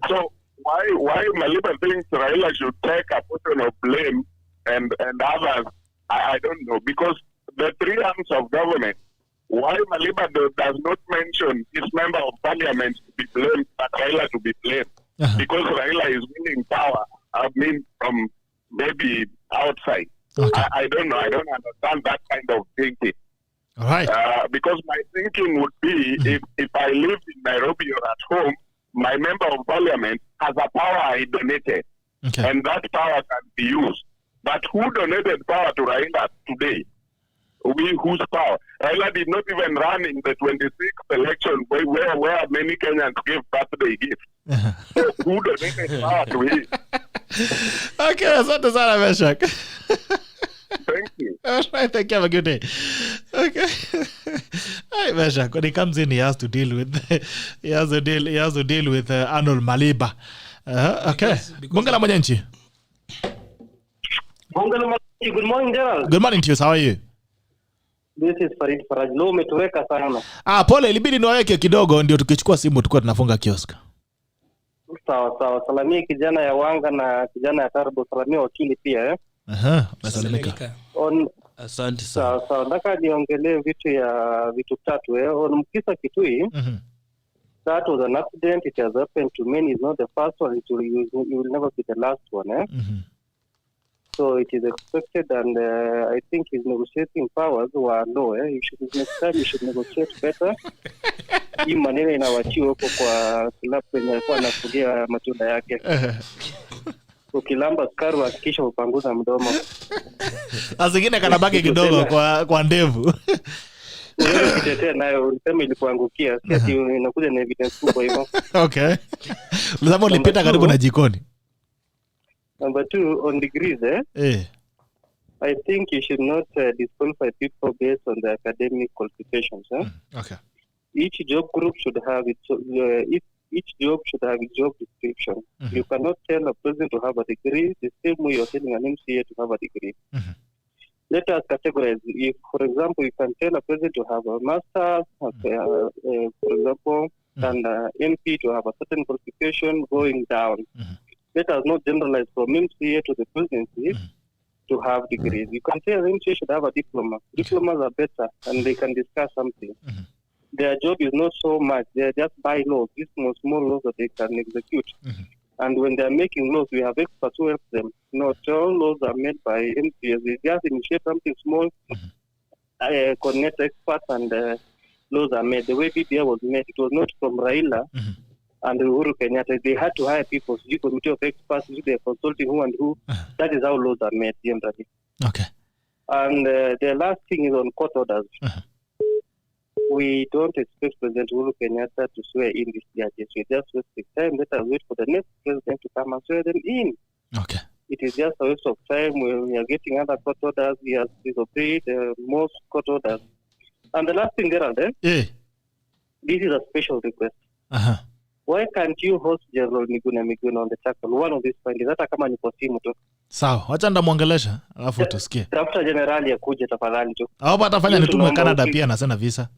So why Maliba thinks Raila should take a portion of blame and others, I don't know. Because the 3 arms of government, why Maliba does not mention his member of parliament to be blamed, but Raila to be blamed? Because Raila is winning power, I mean, from maybe outside. I don't know. I don't understand that kind of thinking. All right. Because my thinking would be if I lived in Nairobi or at home, my member of parliament has a power I donated. And that power can be used. But who donated power to Raila today? Whose power? Raila did not even run in the 26th election where many Kenyans gave birthday gifts. So who donated power to him? Okay, asante sana Meshak. Thank you. All right, thank you. Have a good day. Okay. Hi, Meshak. When he comes in, he has to deal with Arnold Maliba. Okay. Bongala Mwanyanchi. Good morning, Gerald. Good morning to you. How are you? This is Farid Faraj. Leo umetuweka sana. Pole, ilibidi niwaweke kidogo ndio tukichukua simu tulikuwa tunafunga kiosk. Sawa. Salamia kijana ya Wanga na kijana ya Tarbo. Salamia wakili pia eh. Nasalimika. Asante sana. Sawa. Nataka niongelee vitu tatu eh. On Mkisa Kitui. That was an accident. It has happened to many. It's not the first one. You will never be the last one eh. So it is expected, and I think his negotiating powers were low. Next time you should negotiate better. Hii maneno inawachiwa huko kwa kilabu kwenye alikuwa anakulia matunda yake. Ukilamba skaru hakikisha upanguza mdomo. Zingine kanabaki kidogo kwa ndevu. Wewe ukitetea nayo ulisema ilikuangukia. Sasa inakuja na evidence kubwa hivyo. Okay. Lazima ulipita karibu na jikoni. Number 2, on degrees I think you should not disqualify people based on their academic qualifications. Okay. Each job group should have its each job should have its job description. You cannot tell a president to have a degree the same way you're telling an MCA to have a degree. Let us categorize. If, for example, you can tell a president to have a master's, for example, and MP to have a certain qualification going down. Let us not generalize from MCA to the presidency to have degrees. You can say an MCA should have a diploma. Diplomas are better and they can discuss something. Their job is not so much. They are just bylaws, these small laws that they can execute. And when they are making laws, we have experts who help them. Not all laws are made by MCAs. They just initiate something small, connect experts, and laws are made. The way BBI was made, it was not from Raila and Uhuru Kenyatta. They had to hire people, the committee of experts, they are consulting who and who. That is how laws are made, generally. Okay. And the last thing is on court orders. We don't expect President Uhuru Kenyatta to swear in these judges. We just waste time. Let us wait for the next president to come and swear them in. Okay. It is just a waste of time when we are getting other court orders. He has disobeyed most court orders. And the last thing, Gerald, this is a special request. Why can't you host General Miguna on the tackle? One of these findings. Hata kama ni kwa simu tu. Sawa, wacha ndamuongelesha alafu tusikie. Tafuta generali ya kuja tafadhali tu. Au atafanya nitume Canada pia na sina visa.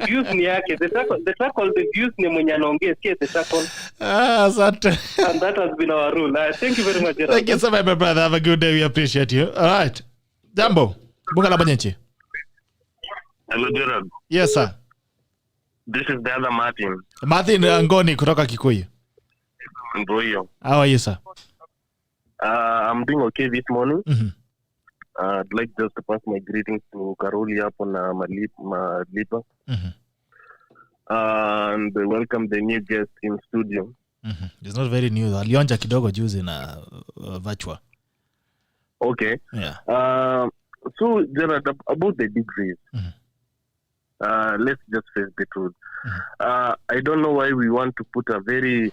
Views ni yake. The tackle, the views ni mwenye anaongea, si the tackle. Asante. And that has been our rule. Thank you very much, Gerald. Thank you so much, my brother. Have a good day. We appreciate you. All right. Jambo. Bunga la banyenchi. Hello, Gerald. Yes, sir. This is the other Martin. Martin Ngoni kutoka Kikuyu. Mboyo. How are you, sir? I'm doing okay this morning. I'd like just to pass my greetings to KARORI hapo na MALIBA. And welcome the new guest in studio. It's not very new. Alionja kidogo juzi na virtual. Okay. Yeah. So Gerard, about the degrees. Let's just face the truth. I don't know why we want to put a very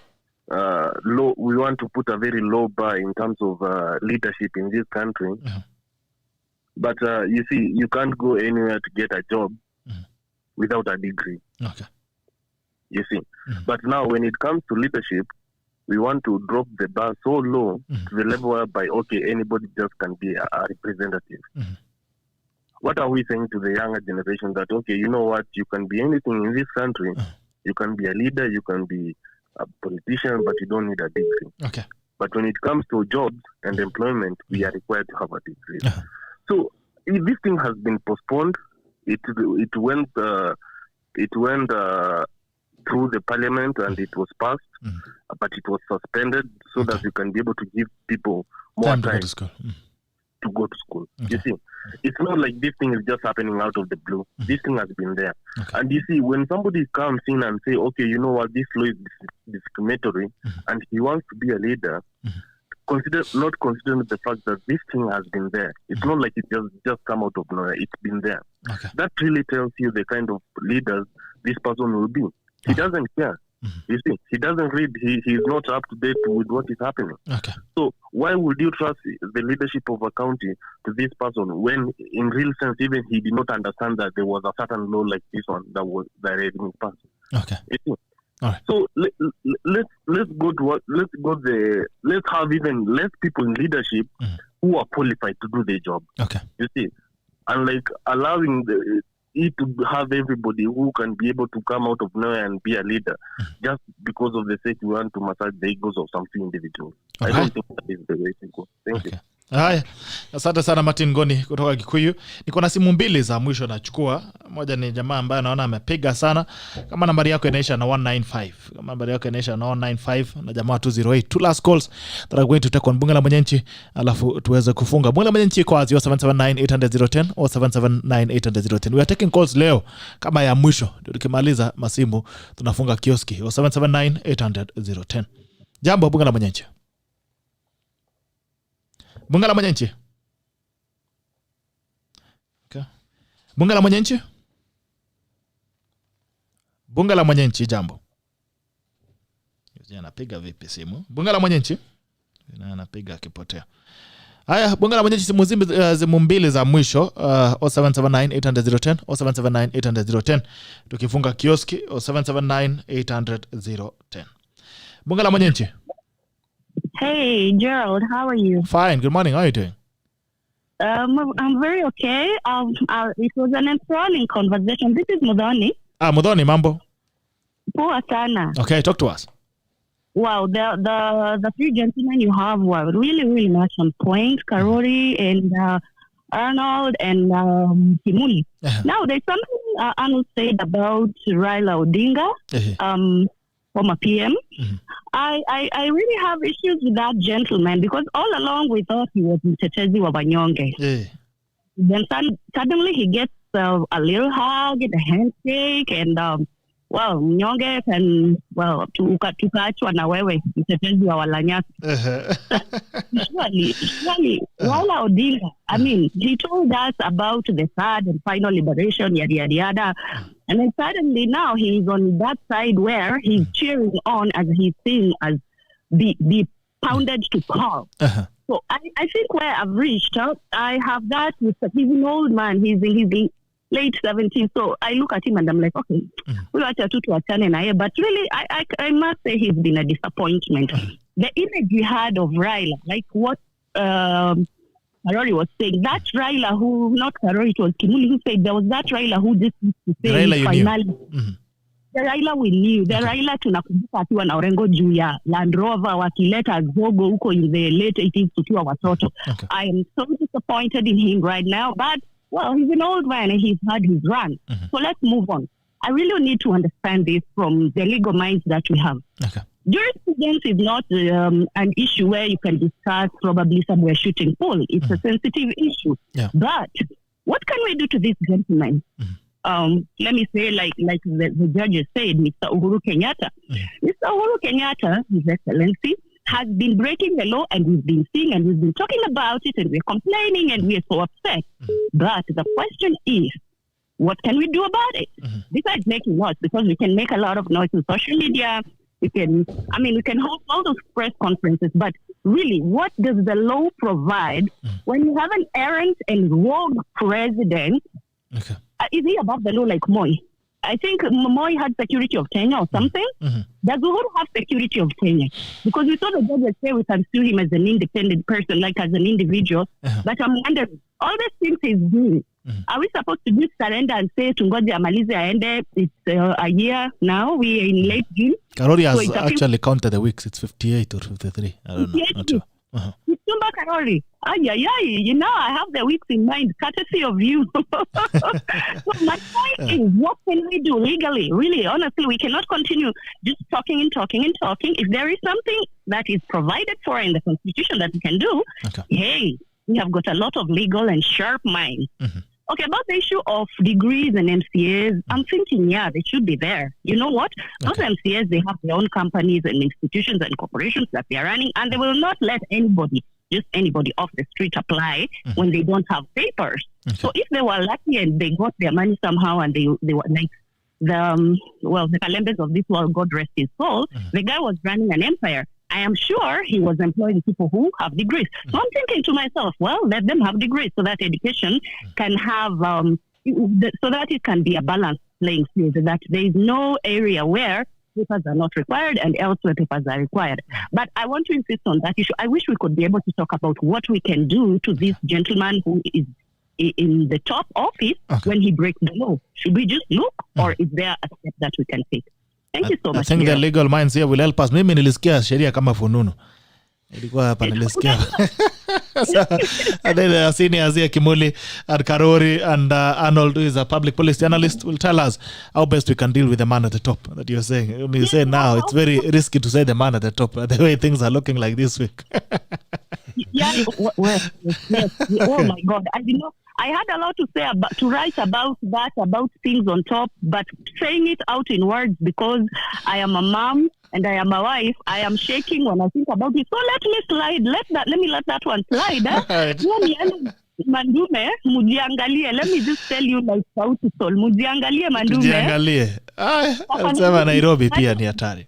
low bar in terms of leadership in this country. But you see, you can't go anywhere to get a job without a degree. Okay. You see. But now when it comes to leadership, we want to drop the bar so low to the level whereby, okay, anybody just can be a representative. What are we saying to the younger generation that, okay, you know what, you can be anything in this country. You can be a leader, you can be a politician, but you don't need a degree. Okay. But when it comes to jobs and employment, we are required to have a degree. So if this thing has been postponed, it went through the parliament and it was passed, but it was suspended so that you can be able to give people more time to go to school. You see, it's not like this thing is just happening out of the blue. This thing has been there. And you see, when somebody comes in and say, okay, you know what, this law is discriminatory, and he wants to be a leader, not considering the fact that this thing has been there. It's not like it just come out of nowhere. It's been there. That really tells you the kind of leaders this person will be. He doesn't care. You see, he doesn't read. He is not up to date with what is happening. So why would you trust the leadership of a county to this person when, in real sense, even he did not understand that there was a certain law like this one that had been passed? You see? So let's have even less people in leadership who are qualified to do their job. You see, and like allowing it to have everybody who can be able to come out of nowhere and be a leader just because of the sake we want to massage the egos of some few individuals. I don't think that is the way to go. Thank you. Haya, asante sana Martin Ngoni kutoka Kikuyu. Niko na simu mbili za mwisho nachukua. Moja ni jamaa ambaye naona amepiga sana. Kama nambari yako inaisha na 195. Kama nambari yako inaisha na 195 na jamaa 208. Two last calls that are going to take on Bunga la Mwenyenchi alafu tuweze kufunga. Bunga la Mwenyenchi kwa 0779-800-010 au 779-800-010. We are taking calls leo kama ya mwisho. Ndio tukimaliza masimu tunafunga kioski 0779-800-010. Jambo Bunga la Mwenyenchi. Bunga la Mwenyenchi. Okay. Bunga la Mwenyenchi. Bunga la Mwenyenchi, jambo. Yeye anapiga vipi simu? Bunga la Mwenyenchi. Na anapiga akipotea. Haya, Bunga la Mwenyenchi simu mbili za mwisho 0779-800-010 au 0779-800-010. Tukifunga kioski 0779-800-010. Bunga la Mwenyenchi. Hey, Gerald, how are you? Fine. Good morning. How are you doing? I'm very okay. It was an enthralling conversation. This is Mudhoni. Mudhoni, mambo. Poa sana. Okay, talk to us. Wow, the three gentlemen you have were really much on point. Karori and Arnold and Kimali. Now, there's something Arnold said about Raila Odinga, former PM. I really have issues with that gentleman because all along we thought he was mtetezi wa wanyonge. Then suddenly he gets a little hug and a handshake and mnyonge and tukaachwa na wewe mtetezi wa walanyasi. Surely, Raila Odinga, I mean, he told us about the third and final liberation, yada. And then suddenly now he's on that side where he's cheering on as he's seen as be pounded to pulp. So I think where I've reached out, I have that with he's an old man, he's in his late 70s. So I look at him and I'm like, okay, we are to attend and but really I must say he's been a disappointment. The image we had of Raila, like what Karori was saying, that Raila who, not Karori, it was Kimali who said there was that Raila who just used to say Raila finally. The Raila we knew. The Raila tunakumbuka akiwa na Orengo juu ya Land Rover wakileta zogo huko in the late 80s tukiwa watoto. I am so disappointed in him right now, but well, he's an old man and he's had his run. So let's move on. I really need to understand this from the legal minds that we have. Jurisprudence is not an issue where you can discuss probably somewhere shooting pool. It's a sensitive issue. But what can we do to this gentleman? Let me say, like the judges said, Mr. Uhuru Kenyatta. Mr. Uhuru Kenyatta, His Excellency, has been breaking the law and we've been seeing and we've been talking about it and we're complaining and we're so upset. But the question is, what can we do about it? Besides making noise, because we can make a lot of noise on social media. We can hold all those press conferences, but really, what does the law provide when you have an errant and rogue president? Is he above the law like Moi? I think Moi had security of tenure or something. Does Uhuru have security of tenure? Because we saw the judges say we can sue him as an independent person, like as an individual. But I'm wondering, all the things he's doing, are we supposed to just surrender and say tungoje amalize aende? It's a year now. We are in late June. Karori has actually counted the weeks. It's 58 or 53. I don't know. Not sure. Kichumba Karori. You know, I have the weeks in mind, courtesy of you. So my point is, what can we do legally? Really, honestly, we cannot continue just talking. If there is something that is provided for in the Constitution that we can do, hey, we have got a lot of legal and sharp minds. Okay, about the issue of degrees and MCAs, I'm thinking, they should be there. You know what? Those MCAs, they have their own companies and institutions and corporations that they are running, and they will not let anybody off the street apply when they don't have papers. So if they were lucky and they got their money somehow and they were like the Kalembes of this world, God rest his soul, the guy was running an empire. I am sure he was employing people who have degrees. So I'm thinking to myself, well, let them have degrees so that education can have, so that it can be a balanced playing field, that there is no area where papers are not required and elsewhere papers are required. But I want to insist on that issue. I wish we could be able to talk about what we can do to this gentleman who is in the top office when he breaks the law? Should we just look, or is there a step that we can take? Thank you so much. I think the legal minds here will help us. Mimi nilisikia sheria kama fununu. Ilikuwa hapa nilisikia. And then seniors here, Kimali and Karori and Arnold, who is a public policy analyst, will tell us how best we can deal with the man at the top that you're saying. You say now it's very risky to say the man at the top, the way things are looking like this week. Yes. Oh my God. I had a lot to say to write about that, about things on top, but saying it out in words, because I am a mom and I am a wife, I am shaking when I think about it. So let me slide. Let me let that one slide. Mandume, mujiangalie. Let me just tell you like sauti sol. Mujiangalie mandume. Mujiangalie. Alisema Nairobi pia ni hatari.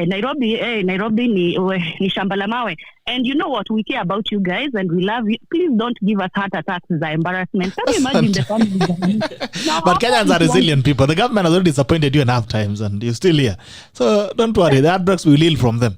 Nairobi ni shamba la mawe. And you know what? We care about you guys and we love you. Please don't give us heart attacks as an embarrassment. Can you imagine the family? But Kenyans are resilient people. The government has already disappointed you enough times and you're still here. So don't worry. The outbreaks will heal from them.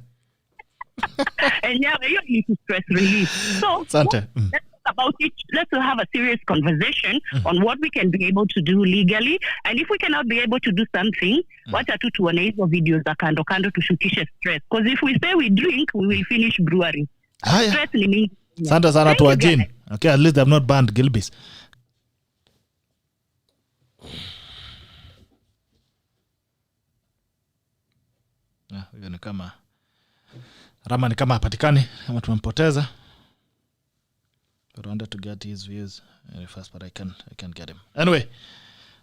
And you need to stress relief. So Sante. Let's talk about it. Let's have a serious conversation on what we can be able to do legally. And if we cannot be able to do something, wacha tu tuone hizo videos za kando kando tushukishe stress. Because if we say we drink, we will finish brewery. Stress ni mingi. Sante sana to Ajin. Okay, at least they have not banned Gilbis. Hiyo ni kama Rama ni kama hapatikani, kama tumempoteza. I wanted to get his views very fast, but I can get him. Anyway,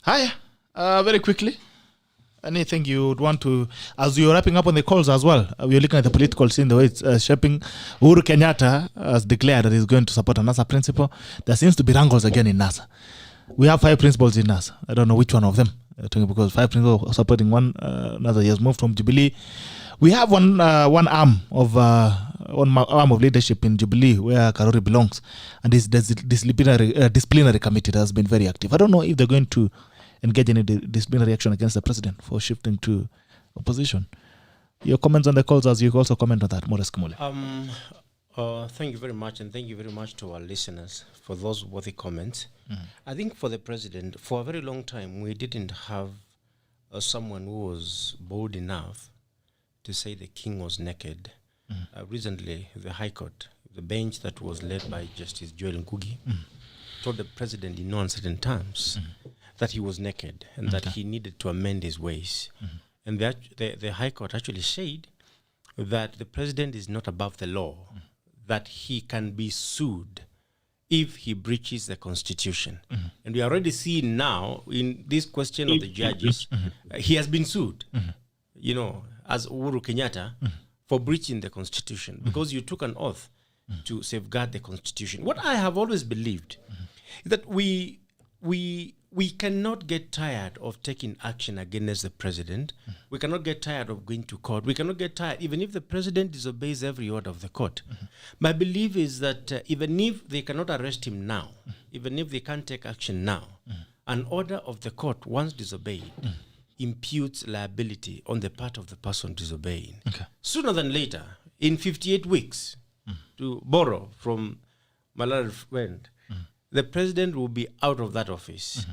hi. Very quickly, anything you would want to, as you're wrapping up on the calls as well, we're looking at the political scene, the way it's shaping. Uhuru Kenyatta has declared that he's going to support a NASA principle. There seems to be wrangles again in NASA. We have 5 principles in NASA. I don't know which one of them, because 5 principles are supporting one. Another he has moved from Jubilee. We have one arm of leadership in Jubilee where Karori belongs, and this disciplinary committee that has been very active. I don't know if they're going to engage in a disciplinary action against the president for shifting to opposition. Your comments on the calls, as you also comment on that, Maurice Kimule. Thank you very much, and thank you very much to our listeners for those worthy comments. I think for the president, for a very long time, we didn't have someone who was bold enough to say the king was naked. Recently, the High Court, the bench that was led by Justice Joel Ngugi, told the president in no uncertain terms that he was naked and that he needed to amend his ways. And the High Court actually said that the president is not above the law, that he can be sued if he breaches the constitution. And we already see now in this question of the judges, he has been sued, as Uhuru Kenyatta, for breaching the constitution, because you took an oath to safeguard the constitution. What I have always believed is that we cannot get tired of taking action against the president. We cannot get tired of going to court. We cannot get tired, even if the president disobeys every order of the court. My belief is that even if they cannot arrest him now, even if they can't take action now, an order of the court, once disobeyed, imputes liability on the part of the person disobeying. Sooner than later, in 58 weeks, to borrow from my little friend, the president will be out of that office.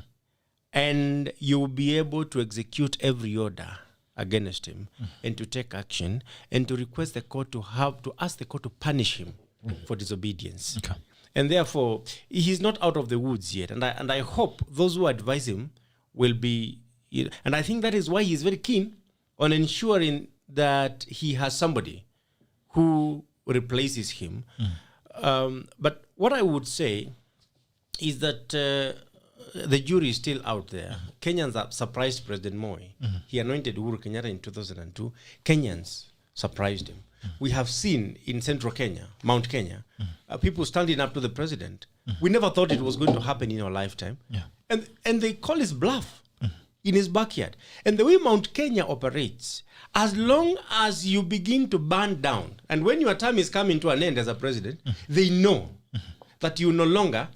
And you will be able to execute every order against him and to take action and to request the court to ask the court to punish him for disobedience. And therefore, he's not out of the woods yet. And I hope those who advise him will be, and I think that is why he's very keen on ensuring that he has somebody who replaces him. But what I would say is that the jury is still out there. Kenyans have surprised President Moi. He anointed Uhuru Kenyatta in 2002. Kenyans surprised him. We have seen in central Kenya, Mount Kenya, people standing up to the president. We never thought it was going to happen in our lifetime. And they call his bluff in his backyard. And the way Mount Kenya operates, as long as you begin to burn down, and when your time is coming to an end as a president, they know that you no longer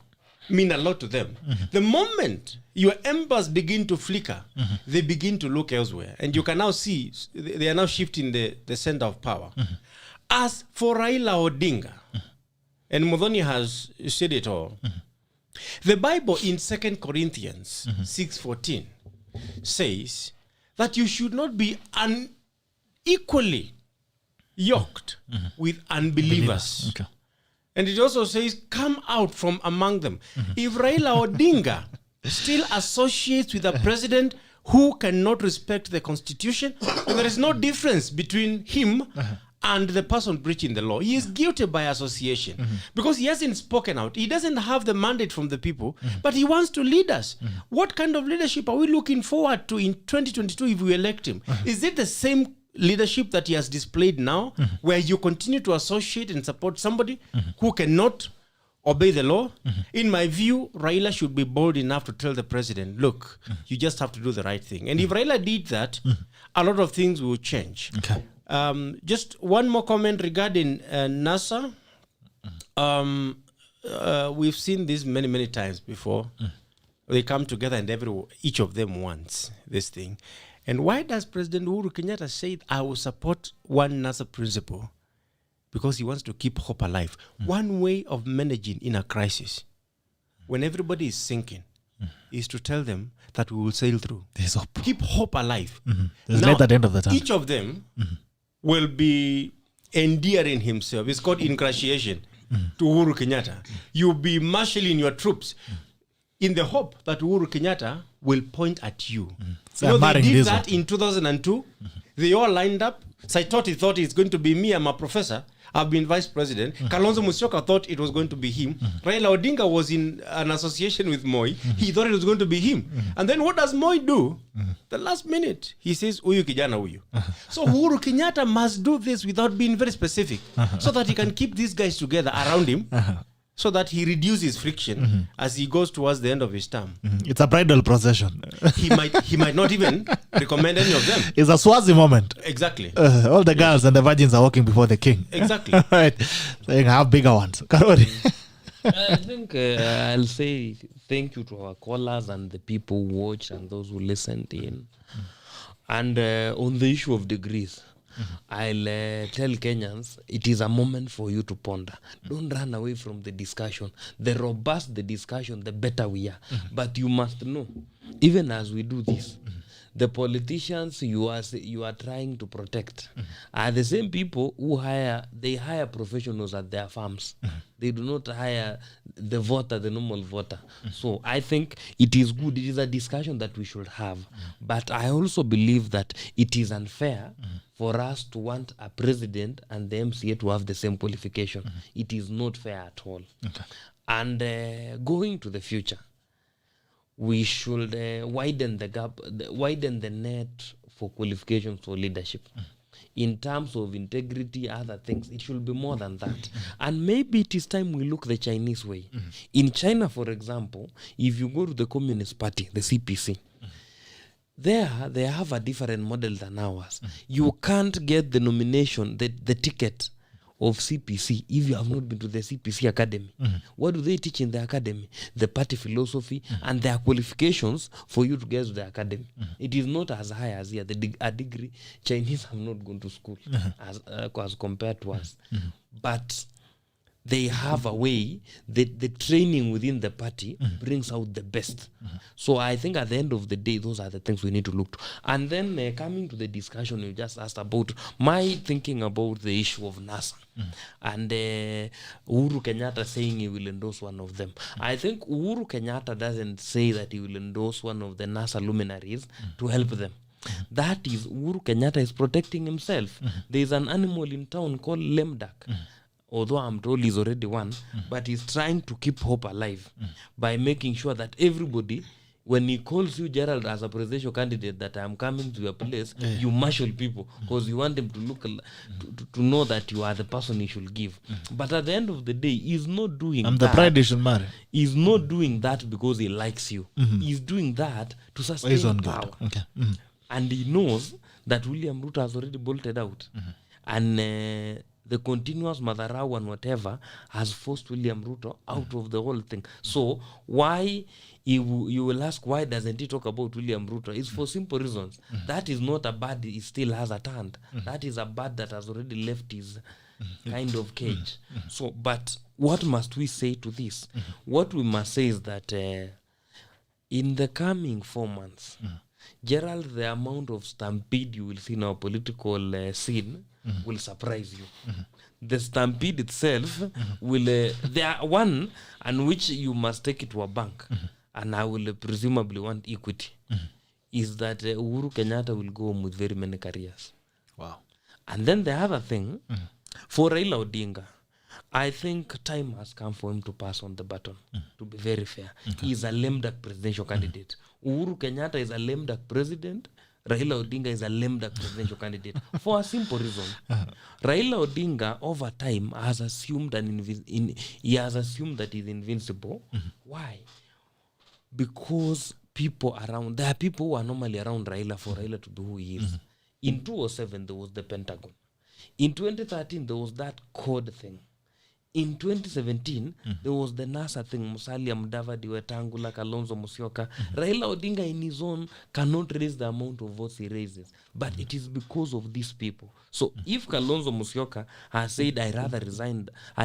mean a lot to them. The moment your embers begin to flicker, they begin to look elsewhere. And you can now see, they are now shifting the center of power. As for Raila Odinga, and Muthoni has said it all, The Bible in 2 Corinthians 6:14 says that you should not be unequally yoked with unbelievers. Okay. And it also says, come out from among them. If Raila Odinga still associates with a president who cannot respect the constitution, there is no difference between him and the person breaching the law. He is guilty by association because he hasn't spoken out. He doesn't have the mandate from the people, but he wants to lead us. What kind of leadership are we looking forward to in 2022 if we elect him? Is it the same leadership that he has displayed now, where you continue to associate and support somebody who cannot obey the law? In my view, Raila should be bold enough to tell the president, look, you just have to do the right thing. And if Raila did that, a lot of things will change. Okay. Just one more comment regarding NASA. We've seen this many times before. They come together and each of them wants this thing. And why does President Uhuru Kenyatta say, I will support one NASA principle? Because he wants to keep hope alive. One way of managing in a crisis, when everybody is sinking, is to tell them that we will sail through. There's hope. Keep hope alive. There's Now, light at the end of the tunnel. each of them will be endearing himself. It's called ingratiation to Uhuru Kenyatta. You'll be marshalling your troops in the hope that Uhuru Kenyatta will point at you. So they did that in 2002. They all lined up. Saitoti thought it's going to be me. I'm a professor. I've been vice president. Kalonzo Musyoka thought it was going to be him. Raila Odinga was in an association with Moi. He thought it was going to be him. And then what does Moi do? The last minute, he says, Uyu kijana uyu. So Uhuru Kenyatta must do this without being very specific so that he can keep these guys together around him. So that he reduces friction as he goes towards the end of his term. It's a bridal procession. He might not even recommend any of them. It's a Swazi moment. Exactly. All the girls and the virgins are walking before the king. Exactly. Right. Saying, I have bigger ones. Karori. I think I'll say thank you to our callers and the people who watched and those who listened in. And on the issue of degrees, I'll tell Kenyans, it is a moment for you to ponder. Don't run away from the discussion. The robust the discussion, the better we are. But you must know, even as we do this, the politicians you are trying to protect are the same people who hire professionals at their farms. They do not hire the voter, the normal voter. So I think it is good. It is a discussion that we should have. But I also believe that it is unfair for us to want a president and the MCA to have the same qualification. It is not fair at all. Okay. And going to the future, we should widen the gap, widen the net for qualifications for leadership. In terms of integrity, other things, it should be more than that. And maybe it is time we look the Chinese way. In China, for example, if you go to the Communist Party, the CPC, there they have a different model than ours. You can't get the nomination, the ticket of CPC if you have not been to the CPC academy. What do they teach in the academy? The party philosophy and their qualifications for you to get to the academy. It is not as high as here. A degree, Chinese have not gone to school as compared to us. But they have a way, the training within the party brings out the best. So I think at the end of the day, those are the things we need to look to. And then coming to the discussion you just asked about, my thinking about the issue of NASA. And Uhuru Kenyatta saying he will endorse one of them. I think Uhuru Kenyatta doesn't say that he will endorse one of the NASA luminaries to help them. That is, Uhuru Kenyatta is protecting himself. There is an animal in town called lame duck. Although I'm told he's already won, but he's trying to keep hope alive by making sure that everybody, when he calls you, Gerald, as a presidential candidate, that I'm coming to your place, you marshal people because you want them to look to know that you are the person he should give. But at the end of the day, he's not doing that. The pride he should marry. He's not doing that because he likes you. He's doing that to sustain power. Okay. And he knows that William Ruto has already bolted out. And the continuous Madharau and whatever has forced William Ruto out of the whole thing. So why, you will ask, why doesn't he talk about William Ruto? It's for simple reasons. That is not a bird he still has at hand. That is a bird that has already left kind of cage. So, but what must we say to this? What we must say is that in the coming 4 months, Gerald, the amount of stampede you will see in our political scene will surprise you. The stampede itself will, there are one and which you must take it to a bank, and I will presumably want equity, is that Uhuru Kenyatta will go home with very many careers. Wow. And then the other thing, for Raila Odinga, I think time has come for him to pass on the baton, to be very fair. He is a lame duck presidential candidate. Uhuru Kenyatta is a lame duck president. Raila Odinga is a lame duck presidential candidate for a simple reason. Raila Odinga over time has assumed he has assumed that he's invincible. Why? Because there are people who are normally around Raila for Raila to be who he is. In 2007 there was the Pentagon. In 2013 there was that code thing. In 2017, there was the NASA thing, Musalia Mudavadi, Wetangula, Kalonzo Musyoka. Raila Odinga in his own cannot raise the amount of votes he raises. But it is because of these people. So if Kalonzo Musyoka has said, I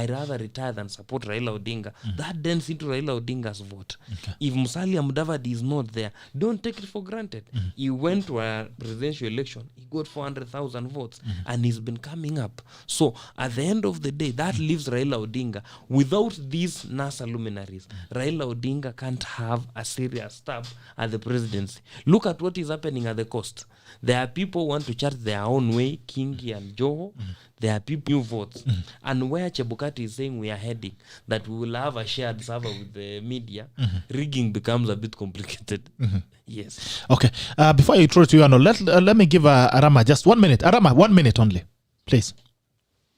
rather retire than support Raila Odinga, that dents into Raila Odinga's vote. If Musalia Mudavadi is not there, don't take it for granted. He went to a presidential election, he got 400,000 votes, and he's been coming up. So at the end of the day, that leaves Raila Odinga. Without these NASA luminaries, Raila Odinga can't have a serious stab at the presidency. Look at what is happening at the coast. There are people who want to chart their own way, Kingi and Joho. There are people new votes. And where Chebukati is saying we are heading, that we will have a shared server with the media, rigging becomes a bit complicated. Yes. Okay. Before you throw it to you, Arnold, let me give Arama just 1 minute. Arama, 1 minute only, please.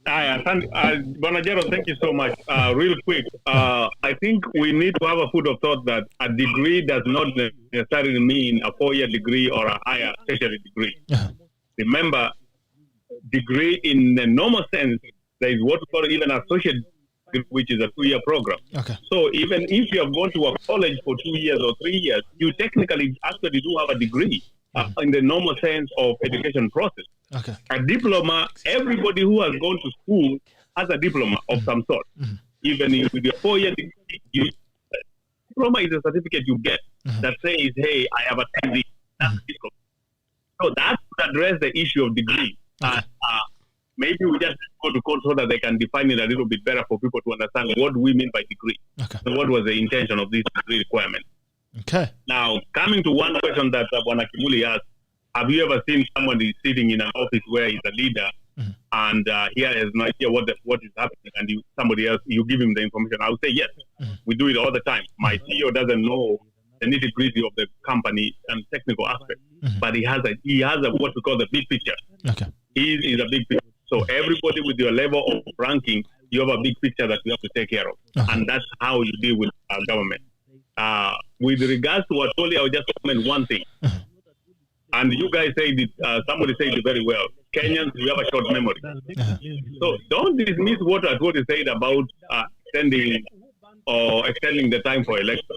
Bonajero, thank you so much. Real quick, I think we need to have a food of thought that a degree does not necessarily mean a 4-year degree or a higher tertiary degree. Remember, degree in the normal sense, there is what we call even associate degree, which is a 2-year program. Okay. So even if you have gone to a college for 2 years or 3 years, you technically actually do have a degree in the normal sense of education process. Okay. A diploma, everybody who has gone to school has a diploma of some sort. Even with your 4-year degree, diploma is a certificate you get that says, hey, I have attended. That's diploma. So that would address the issue of degree. Maybe we just go to court so that they can define it a little bit better for people to understand what we mean by degree. And what was the intention of this degree requirement. Okay. Now, coming to one question that Bwana Kimuli asked, have you ever seen somebody sitting in an office where he's a leader and he has no idea what is happening, and somebody else, you give him the information? I would say yes. We do it all the time. My CEO doesn't know the nitty-gritty of the company and technical aspect, but he has a what we call the big picture. Okay. He is a big picture. So everybody with your level of ranking, you have a big picture that you have to take care of. And that's how you deal with government. With regards to what Toli, I will just comment one thing. And you guys said it, somebody said it very well. Kenyans, we have a short memory. So don't dismiss what Atwoli said about extending the time for election.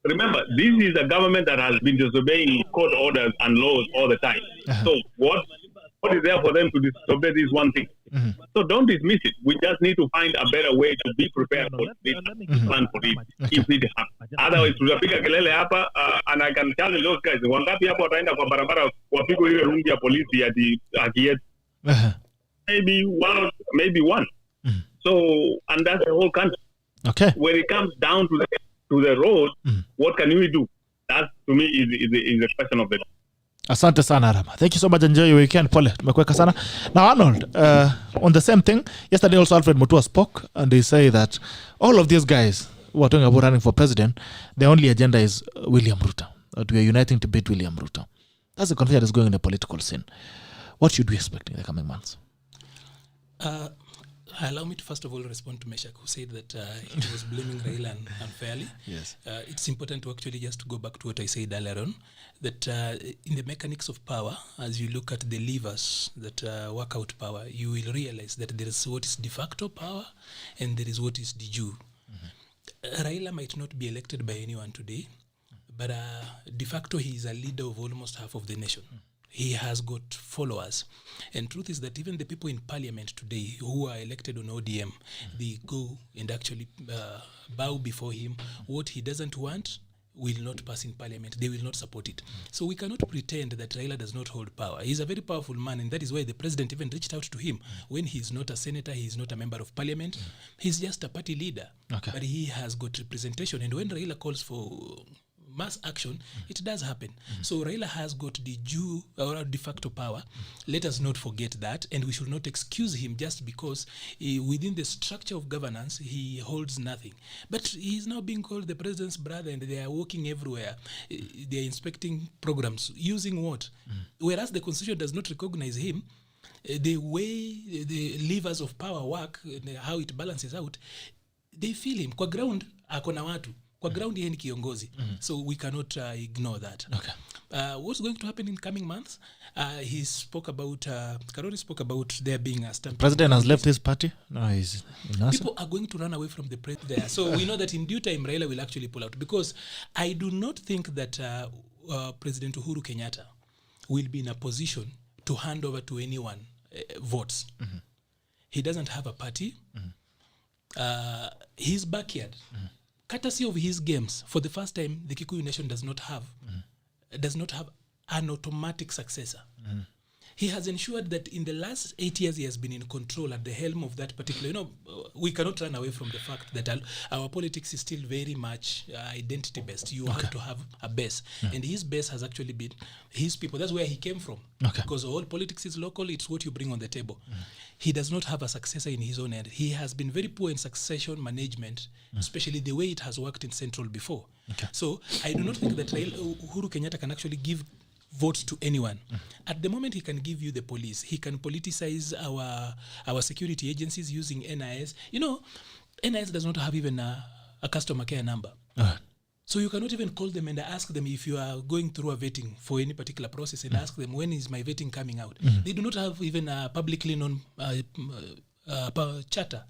Remember, this is a government that has been disobeying court orders and laws all the time. So what is there for them to disobey this one thing? So don't dismiss it. We just need to find a better way to be prepared for this, plan for it, if it happens. Otherwise, tutapiga kelele hapa, and I can tell those guys, wangapi hapo wataenda kwa barabara wapigwe ile rungi ya polisi haki yetu? Maybe one. So, and that's the whole country. Okay. When it comes down to the road, what can we do? That to me is a question of the day. Asante sana Arama. Thank you so much. Enjoy your weekend. Pole, tumekuweka sana. Now Arnold, on the same thing, yesterday also Alfred Mutua spoke and they say that all of these guys who are talking about running for president, their only agenda is William Ruto. That we are uniting to beat William Ruto. That's the confusion that is going in the political scene. What should we expect in the coming months? Allow me to first of all respond to Meshach, who said that he was blaming Raila unfairly. Yes. It's important to actually just go back to what I said earlier on, that in the mechanics of power, as you look at the levers that work out power, you will realize that there is what is de facto power and there is what is de jure. Raila might not be elected by anyone today, but de facto he is a leader of almost half of the nation. he has got followers. And truth is that even the people in parliament today who are elected on ODM, they go and actually bow before him. What he doesn't want will not pass in parliament. They will not support it. So we cannot pretend that Raila does not hold power. He's a very powerful man, and that is why the president even reached out to him. When he's not a senator, he's not a member of parliament, he's just a party leader. But he has got representation. And when Raila calls for mass action, it does happen. So Raila has got the de facto power. Let us not forget that, and we should not excuse him just because within the structure of governance he holds nothing. But he is now being called the president's brother, and they are walking everywhere. They are inspecting programs using what? Whereas the constitution does not recognize him. The way the levers of power work, how it balances out, they feel him. Kwa ground akona watu. Kwa ground yeye ni kiongozi. So we cannot ignore that. What's going to happen in coming months? He spoke about, Karori spoke about there being a stamp. President has left his party. No, he's people are going to run away from the president there. So we know that in due time Raila will actually pull out, because I do not think that President Uhuru Kenyatta will be in a position to hand over to anyone votes. He doesn't have a party. His backyard, courtesy of his games, for the first time the Kikuyu nation does not have an automatic successor. He has ensured that in the last 8 years he has been in control at the helm of that particular, we cannot run away from the fact that our politics is still very much identity based. You have to have a base, and his base has actually been his people. That's where he came from, because all politics is local. It's what you bring on the table. He does not have a successor in his own end. He has been very poor in succession management, especially the way it has worked in Central before. So I do not think that Uhuru Kenyatta can actually give votes to anyone. At the moment, he can give you the police. He can politicize our security agencies using NIS. NIS does not have even a customer care number. So you cannot even call them and ask them if you are going through a vetting for any particular process and ask them, when is my vetting coming out? They do not have even a publicly known charter.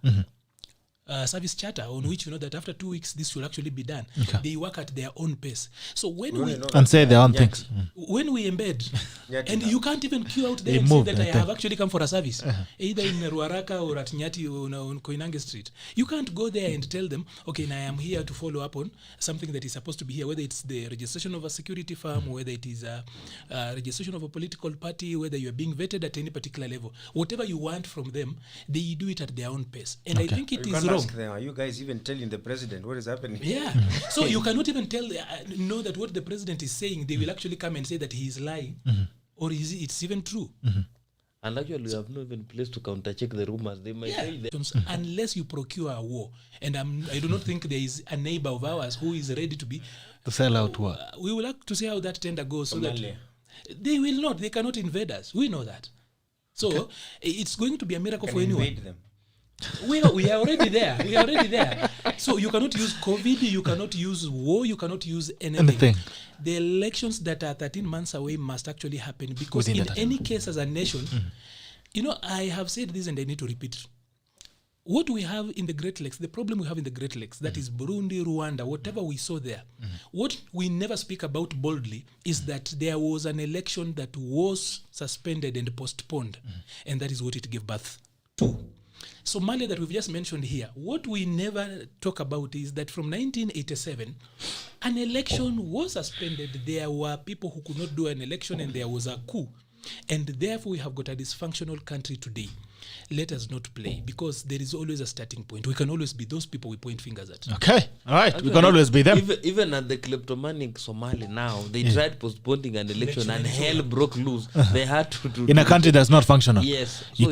Service charter on which you know that after 2 weeks this will actually be done. They work at their own pace. So when we and say their own things. When we embed, and you can't even queue out there and say that I have actually come for a service, either in Ruaraka or at Nyati or on Koinange Street. You can't go there and tell them, okay, now I am here to follow up on something that is supposed to be here, whether it's the registration of a security firm, whether it is a registration of a political party, whether you are being vetted at any particular level. Whatever you want from them, they do it at their own pace. And I think it is wrong. Them, are you guys even telling the president what is happening? So you cannot even know that what the president is saying, they will actually come and say that he is lying, or it's even true. And actually, we have no even place to counter-check the rumors. They might say that. Unless you procure a war. And I do not think there is a neighbor of ours who is ready to sell out war. We will have to see how that tender goes. So that they will not. They cannot invade us. We know that. So it's going to be a miracle for anyone. Invade them. We are already there. We are already there. So you cannot use COVID, you cannot use war, you cannot use anything. The elections that are 13 months away must actually happen, because in any case as a nation, I have said this and I need to repeat. What we have in the Great Lakes, the problem we have in the Great Lakes, that is Burundi, Rwanda, whatever we saw there, what we never speak about boldly is that there was an election that was suspended and postponed, and that is what it gave birth to. Somalia that we've just mentioned here, what we never talk about is that from 1987, an election was suspended. There were people who could not do an election, and there was a coup. And therefore, we have got a dysfunctional country today. Let us not play, because there is always a starting point. We can always be those people we point fingers at. Okay, all right. Actually, we can always be them. Even at the kleptomanic Somali now, they tried postponing an election and hell broke loose. They had to in a country that's not functional. Yes. So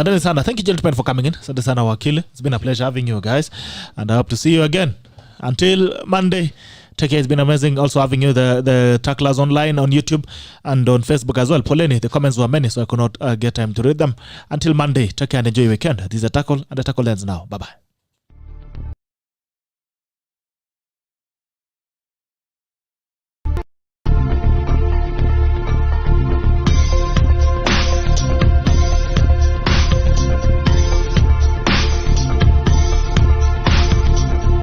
Asante sana. Thank you, gentlemen, for coming in. Asante sana, Wakili. It's been a pleasure having you guys, and I hope to see you again. Until Monday, take care. It's been amazing also having you, the tacklers online on YouTube and on Facebook as well. Poleni, the comments were many, so I could not get time to read them. Until Monday, take care and enjoy your weekend. This is a tackle, and the tackle ends now. Bye-bye.